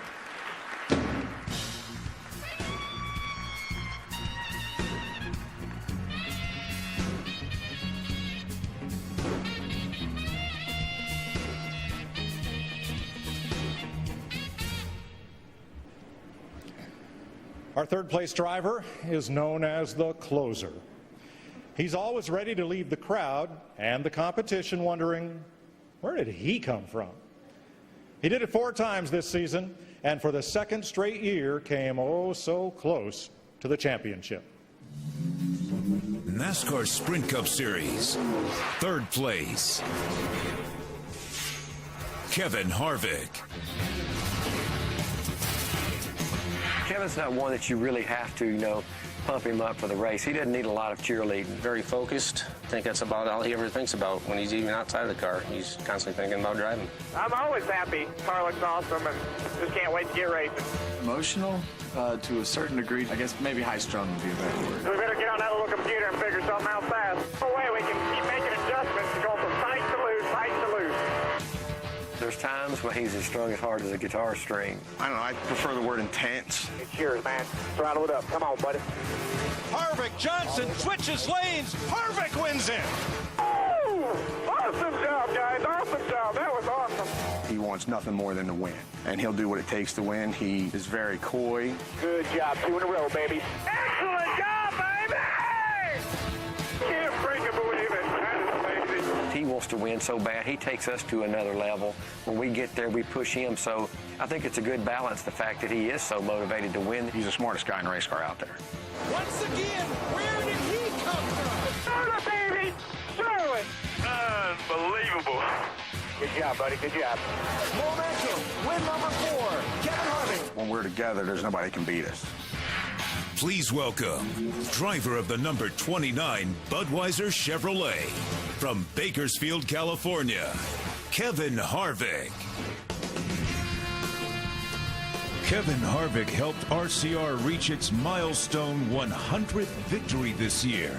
Our third place driver is known as the closer. He's always ready to leave the crowd and the competition wondering, where did he come from? He did it 4 times this season, and for the 2nd straight year came oh so close to the championship. NASCAR Sprint Cup Series, 3rd place, Kevin Harvick. Kevin's not one that you really have to, pump him up for the race. He doesn't need a lot of cheerleading. Very focused. I think that's about all he ever thinks about when he's even outside of the car. He's constantly thinking about driving. I'm always happy. Car looks awesome and just can't wait to get racing. Emotional to a certain degree. I guess maybe high-strung would be a better word. We better get on that little computer and figure something out fast. No way we can keep making adjustments to go from tight to loose, tight to loose. There's times when he's as strung as hard as a guitar string. I don't know, I prefer the word intense. It's yours, man. Throttle it up. Come on, buddy. Harvick, Johnson switches lanes. Harvick wins it. Oh, awesome job, guys. Awesome job. That was awesome. He wants nothing more than to win, and he'll do what it takes to win. He is very coy. Good job. 2 in a row, baby. Excellent job, baby! Can't freaking believe it. That is amazing. He wants to win so bad. He takes us to another level. When we get there, we push him. So I think it's a good balance, the fact that he is so motivated to win. He's the smartest guy in a race car out there. Once again, where did he come from? Charlotte, baby! Charlotte! Unbelievable. Good job, buddy. Good job. Momentum, win number 4, Kevin Harvick. When we're together, there's nobody can beat us. Please welcome driver of the number 29 Budweiser Chevrolet from Bakersfield, California, Kevin Harvick. Kevin Harvick helped RCR reach its milestone 100th victory this year.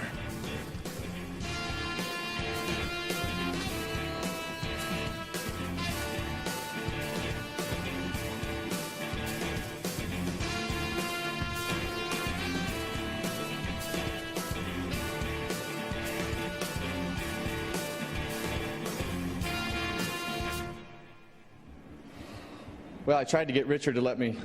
Well, I tried to get Richard to let me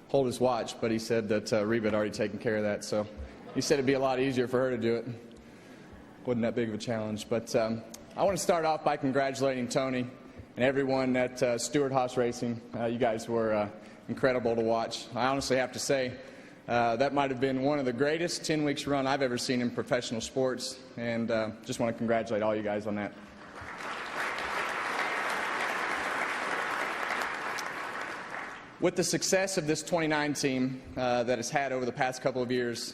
hold his watch, but he said that Reba had already taken care of that. So he said it'd be a lot easier for her to do it. Wasn't that big of a challenge. But I want to start off by congratulating Tony and everyone at Stewart Haas Racing. You guys were incredible to watch. I honestly have to say that might have been one of the greatest 10 weeks run I've ever seen in professional sports, and just want to congratulate all you guys on that. With the success of this 29 team that it's had over the past couple of years,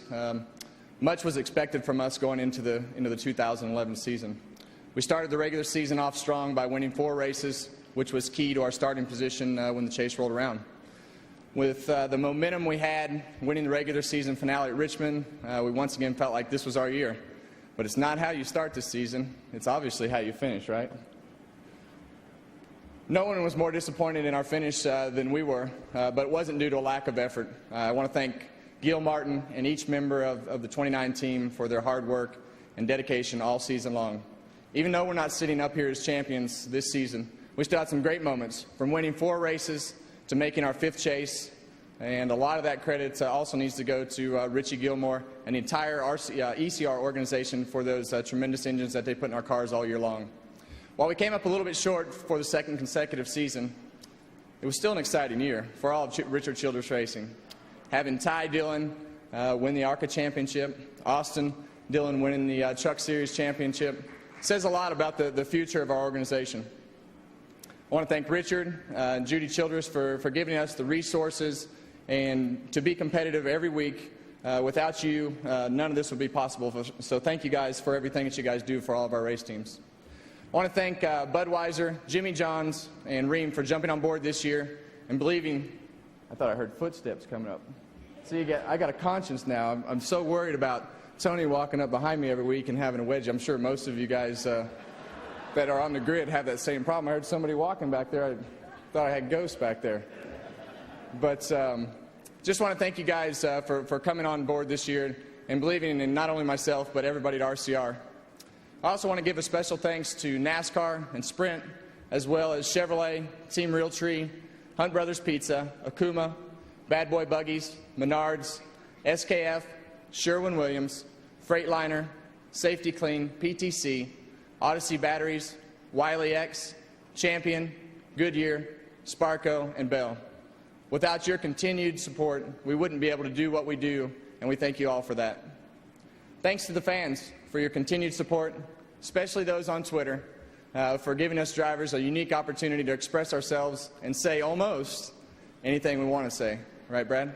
much was expected from us going into the 2011 season. We started the regular season off strong by winning 4 races, which was key to our starting position when the chase rolled around. With the momentum we had winning the regular season finale at Richmond, we once again felt like this was our year. But it's not how you start the season, it's obviously how you finish, right? No one was more disappointed in our finish than we were, but it wasn't due to a lack of effort. I want to thank Gil Martin and each member of the 29 team for their hard work and dedication all season long. Even though we're not sitting up here as champions this season, we still had some great moments, from winning 4 races to making our 5th chase, And a lot of that credit also needs to go to Richie Gilmore and the entire ECR organization for those tremendous engines that they put in our cars all year long. While we came up a little bit short for the second consecutive season, it was still an exciting year for all of Richard Childress Racing. Having Ty Dillon win the ARCA Championship, Austin Dillon winning the Truck Series Championship, says a lot about the future of our organization. I want to thank Richard and Judy Childress for giving us the resources and to be competitive every week. Without you, none of this would be possible. So thank you guys for everything that you guys do for all of our race teams. I want to thank Budweiser, Jimmy Johns, and Ream for jumping on board this year and believing. I thought I heard footsteps coming up. See, I got a conscience now. I'm so worried about Tony walking up behind me every week and having a wedgie. I'm sure most of you guys that are on the grid have that same problem. I heard somebody walking back there. I thought I had ghosts back there. But just want to thank you guys for coming on board this year and believing in not only myself but everybody at RCR. I also want to give a special thanks to Nascar and Sprint, as well as Chevrolet, Team Realtree, Hunt Brothers Pizza, Akuma, Bad Boy Buggies, Menards, SKF, Sherwin-Williams, Freightliner, Safety Clean, PTC, Odyssey Batteries, Wiley X, Champion, Goodyear, Sparco, and Bell. Without your continued support, we wouldn't be able to do what we do, and we thank you all for that. Thanks to the fans for your continued support, especially those on Twitter, for giving us drivers a unique opportunity to express ourselves and say almost anything we want to say. Right, Brad?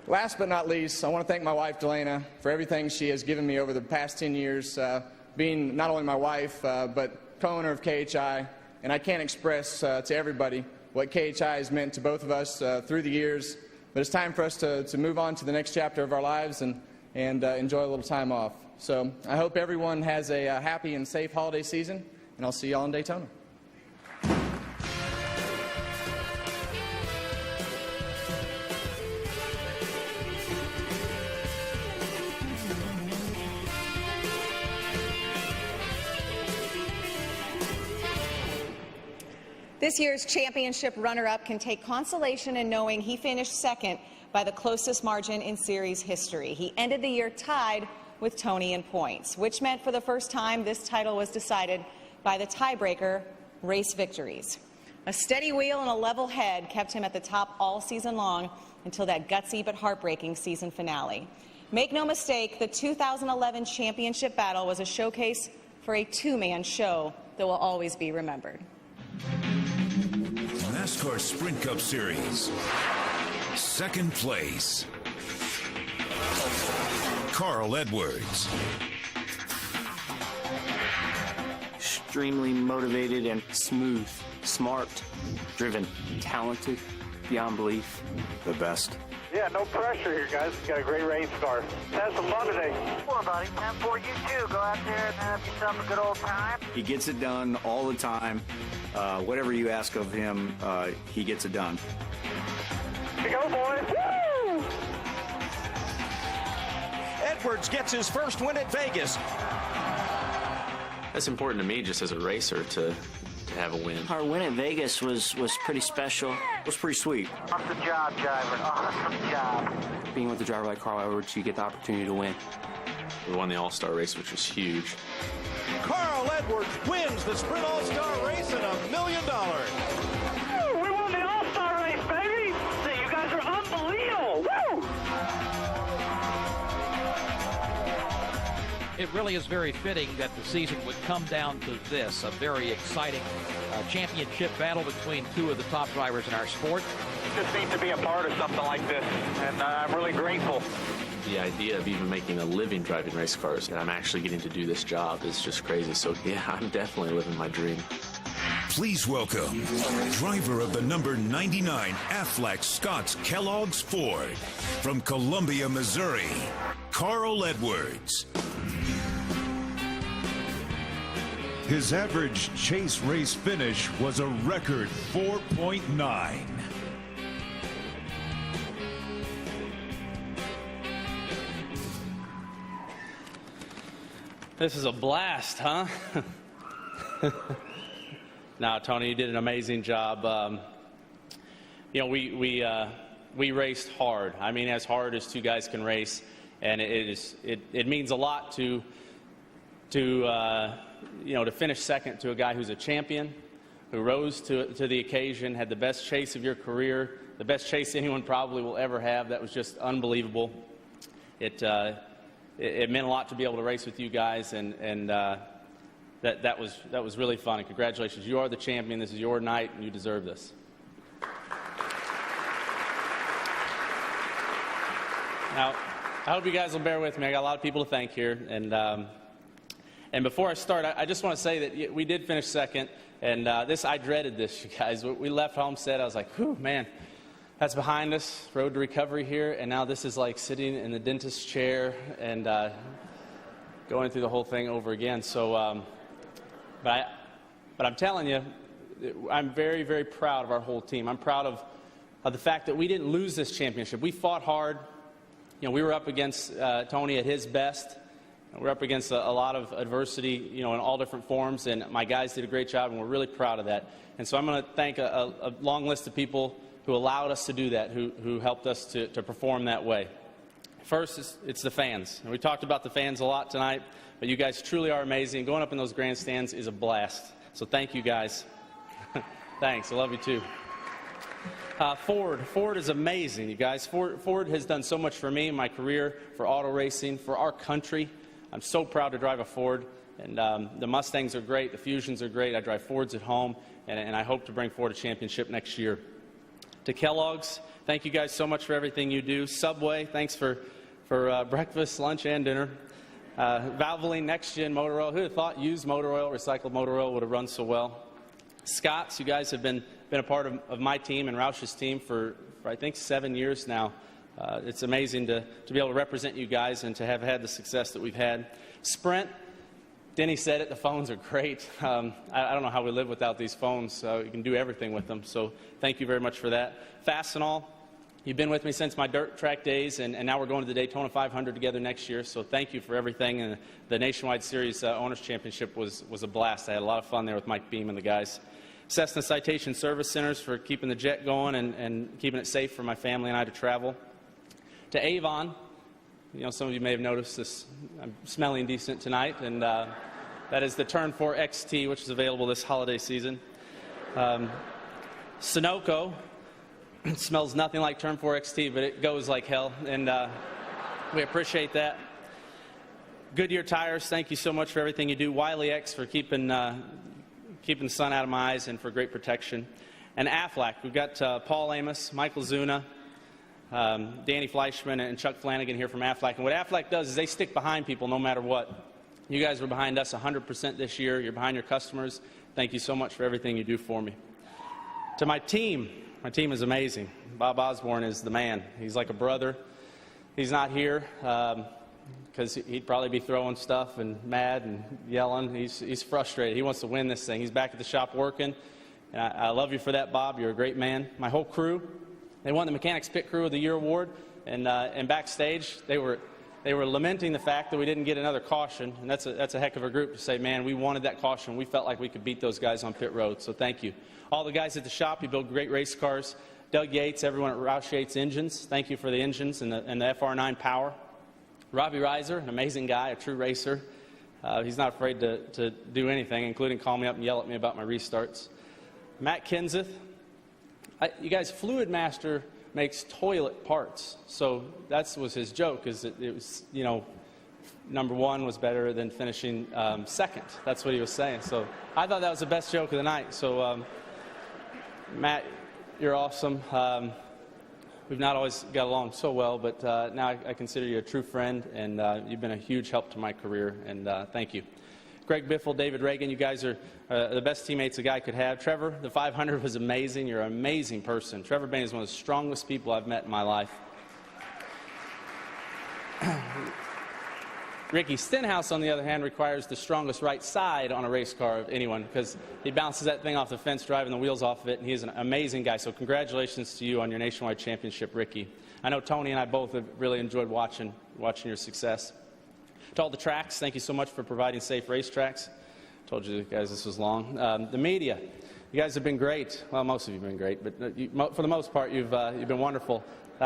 Last but not least, I want to thank my wife, Delana, for everything she has given me over the past 10 years, being not only my wife, but co-owner of KHI. And I can't express to everybody what KHI has meant to both of us through the years. But it's time for us to move on to the next chapter of our lives and enjoy a little time off. So I hope everyone has a happy and safe holiday season, and I'll see y'all in Daytona. This year's championship runner-up can take consolation in knowing he finished second by the closest margin in series history. He ended the year tied with Tony in points, which meant for the first time this title was decided by the tiebreaker race victories. A steady wheel and a level head kept him at the top all season long until that gutsy but heartbreaking season finale. Make no mistake, the 2011 championship battle was a showcase for a two-man show that will always be remembered. NASCAR Sprint Cup Series. Second place, Carl Edwards. Extremely motivated and smooth, smart, driven, talented, beyond belief. The best. Yeah, no pressure here, guys. You got a great race car. Have some fun today. Come on, buddy. And for you, too. Go out there and have yourself a good old time. He gets it done all the time. Whatever you ask of him, he gets it done. Here you go, boys. Woo! Edwards gets his first win at Vegas. That's important to me just as a racer to have a win. Our win at Vegas was pretty special. It was pretty sweet. Awesome job, driver. Awesome job. Being with a driver like Carl Edwards, you get the opportunity to win. We won the All-Star race, which was huge. Carl Edwards wins the Sprint All-Star race and $1 million. We won the All-Star race, baby! You guys are unbelievable! Woo! It really is very fitting that the season would come down to this, a very exciting championship battle between two of the top drivers in our sport. Just neat to be a part of something like this, and I'm really grateful. The idea of even making a living driving race cars, and I'm actually getting to do this job is just crazy. So yeah, I'm definitely living my dream. Please welcome driver of the number 99 Aflac Scotts Kellogg's Ford from Columbia, Missouri, Carl Edwards. His average chase race finish was a record 4.9. This is a blast, huh? No, Tony, you did an amazing job. we raced hard. I mean, as hard as two guys can race, and it means a lot to finish second to a guy who's a champion, who rose to the occasion, had the best chase of your career, the best chase anyone probably will ever have. That was just unbelievable. It meant a lot to be able to race with you guys, and that was really fun. And congratulations, you are the champion. This is your night, and you deserve this. Now, I hope you guys will bear with me. I got a lot of people to thank here, and before I start, I just want to say that we did finish second, and I dreaded this, you guys. We left Homestead, I was like, whew, man, that's behind us, road to recovery here, and now this is like sitting in the dentist's chair and going through the whole thing over again. So, but I'm telling you, I'm very, very proud of our whole team. I'm proud of the fact that we didn't lose this championship. We fought hard. We were up against Tony at his best. We're up against a lot of adversity, in all different forms, and my guys did a great job, and we're really proud of that. And so I'm going to thank a long list of people who allowed us to do that, who helped us to perform that way. First, it's the fans. And we talked about the fans a lot tonight, but you guys truly are amazing. Going up in those grandstands is a blast. So thank you, guys. Thanks. I love you, too. Ford is amazing, you guys. Ford has done so much for me in my career, for auto racing, for our country. I'm so proud to drive a Ford, and the Mustangs are great, the Fusions are great. I drive Fords at home, and I hope to bring Ford a championship next year. To Kellogg's, thank you guys so much for everything you do. Subway, thanks for breakfast, lunch, and dinner. Valvoline, Next Gen Motor Oil. Who would have thought used motor oil, recycled motor oil would have run so well? Scott's, you guys have been a part of my team and Roush's team for I think 7 years now. It's amazing to be able to represent you guys and to have had the success that we've had. Sprint, Denny said it, the phones are great. I don't know how we live without these phones. You can do everything with them, so thank you very much for that. Fastenal, you've been with me since my dirt track days, and now we're going to the Daytona 500 together next year, so thank you for everything. And the Nationwide Series Owners Championship was a blast. I had a lot of fun there with Mike Beam and the guys. Cessna Citation Service Centers for keeping the jet going and keeping it safe for my family and I to travel. To Avon, some of you may have noticed this, I'm smelling decent tonight, and that is the Turn 4 XT, which is available this holiday season. Sunoco, it smells nothing like Turn 4 XT, but it goes like hell, and we appreciate that. Goodyear Tires, thank you so much for everything you do. Wiley X for keeping the sun out of my eyes and for great protection. And Aflac, we've got Paul Amos, Michael Zuna, Danny Fleischman, and Chuck Flanagan here from Aflac. And what Aflac does is they stick behind people no matter what. You guys were behind us 100% this year. You're behind your customers. Thank you so much for everything you do for me. To my team is amazing. Bob Osborne is the man. He's like a brother. He's not here because he'd probably be throwing stuff and mad and yelling. He's frustrated. He wants to win this thing. He's back at the shop working. And I love you for that, Bob. You're a great man. My whole crew, they won the Mechanics Pit Crew of the Year award. And backstage, they were lamenting the fact that we didn't get another caution. And that's a heck of a group to say, man, we wanted that caution. We felt like we could beat those guys on pit road. So thank you. All the guys at the shop, you build great race cars. Doug Yates, everyone at Roush Yates Engines, thank you for the engines and the FR9 power. Robbie Reiser, an amazing guy, a true racer. He's not afraid to do anything, including call me up and yell at me about my restarts. Matt Kenseth, you guys, Fluid Master makes toilet parts. So that was his joke, is it was, number one was better than finishing second. That's what he was saying. So I thought that was the best joke of the night. So Matt, you're awesome. We've not always got along so well, but now I consider you a true friend, and you've been a huge help to my career, and thank you. Greg Biffle, David Reagan, you guys are the best teammates a guy could have. Trevor, the 500 was amazing. You're an amazing person. Trevor Bain is one of the strongest people I've met in my life. Ricky Stenhouse, on the other hand, requires the strongest right side on a race car of anyone because he bounces that thing off the fence, driving the wheels off of it, and he's an amazing guy. So congratulations to you on your nationwide championship, Ricky. I know Tony and I both have really enjoyed watching your success. To all the tracks, thank you so much for providing safe racetracks. Told you guys this was long. The media. You guys have been great. Well, most of you have been great, but for the most part, you've been wonderful.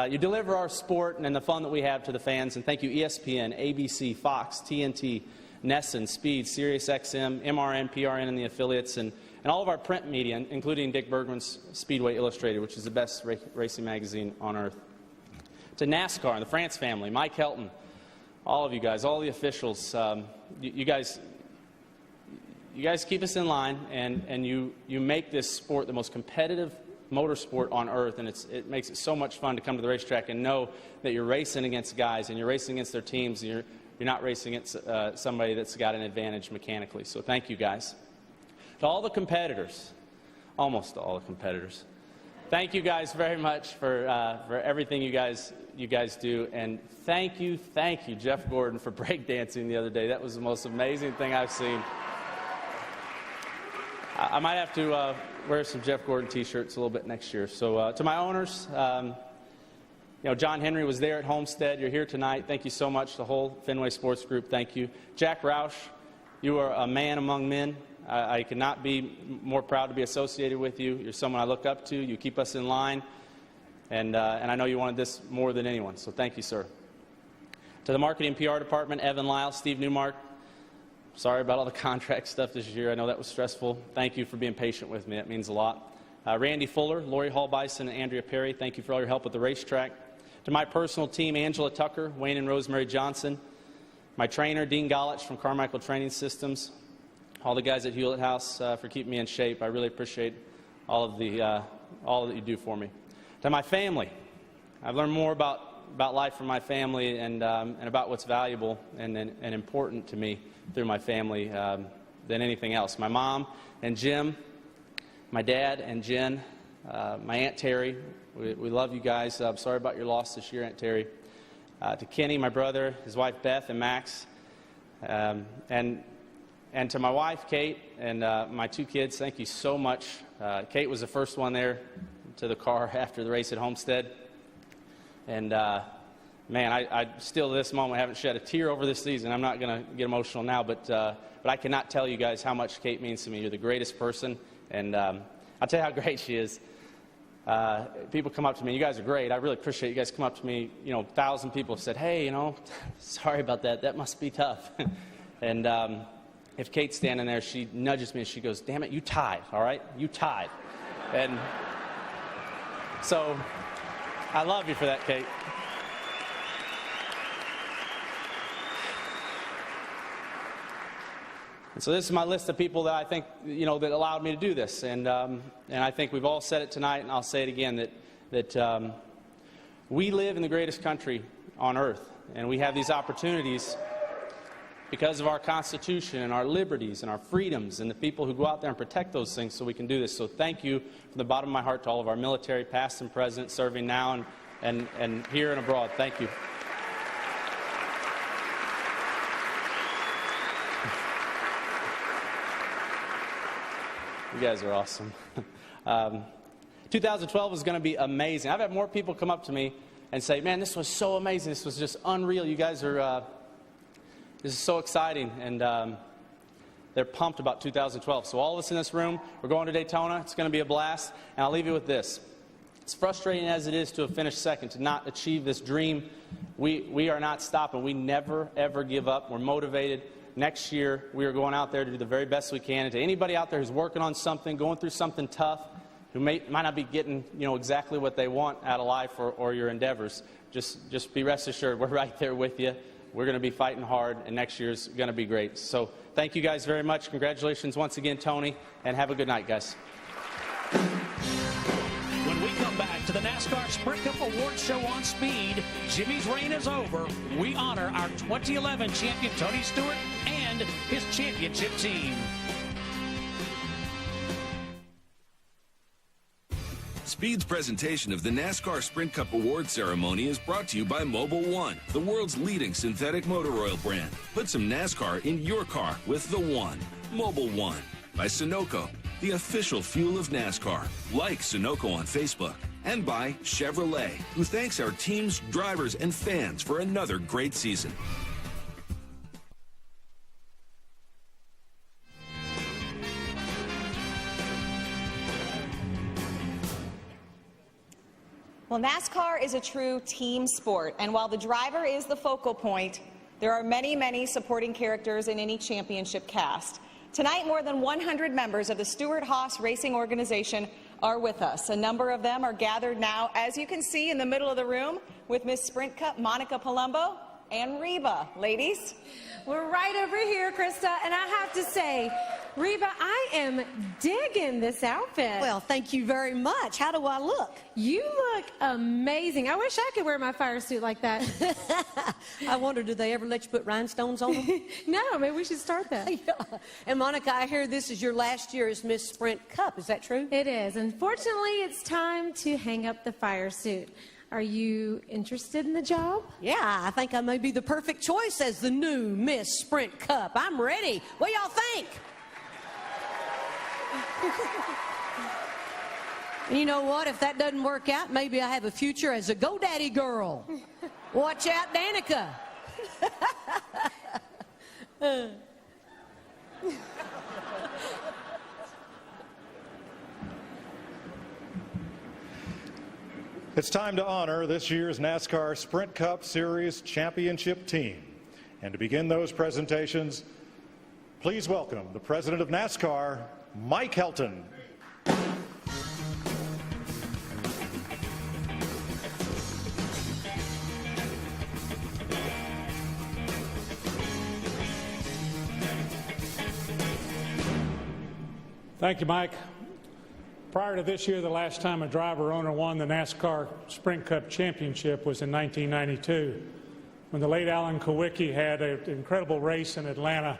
You deliver our sport and the fun that we have to the fans, and thank you ESPN, ABC, Fox, TNT, NESN, Speed, SiriusXM, MRN, PRN, and the affiliates, and all of our print media, including Dick Bergman's Speedway Illustrated, which is the best racing magazine on earth. To NASCAR and the France family, Mike Helton, all of you guys, all the officials, you guys keep us in line, and you make this sport the most competitive motorsport on earth, and it makes it so much fun to come to the racetrack and know that you're racing against guys and you're racing against their teams, and you're not racing against somebody that's got an advantage mechanically. So thank you, guys. To all the competitors, almost all the competitors, thank you guys very much for everything you guys do, and thank you, Jeff Gordon, for breakdancing the other day. That was the most amazing thing I've seen. I might have to wear some Jeff Gordon T-shirts a little bit next year. So to my owners, John Henry was there at Homestead. You're here tonight. Thank you so much. The whole Fenway Sports Group, thank you. Jack Roush, you are a man among men. I could not be more proud to be associated with you. You're someone I look up to. You keep us in line, and I know you wanted this more than anyone. So thank you, sir. To the marketing and PR department, Evan Lyle, Steve Newmark. Sorry about all the contract stuff this year. I know that was stressful. Thank you for being patient with me. That means a lot. Randy Fuller, Lori Hall-Bison, and Andrea Perry, thank you for all your help with the racetrack. To my personal team, Angela Tucker, Wayne and Rosemary Johnson. My trainer, Dean Golich from Carmichael Training Systems. All the guys at Hewlett House for keeping me in shape. I really appreciate all that you do for me. To my family, I've learned more about life from my family and about what's valuable and important to me through my family than anything else. My mom and Jim, my dad and Jen, my Aunt Terry. We love you guys. I'm sorry about your loss this year, Aunt Terry. To Kenny, my brother, his wife Beth, and Max. And to my wife, Kate, and my two kids, thank you so much. Kate was the first one there to the car after the race at Homestead. And, man, I still to this moment haven't shed a tear over this season. I'm not going to get emotional now, but I cannot tell you guys how much Kate means to me. You're the greatest person, and I'll tell you how great she is. People come up to me, you guys are great. I really appreciate you guys come up to me. 1,000 people have said, hey, sorry about that. That must be tough. And if Kate's standing there, she nudges me and she goes, damn it, you tied, all right? You tied. And so I love you for that, Kate. And so this is my list of people that I think, that allowed me to do this. And I think we've all said it tonight, and I'll say it again, that we live in the greatest country on earth. And we have these opportunities because of our Constitution and our liberties and our freedoms and the people who go out there and protect those things so we can do this. So thank you from the bottom of my heart to all of our military, past and present, serving now and here and abroad. Thank you. You guys are awesome. 2012 is going to be amazing. I've had more people come up to me and say, man, this was so amazing. This was just unreal. You guys are, this is so exciting. And they're pumped about 2012. So all of us in this room, we're going to Daytona. It's going to be a blast. And I'll leave you with this. As frustrating as it is to have finished second, to not achieve this dream, we are not stopping. We never, ever give up. We're motivated. Next year, we are going out there to do the very best we can. And to anybody out there who's working on something, going through something tough, who might not be getting exactly what they want out of life or your endeavors, just be rest assured we're right there with you. We're going to be fighting hard, and next year's going to be great. So thank you guys very much. Congratulations once again, Tony, and have a good night, guys. When we come back to the NASCAR Sprint Cup Awards Show on Speed, Jimmy's reign is over. We honor our 2011 champion Tony Stewart and his championship team. Speed's presentation of the NASCAR Sprint Cup Award ceremony is brought to you by Mobil 1, the world's leading synthetic motor oil brand. Put some NASCAR in your car with the One. Mobil 1 by Sunoco, the official fuel of NASCAR. Like Sunoco on Facebook. And by Chevrolet, who thanks our teams, drivers, and fans for another great season. Well, NASCAR is a true team sport, and while the driver is the focal point, there are many, many supporting characters in any championship cast. Tonight, more than 100 members of the Stewart-Haas Racing Organization are with us. A number of them are gathered now, as you can see, in the middle of the room with Miss Sprint Cup Monica Palumbo and Reba. Ladies? We're right over here, Krista, and I have to say, Reba, I am digging this outfit. Well, thank you very much. How do I look? You look amazing. I wish I could wear my fire suit like that. I wonder, do they ever let you put rhinestones on them? No, maybe we should start that. Yeah. And Monica, I hear this is your last year as Miss Sprint Cup. Is that true? It is. Unfortunately, it's time to hang up the fire suit. Are you interested in the job? Yeah, I think I may be the perfect choice as the new Miss Sprint Cup. I'm ready. What y'all think? You know what? If that doesn't work out, maybe I have a future as a GoDaddy girl. Watch out, Danica. It's time to honor this year's NASCAR Sprint Cup Series Championship team. And to begin those presentations, please welcome the president of NASCAR, Mike Helton. Thank you, Mike. Prior to this year, the last time a driver owner won the NASCAR Sprint Cup Championship was in 1992, when the late Alan Kowicki had an incredible race in Atlanta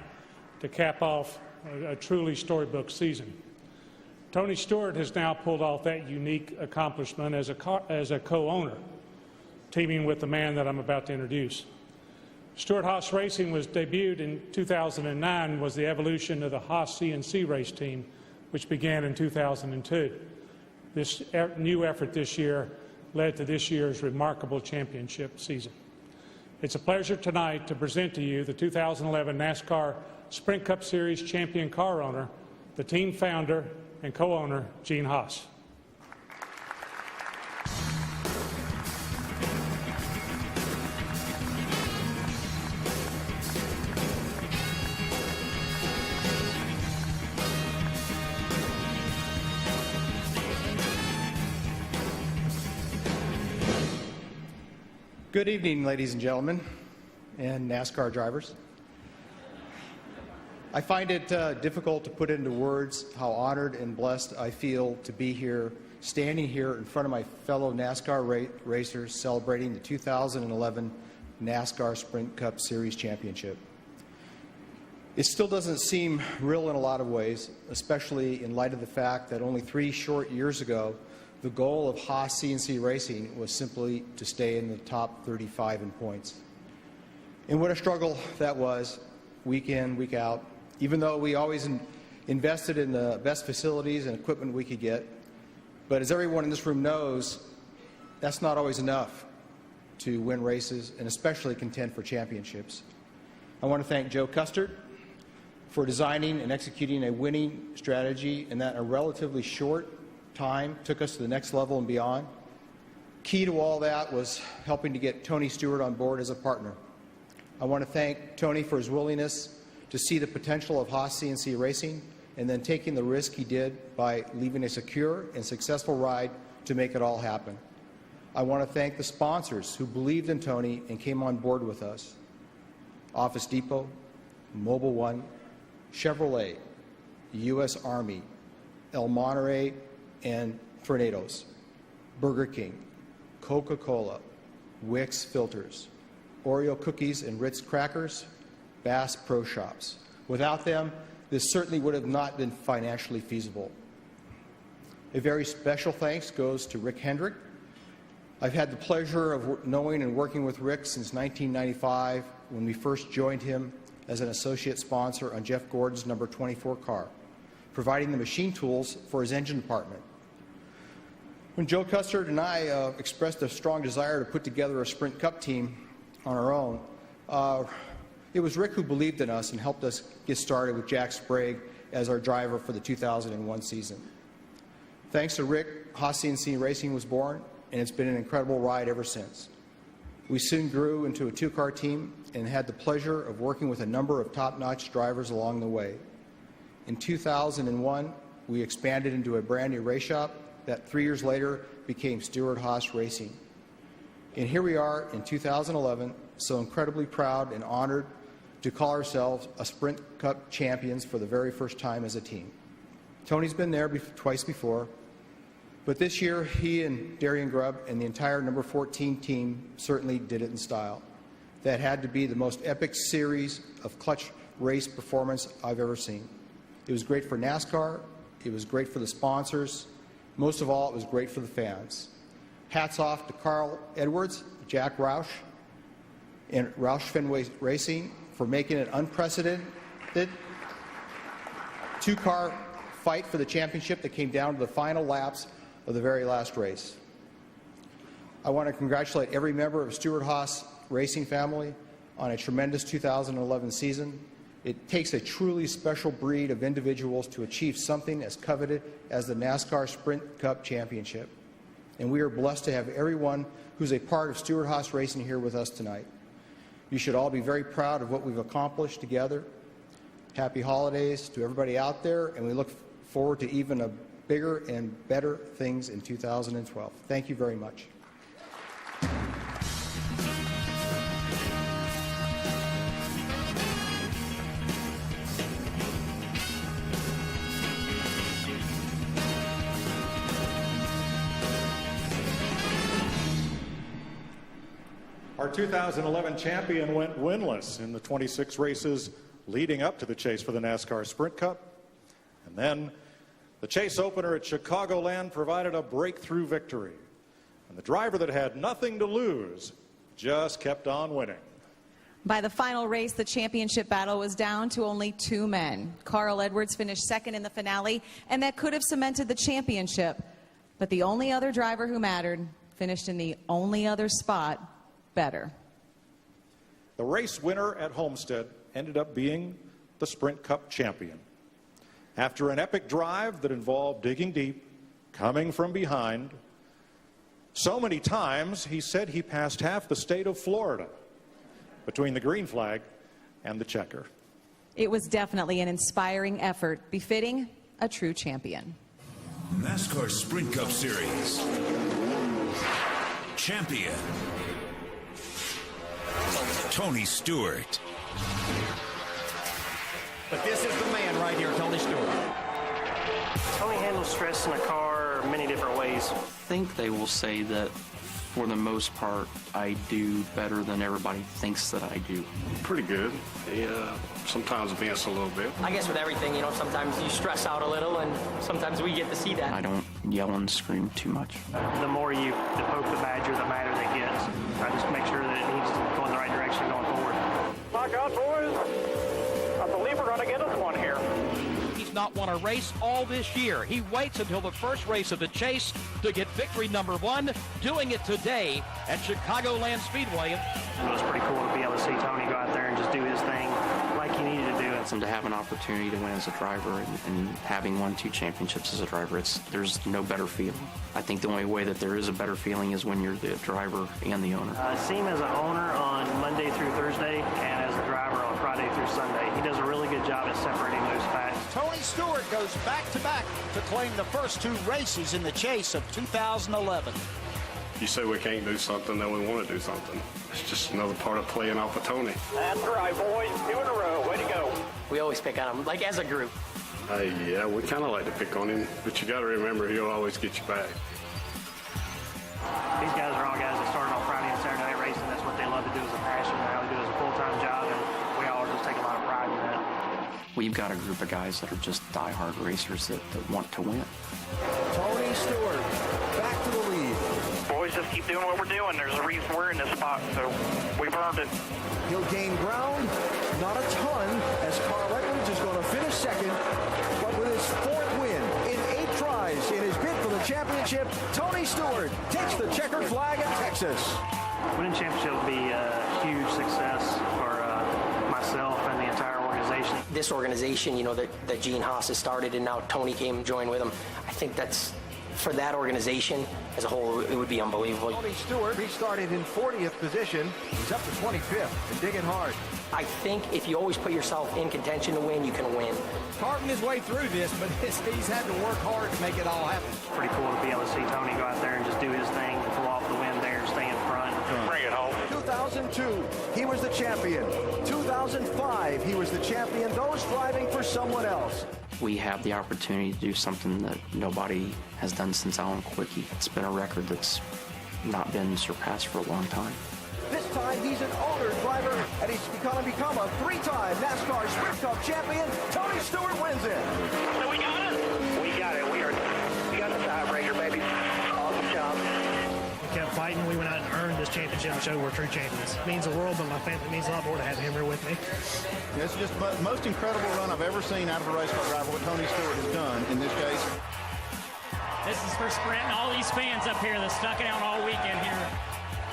to cap off a truly storybook season. Tony Stewart has now pulled off that unique accomplishment as a co-owner, teaming with the man that I'm about to introduce. Stewart-Haas Racing was debuted in 2009, was the evolution of the Haas CNC race team, which began in 2002. This new effort this year led to this year's remarkable championship season. It's a pleasure tonight to present to you the 2011 NASCAR Sprint Cup Series champion car owner, the team founder and co-owner, Gene Haas. Good evening, ladies and gentlemen, and NASCAR drivers. I find it difficult to put into words how honored and blessed I feel to be here, standing here in front of my fellow NASCAR racers celebrating the 2011 NASCAR Sprint Cup Series Championship. It still doesn't seem real in a lot of ways, especially in light of the fact that only 3 short years ago, the goal of Haas CNC Racing was simply to stay in the top 35 in points. And what a struggle that was, week in, week out, even though we always invested in the best facilities and equipment we could get. But as everyone in this room knows, that's not always enough to win races and especially contend for championships. I want to thank Joe Custard for designing and executing a winning strategy, and that in a relatively short time took us to the next level and beyond. Key to all that was helping to get Tony Stewart on board as a partner. I want to thank Tony for his willingness to see the potential of Haas CNC Racing and then taking the risk he did by leaving a secure and successful ride to make it all happen. I want to thank the sponsors who believed in Tony and came on board with us. Office Depot, Mobil One, Chevrolet, U.S. Army, El Monterey, and Tornadoes, Burger King, Coca-Cola, Wix Filters, Oreo Cookies and Ritz Crackers, Bass Pro Shops. Without them, this certainly would have not been financially feasible. A very special thanks goes to Rick Hendrick. I've had the pleasure of knowing and working with Rick since 1995 when we first joined him as an associate sponsor on Jeff Gordon's number 24 car, providing the machine tools for his engine department. When Joe Custard and I expressed a strong desire to put together a Sprint Cup team on our own, it was Rick who believed in us and helped us get started with Jack Sprague as our driver for the 2001 season. Thanks to Rick, Haas CNC Racing was born, and it's been an incredible ride ever since. We soon grew into a two-car team and had the pleasure of working with a number of top-notch drivers along the way. In 2001, we expanded into a brand new race shop that 3 years later became Stewart-Haas Racing. And here we are in 2011, so incredibly proud and honored to call ourselves a Sprint Cup champions for the very first time as a team. Tony's been there twice before, but this year he and Darian Grubb and the entire number 14 team certainly did it in style. That had to be the most epic series of clutch race performance I've ever seen. It was great for NASCAR, it was great for the sponsors, most of all it was great for the fans. Hats off to Carl Edwards, Jack Roush, and Roush Fenway Racing for making an unprecedented two-car fight for the championship that came down to the final laps of the very last race. I want to congratulate every member of Stewart-Haas Racing family on a tremendous 2011 season. It takes a truly special breed of individuals to achieve something as coveted as the NASCAR Sprint Cup Championship. And we are blessed to have everyone who's a part of Stewart-Haas Racing here with us tonight. You should all be very proud of what we've accomplished together. Happy holidays to everybody out there, and we look forward to even a bigger and better things in 2012. Thank you very much. Our 2011 champion went winless in the 26 races leading up to the chase for the NASCAR Sprint Cup. And then the chase opener at Chicagoland provided a breakthrough victory. And the driver that had nothing to lose just kept on winning. By the final race, the championship battle was down to only two men. Carl Edwards finished second in the finale, and that could have cemented the championship. But the only other driver who mattered finished in the only other spot better. The race winner at Homestead ended up being the Sprint Cup champion. After an epic drive that involved digging deep, coming from behind, so many times he said he passed half the state of Florida between the green flag and the checker. It was definitely an inspiring effort, befitting a true champion. NASCAR Sprint Cup Series champion, Tony Stewart. But this is the man right here, Tony Stewart. Tony handles stress in a car many different ways. I think they will say that for the most part, I do better than everybody thinks that I do. Pretty good. Sometimes vents a little bit. I guess with everything, you know, sometimes you stress out a little, and sometimes we get to see that. I don't yell and scream too much. The more you poke the badger, the madder it gets. I just make sure that it needs to go in the right direction going forward. My God, boys, I believe we're going to get us one here. He's not won a race all this year. He waits until the first race of the chase to get victory number one, doing it today at Chicagoland Speedway. It was pretty cool to be able to see Tony go out there and just do his thing like he needed to do it. And to have an opportunity to win as a driver and having won 2 championships as a driver, there's no better feeling. I think the only way that there is a better feeling is when you're the driver and the owner. I see him as an owner on Monday through Thursday and as a driver on Friday through Sunday. He does a really good job at separating those facts. Tony Stewart goes back-to-back to claim the first 2 races in the chase of 2011. You say we can't do something, then we want to do something. It's just another part of playing off of Tony. That's right, boys. 2 in a row. Way to go. We always pick on him, like as a group. Yeah, we kind of like to pick on him, but you got to remember he'll always get you back. These guys are all guys that started off Friday and Saturday night racing. That's what they love to do as a passion, and how they do it as a full-time job, and we all just take a lot of pride in that. We've got a group of guys that are just die-hard racers that want to win. Tony Stewart, back to the lead. Boys, just keep doing what we're doing. There's a reason we're in this spot, so we've earned it. He'll gain ground, not a ton, as Carl Edwards is going to finish second, but with his 4th win in 8 tries in his bid for the championship, Tony Stewart takes the checkered flag at Texas. Winning championship will be a huge success for myself and the entire organization. This organization, you know, that Gene Haas has started, and now Tony came and joined with him. I think that's for that organization as a whole, it would be unbelievable. Tony Stewart restarted in 40th position. He's up to 25th and digging hard. I think if you always put yourself in contention to win, you can win. Carving his way through this, but he's had to work hard to make it all happen. Pretty cool to be able to see Tony go out there and just do his thing and pull off the win there and stay in front. Bring it home. 2002, he was the champion. 2005, he was the champion. Those striving for someone else. We have the opportunity to do something that nobody has done since Alan Kawicki. It's been a record that's not been surpassed for a long time. This time, he's an older driver, and he's going to become a three-time NASCAR Sprint Cup champion. Tony Stewart wins it. So we got it. We got it. We got the tiebreaker, baby. Awesome job. We kept fighting. We went out and earned this championship and showed we're true champions. It means the world, but my family means a lot more to have him here with me. It's just the most incredible run I've ever seen out of a race car driver, what Tony Stewart has done in this case. This is for Sprint and all these fans up here that stuck it out all weekend here.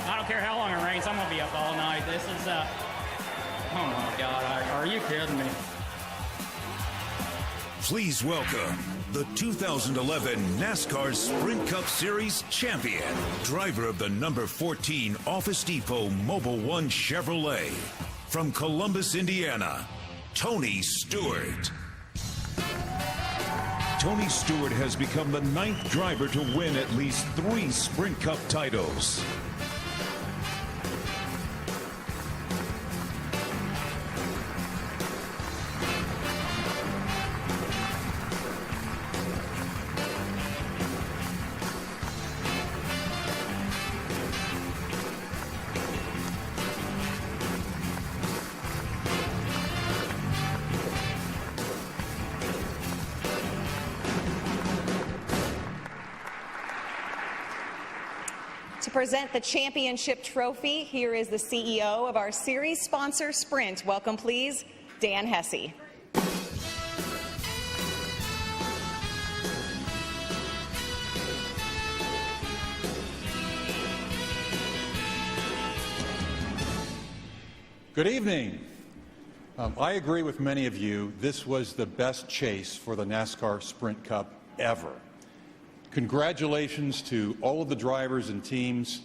I don't care how long it rains, I'm going to be up all night. This is, oh my God, are you kidding me? Please welcome the 2011 NASCAR Sprint Cup Series champion, driver of the number 14 Office Depot Mobil 1 Chevrolet, from Columbus, Indiana, Tony Stewart. Tony Stewart has become the 9th driver to win at least 3 Sprint Cup titles. To present the championship trophy, here is the CEO of our series sponsor, Sprint. Welcome, please, Dan Hesse. Good evening. I agree with many of you. This was the best chase for the NASCAR Sprint Cup ever. Congratulations to all of the drivers and teams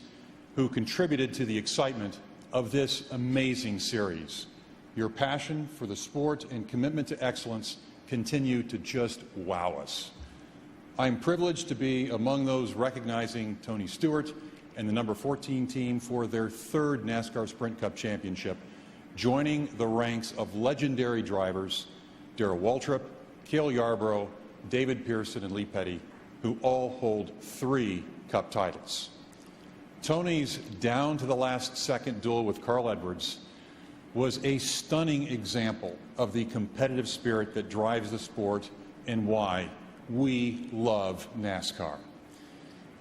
who contributed to the excitement of this amazing series. Your passion for the sport and commitment to excellence continue to just wow us. I'm privileged to be among those recognizing Tony Stewart and the number 14 team for their 3rd NASCAR Sprint Cup championship, joining the ranks of legendary drivers Darrell Waltrip, Cale Yarborough, David Pearson, and Lee Petty, who all hold 3 Cup titles. Tony's down-to-the-last-second duel with Carl Edwards was a stunning example of the competitive spirit that drives the sport and why we love NASCAR.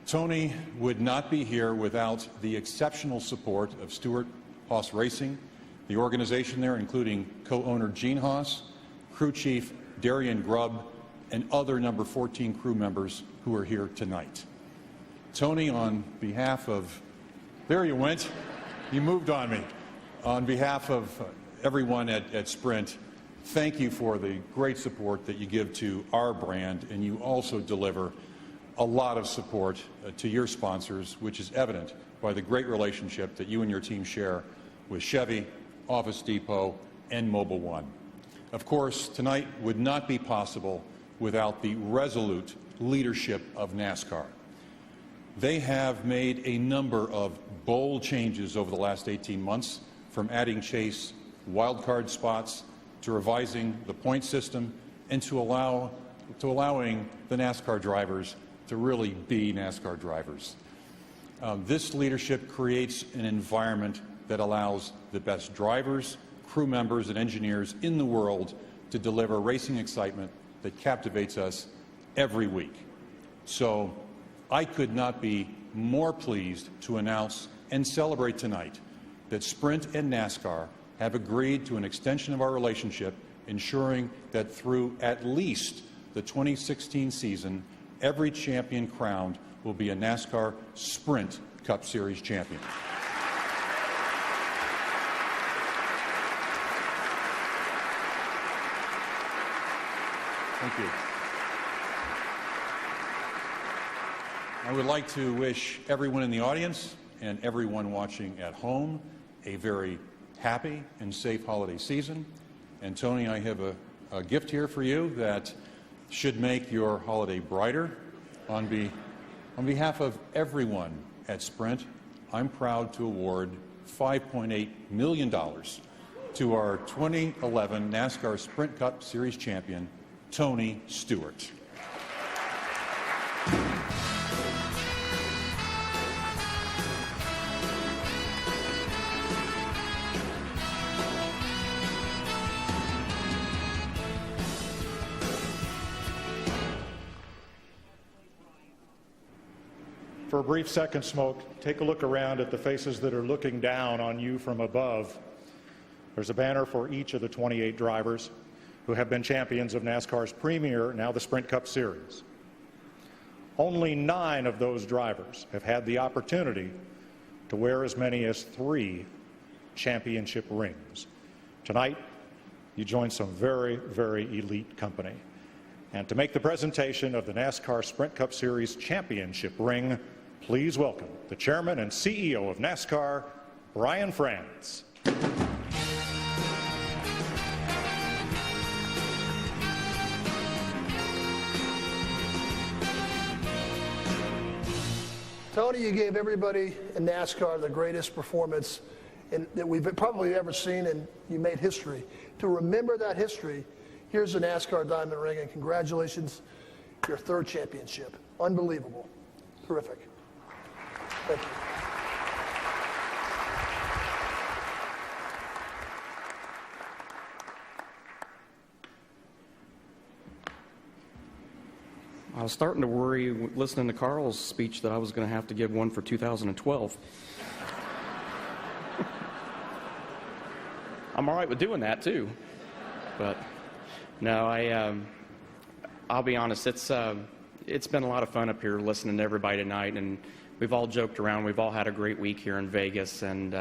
Tony would not be here without the exceptional support of Stewart Haas Racing, the organization there, including co-owner Gene Haas, crew chief Darian Grubb, and other number 14 crew members who are here tonight. Tony, on behalf of, there you went, you moved on me. On behalf of everyone at Sprint, thank you for the great support that you give to our brand, and you also deliver a lot of support to your sponsors, which is evident by the great relationship that you and your team share with Chevy, Office Depot, and Mobil 1. Of course, tonight would not be possible without the resolute leadership of NASCAR. They have made a number of bold changes over the last 18 months, from adding chase wildcard spots to revising the point system and to allowing the NASCAR drivers to really be NASCAR drivers. This leadership creates an environment that allows the best drivers, crew members, and engineers in the world to deliver racing excitement that captivates us every week. So I could not be more pleased to announce and celebrate tonight that Sprint and NASCAR have agreed to an extension of our relationship, ensuring that through at least the 2016 season, every champion crowned will be a NASCAR Sprint Cup Series champion. Thank you. I would like to wish everyone in the audience and everyone watching at home a very happy and safe holiday season. And Tony, I have a gift here for you that should make your holiday brighter. On behalf of everyone at Sprint, I'm proud to award $5.8 million to our 2011 NASCAR Sprint Cup Series champion, Tony Stewart. For a brief second, Smoke, take a look around at the faces that are looking down on you from above. There's a banner for each of the 28 drivers who have been champions of NASCAR's premier, now the Sprint Cup Series. Only 9 of those drivers have had the opportunity to wear as many as 3 championship rings. Tonight, you join some very, very elite company. And to make the presentation of the NASCAR Sprint Cup Series championship ring, please welcome the chairman and CEO of NASCAR, Brian France. Tony, you gave everybody in NASCAR the greatest performance that we've probably ever seen, and you made history. To remember that history, here's the NASCAR Diamond Ring, and congratulations, your 3rd championship. Unbelievable. Terrific. Thank you. I was starting to worry, listening to Carl's speech, that I was going to have to give one for 2012. I'm all right with doing that, too. But, no, I'll be honest, it's been a lot of fun up here listening to everybody tonight, and we've all joked around. We've all had a great week here in Vegas, and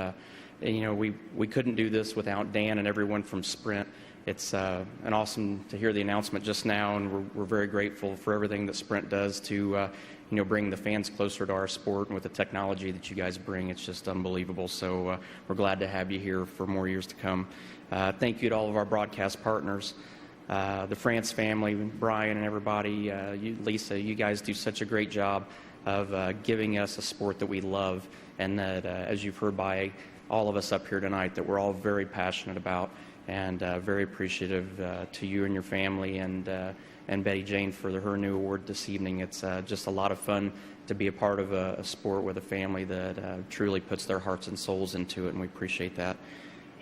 you know, we couldn't do this without Dan and everyone from Sprint. It's an awesome to hear the announcement just now, and we're very grateful for everything that Sprint does to you know, bring the fans closer to our sport, and with the technology that you guys bring, it's just unbelievable. So we're glad to have you here for more years to come. Thank you to all of our broadcast partners, the France family, Brian and everybody, Lisa, you guys do such a great job of giving us a sport that we love, and that, as you've heard by all of us up here tonight, that we're all very passionate about, and very appreciative to you and your family, and Betty Jane for her new award this evening. It's just a lot of fun to be a part of a sport with a family that truly puts their hearts and souls into it, and we appreciate that.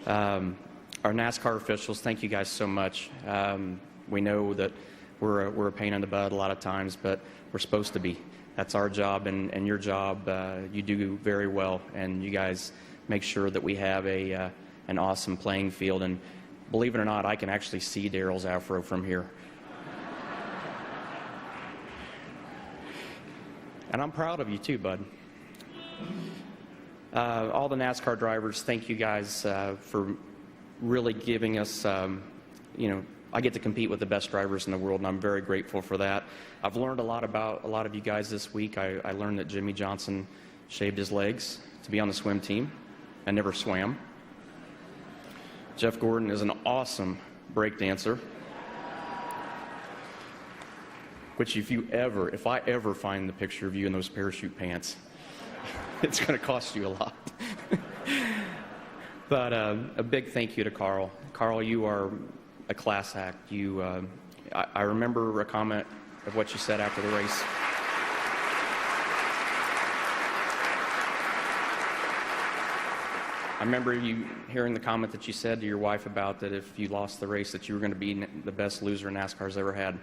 Our NASCAR officials, thank you guys so much. We know that we're a pain in the butt a lot of times, but we're supposed to be. That's our job, and your job. You do very well, and you guys make sure that we have an awesome playing field. And believe it or not, I can actually see Daryl's afro from here. And I'm proud of you too, bud. All the NASCAR drivers, thank you guys for really giving us, you know, I get to compete with the best drivers in the world, and I'm very grateful for that. I've learned a lot about a lot of you guys this week. I learned that Jimmy Johnson shaved his legs to be on the swim team and never swam. Jeff Gordon is an awesome break dancer, which if I ever find the picture of you in those parachute pants, it's going to cost you a lot. But a big thank you to Carl. Carl, you are a class act. I remember a comment of what you said after the race. I remember you hearing the comment that you said to your wife about that if you lost the race that you were going to be the best loser NASCAR's ever had.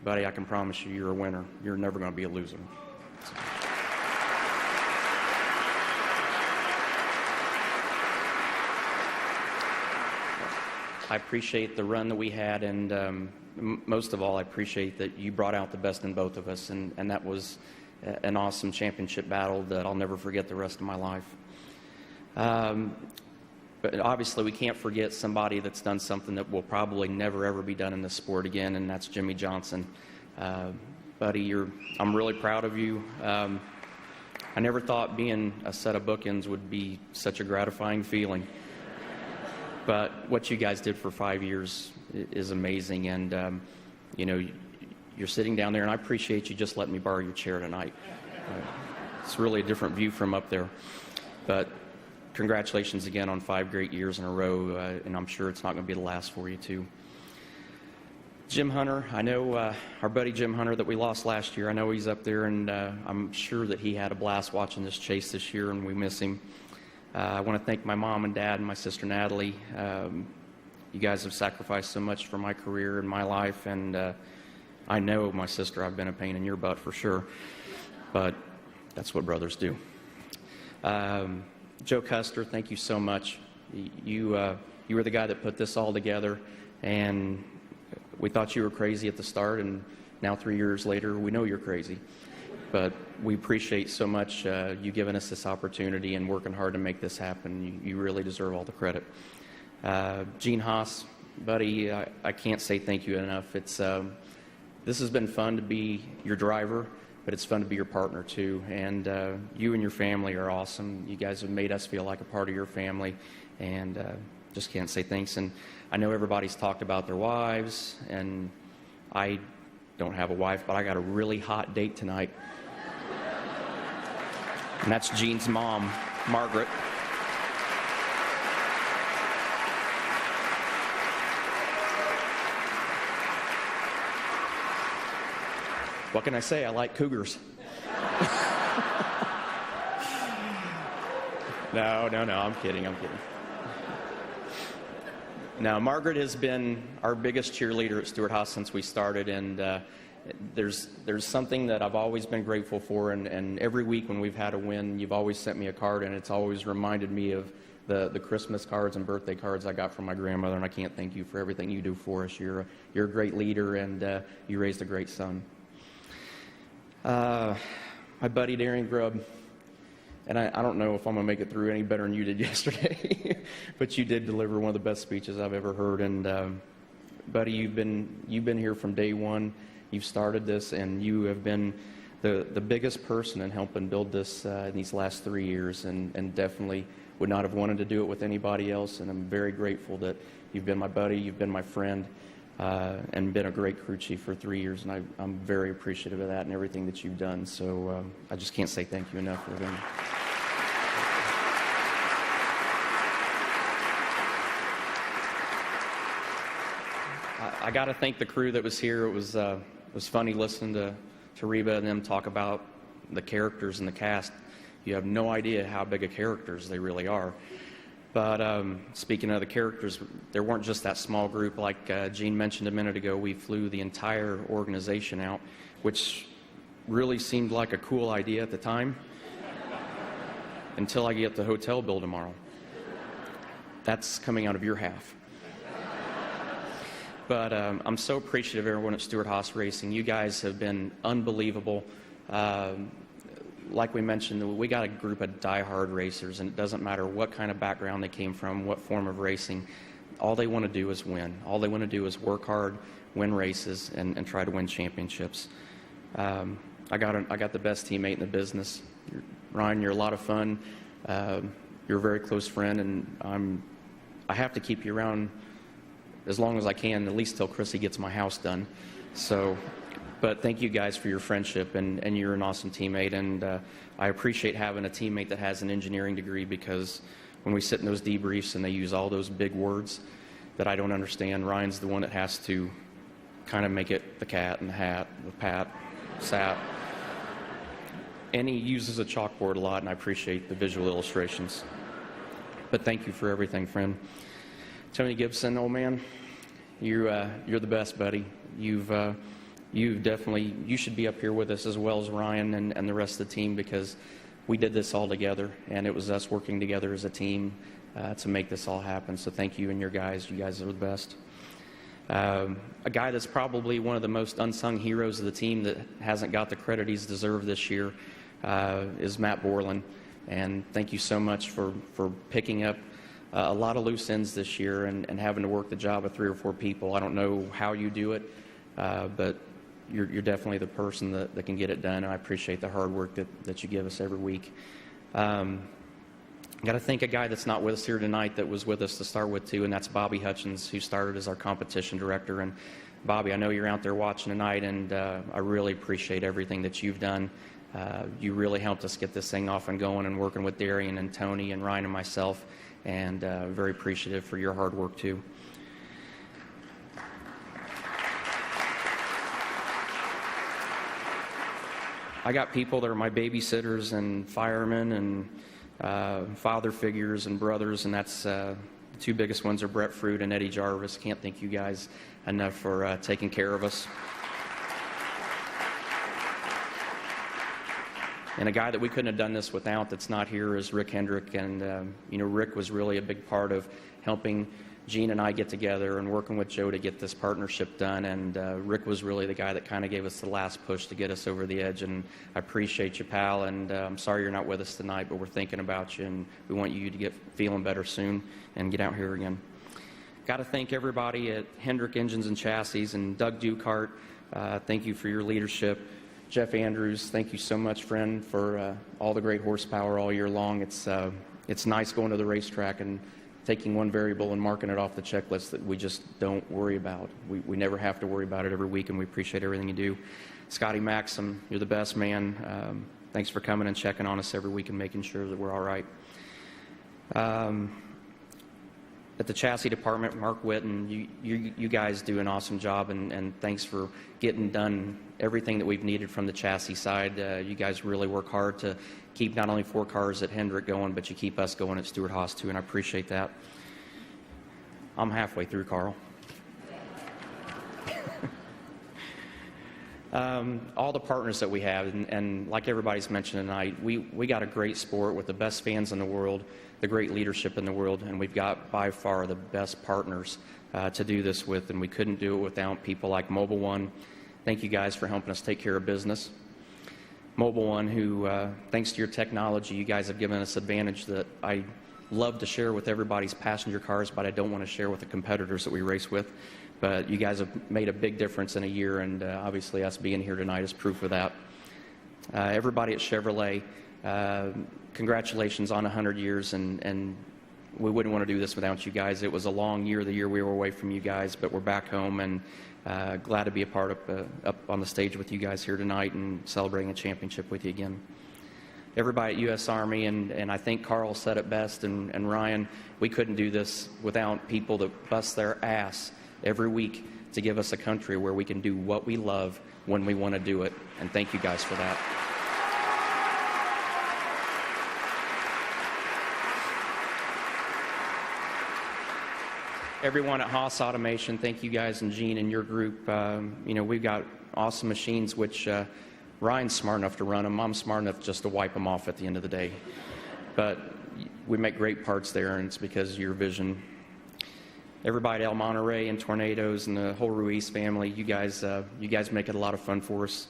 Buddy, I can promise you, you're a winner. You're never going to be a loser. I appreciate the run that we had, and most of all, I appreciate that you brought out the best in both of us, and that was an awesome championship battle that I'll never forget the rest of my life. But obviously, we can't forget somebody that's done something that will probably never, ever be done in this sport again, and that's Jimmy Johnson. buddy, I'm really proud of you. I never thought being a set of bookends would be such a gratifying feeling. But what you guys did for 5 years is amazing. And, you know, you're sitting down there, and I appreciate you just letting me borrow your chair tonight. It's really a different view from up there. But congratulations again on 5 great years in a row, and I'm sure it's not going to be the last for you, too. Jim Hunter, I know our buddy Jim Hunter that we lost last year, I know he's up there, and I'm sure that he had a blast watching this chase this year, and we miss him. I want to thank my mom and dad and my sister Natalie. You guys have sacrificed so much for my career and my life, and I know, my sister, I've been a pain in your butt for sure, but that's what brothers do. Joe Custer, thank you so much. You were the guy that put this all together, and we thought you were crazy at the start, and now 3 years later, we know you're crazy. But we appreciate so much you giving us this opportunity and working hard to make this happen. You really deserve all the credit. Gene Haas, buddy, I can't say thank you enough. This has been fun to be your driver, but it's fun to be your partner too. And you and your family are awesome. You guys have made us feel like a part of your family, and just can't say thanks. And I know everybody's talked about their wives, and I don't have a wife, but I got a really hot date tonight. And that's Gene's mom, Margaret. What can I say? I like cougars. No, I'm kidding. Now, Margaret has been our biggest cheerleader at Stewart-Haas since we started, and there's something that I've always been grateful for, and every week when we've had a win, you've always sent me a card, and it's always reminded me of the Christmas cards and birthday cards I got from my grandmother, and I can't thank you for everything you do for us. You're a great leader, and you raised a great son. My buddy Darian Grubb, and I don't know if I'm going to make it through any better than you did yesterday, but you did deliver one of the best speeches I've ever heard. And buddy, you've been here from day one. You've started this, and you have been the biggest person in helping build this in these last 3 years, and definitely would not have wanted to do it with anybody else. And I'm very grateful that you've been my buddy, you've been my friend, and been a great crew chief for 3 years, and I'm very appreciative of that and everything that you've done. So I just can't say thank you enough for them. I got to thank the crew that was here. It was funny listening to Reba and them talk about the characters in the cast. You have no idea how big of characters they really are. But speaking of the characters, there weren't just that small group. Like Gene mentioned a minute ago, we flew the entire organization out, which really seemed like a cool idea at the time, until I get the hotel bill tomorrow. That's coming out of your half. But I'm so appreciative of everyone at Stewart-Haas Racing. You guys have been unbelievable. Like we mentioned, we got a group of diehard racers, and it doesn't matter what kind of background they came from, what form of racing. All they want to do is win. All they want to do is work hard, win races, and try to win championships. I got the best teammate in the business. Ryan, you're a lot of fun. You're a very close friend, and I have to keep you around as long as I can, at least till Chrissy gets my house done. So, but thank you guys for your friendship, and you're an awesome teammate, and I appreciate having a teammate that has an engineering degree, because when we sit in those debriefs and they use all those big words that I don't understand, Ryan's the one that has to kind of make it the cat and the hat, the pat, sat. And he uses a chalkboard a lot, and I appreciate the visual illustrations. But thank you for everything, friend. Tony Gibson, old man, you're the best, buddy. You should be up here with us as well as Ryan and the rest of the team, because we did this all together, and it was us working together as a team to make this all happen. So thank you and your guys. You guys are the best. A guy that's probably one of the most unsung heroes of the team that hasn't got the credit he's deserved this year is Matt Borland. And thank you so much for picking up a lot of loose ends this year and having to work the job of 3 or 4 people. I don't know how you do it, but you're definitely the person that can get it done, and I appreciate the hard work that you give us every week. Got to thank a guy that's not with us here tonight that was with us to start with too, and that's Bobby Hutchins, who started as our competition director. And Bobby, I know you're out there watching tonight, and I really appreciate everything that you've done. You really helped us get this thing off and going, and working with Darian and Tony and Ryan and myself, and very appreciative for your hard work too. I got people that are my babysitters and firemen and father figures and brothers, and that's the two biggest ones are Brett Fruit and Eddie Jarvis. Can't thank you guys enough for taking care of us. And a guy that we couldn't have done this without that's not here is Rick Hendrick. And, Rick was really a big part of helping Gene and I get together and working with Joe to get this partnership done. And Rick was really the guy that kind of gave us the last push to get us over the edge. And I appreciate you, pal. And I'm sorry you're not with us tonight, but we're thinking about you, and we want you to get feeling better soon and get out here again. Got to thank everybody at Hendrick Engines and Chassis and Doug Dukart. Thank you for your leadership. Jeff Andrews, thank you so much, friend, for all the great horsepower all year long. It's nice going to the racetrack and taking one variable and marking it off the checklist that we just don't worry about. We never have to worry about it every week, and we appreciate everything you do. Scotty Maxim, you're the best, man. Thanks for coming and checking on us every week and making sure that we're all right. At the chassis department, Mark Witten, you guys do an awesome job, and thanks for getting done everything that we've needed from the chassis side. You guys really work hard to keep not only 4 cars at Hendrick going, but you keep us going at Stewart-Haas too, and I appreciate that. I'm halfway through, Carl. All the partners that we have, and like everybody's mentioned tonight, we got a great sport with the best fans in the world, the great leadership in the world, and we've got by far the best partners to do this with, and we couldn't do it without people like Mobil 1. Thank you guys for helping us take care of business. Mobil 1, who, thanks to your technology, you guys have given us advantage that I love to share with everybody's passenger cars, but I don't want to share with the competitors that we race with. But you guys have made a big difference in a year, and obviously us being here tonight is proof of that. Everybody at Chevrolet, congratulations on 100 years, and we wouldn't want to do this without you guys. It was a long year, the year we were away from you guys, but we're back home, and glad to be a part of up on the stage with you guys here tonight and celebrating a championship with you again. Everybody at U.S. Army, and I think Carl said it best, and Ryan, we couldn't do this without people that bust their ass every week to give us a country where we can do what we love when we want to do it, and thank you guys for that. Everyone at Haas Automation, thank you guys, and Gene and your group. We've got awesome machines, which Ryan's smart enough to run them. I'm smart enough just to wipe them off at the end of the day. But we make great parts there, and it's because of your vision. Everybody at El Monterey and Tornadoes and the whole Ruiz family, you guys make it a lot of fun for us.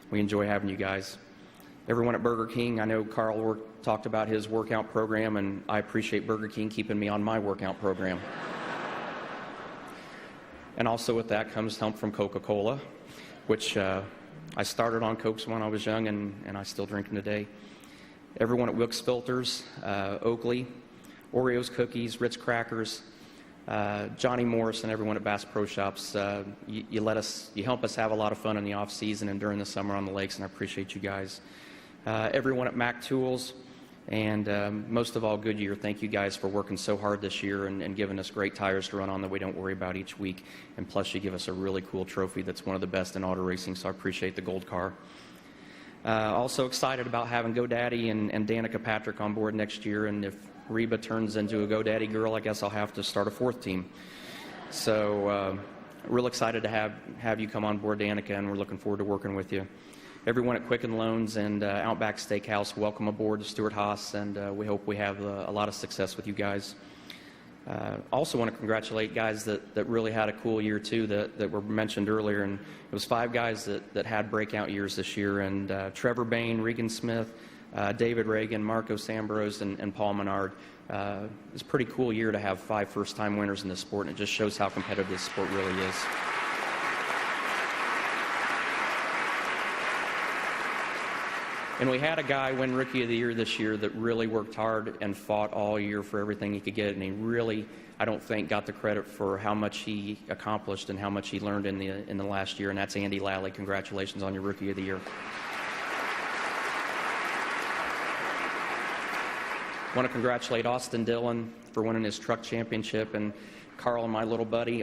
We enjoy having you guys. Everyone at Burger King, I know Carl talked about his workout program, and I appreciate Burger King keeping me on my workout program. And also with that comes help from Coca-Cola, which I started on Cokes when I was young, and I still drink them today. Everyone at Wilkes Filters, Oakley, Oreos Cookies, Ritz Crackers, Johnny Morris, and everyone at Bass Pro Shops, you help us have a lot of fun in the off season and during the summer on the lakes, and I appreciate you guys. Everyone at Mac Tools, and most of all, Goodyear, thank you guys for working so hard this year and giving us great tires to run on that we don't worry about each week. And plus, you give us a really cool trophy that's one of the best in auto racing, so I appreciate the gold car. Also excited about having GoDaddy and Danica Patrick on board next year, and if Reba turns into a GoDaddy girl, I guess I'll have to start a 4th team. So real excited to have you come on board, Danica, and we're looking forward to working with you. Everyone at Quicken Loans and Outback Steakhouse, welcome aboard to Stewart-Haas, and we hope we have a lot of success with you guys. Also want to congratulate guys that really had a cool year too that were mentioned earlier, and it was 5 guys that had breakout years this year, and Trevor Bain, Regan Smith, David Reagan, Marco Sambrose, and Paul Menard. It's a pretty cool year to have 5 first-time winners in this sport, and it just shows how competitive this sport really is. And we had a guy win Rookie of the Year this year that really worked hard and fought all year for everything he could get, and he really, I don't think, got the credit for how much he accomplished and how much he learned in the last year, and that's Andy Lally. Congratulations on your Rookie of the Year. I want to congratulate Austin Dillon for winning his truck championship, and Carl and my little buddy,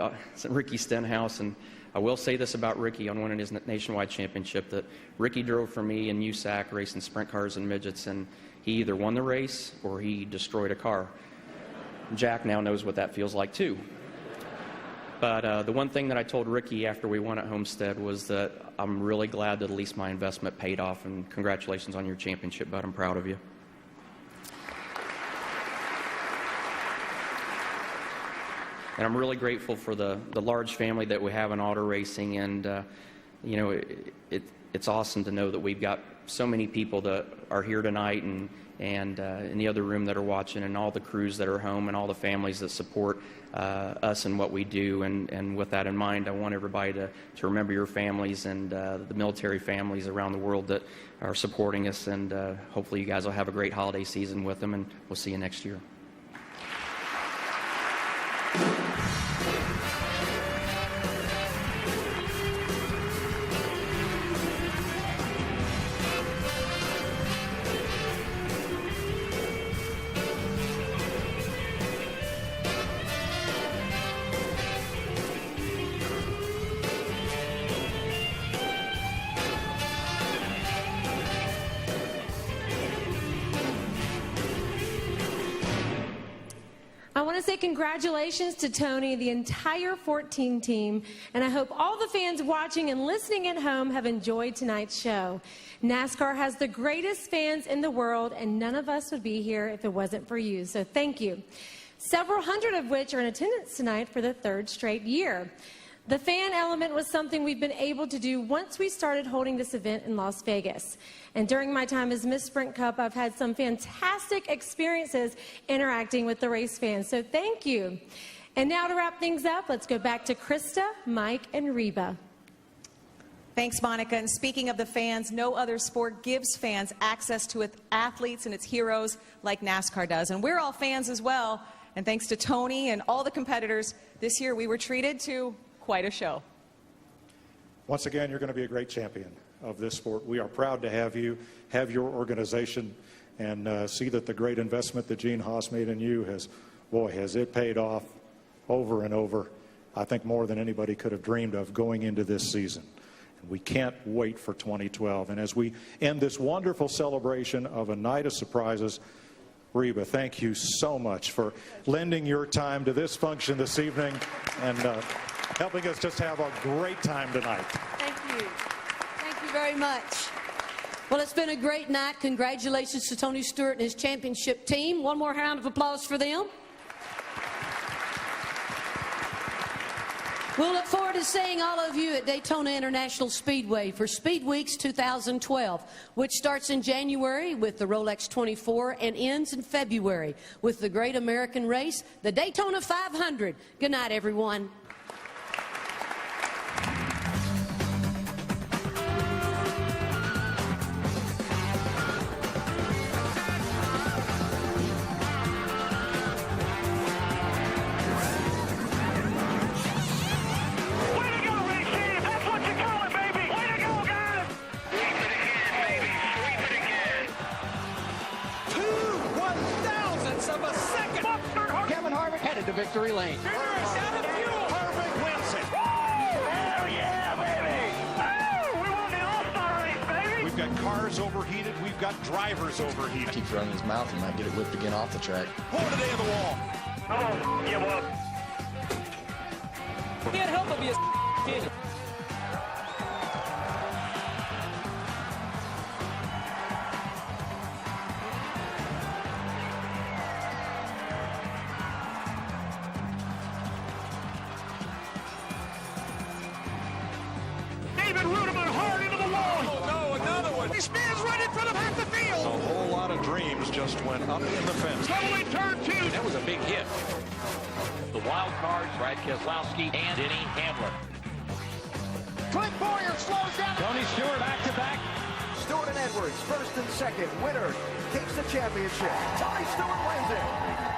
Ricky Stenhouse. And I will say this about Ricky on winning his nationwide championship, that Ricky drove for me in USAC racing sprint cars and midgets, and he either won the race or he destroyed a car. Jack now knows what that feels like too. But the one thing that I told Ricky after we won at Homestead was that I'm really glad that at least my investment paid off, and congratulations on your championship, bud. I'm proud of you. And I'm really grateful for the large family that we have in auto racing, and you know, it's awesome to know that we've got so many people that are here tonight, and in the other room that are watching, and all the crews that are home, and all the families that support us and what we do. And with that in mind, I want everybody to remember your families and the military families around the world that are supporting us, and hopefully you guys will have a great holiday season with them, and we'll see you next year. I want to say congratulations to Tony, the entire 14 team, and I hope all the fans watching and listening at home have enjoyed tonight's show. NASCAR has the greatest fans in the world, and none of us would be here if it wasn't for you, so thank you. Several hundred of which are in attendance tonight for the third straight year. The fan element was something we've been able to do once we started holding this event in Las Vegas. And during my time as Miss Sprint Cup, I've had some fantastic experiences interacting with the race fans, so thank you. And now to wrap things up, let's go back to Krista, Mike, and Reba. Thanks, Monica. And speaking of the fans, no other sport gives fans access to its athletes and its heroes like NASCAR does. And we're all fans as well. And thanks to Tony and all the competitors, this year we were treated to quite a show. Once again, you're going to be a great champion of this sport. We are proud to have you, have your organization, and see that the great investment that Gene Haas made in you has it paid off over and over. I think more than anybody could have dreamed of going into this season. And we can't wait for 2012. And as we end this wonderful celebration of a night of surprises, Reba, thank you so much for lending your time to this function this evening and helping us just have a great time tonight. Thank you. Thank you very much. Well, it's been a great night. Congratulations to Tony Stewart and his championship team. One more round of applause for them. We'll look forward to seeing all of you at Daytona International Speedway for Speed Weeks 2012, which starts in January with the Rolex 24 and ends in February with the Great American Race, the Daytona 500. Good night, everyone. To victory lane. Harvick wins it. Hell yeah, baby! Oh, we won the All-Star race, baby! We've got cars overheated. We've got drivers overheated. Keeps running his mouth and might get it whipped again off the track. Pull today on the wall. Come on, give up. Can't help but be a kid. A whole lot of dreams just went up in the fence. Totally turn two. That was a big hit. The wild cards, Brad Keselowski and Denny Hamlin. Clint Boyer slows down. Tony Stewart back to back. Stewart and Edwards, first and second. Winner takes the championship. Tony Stewart wins it.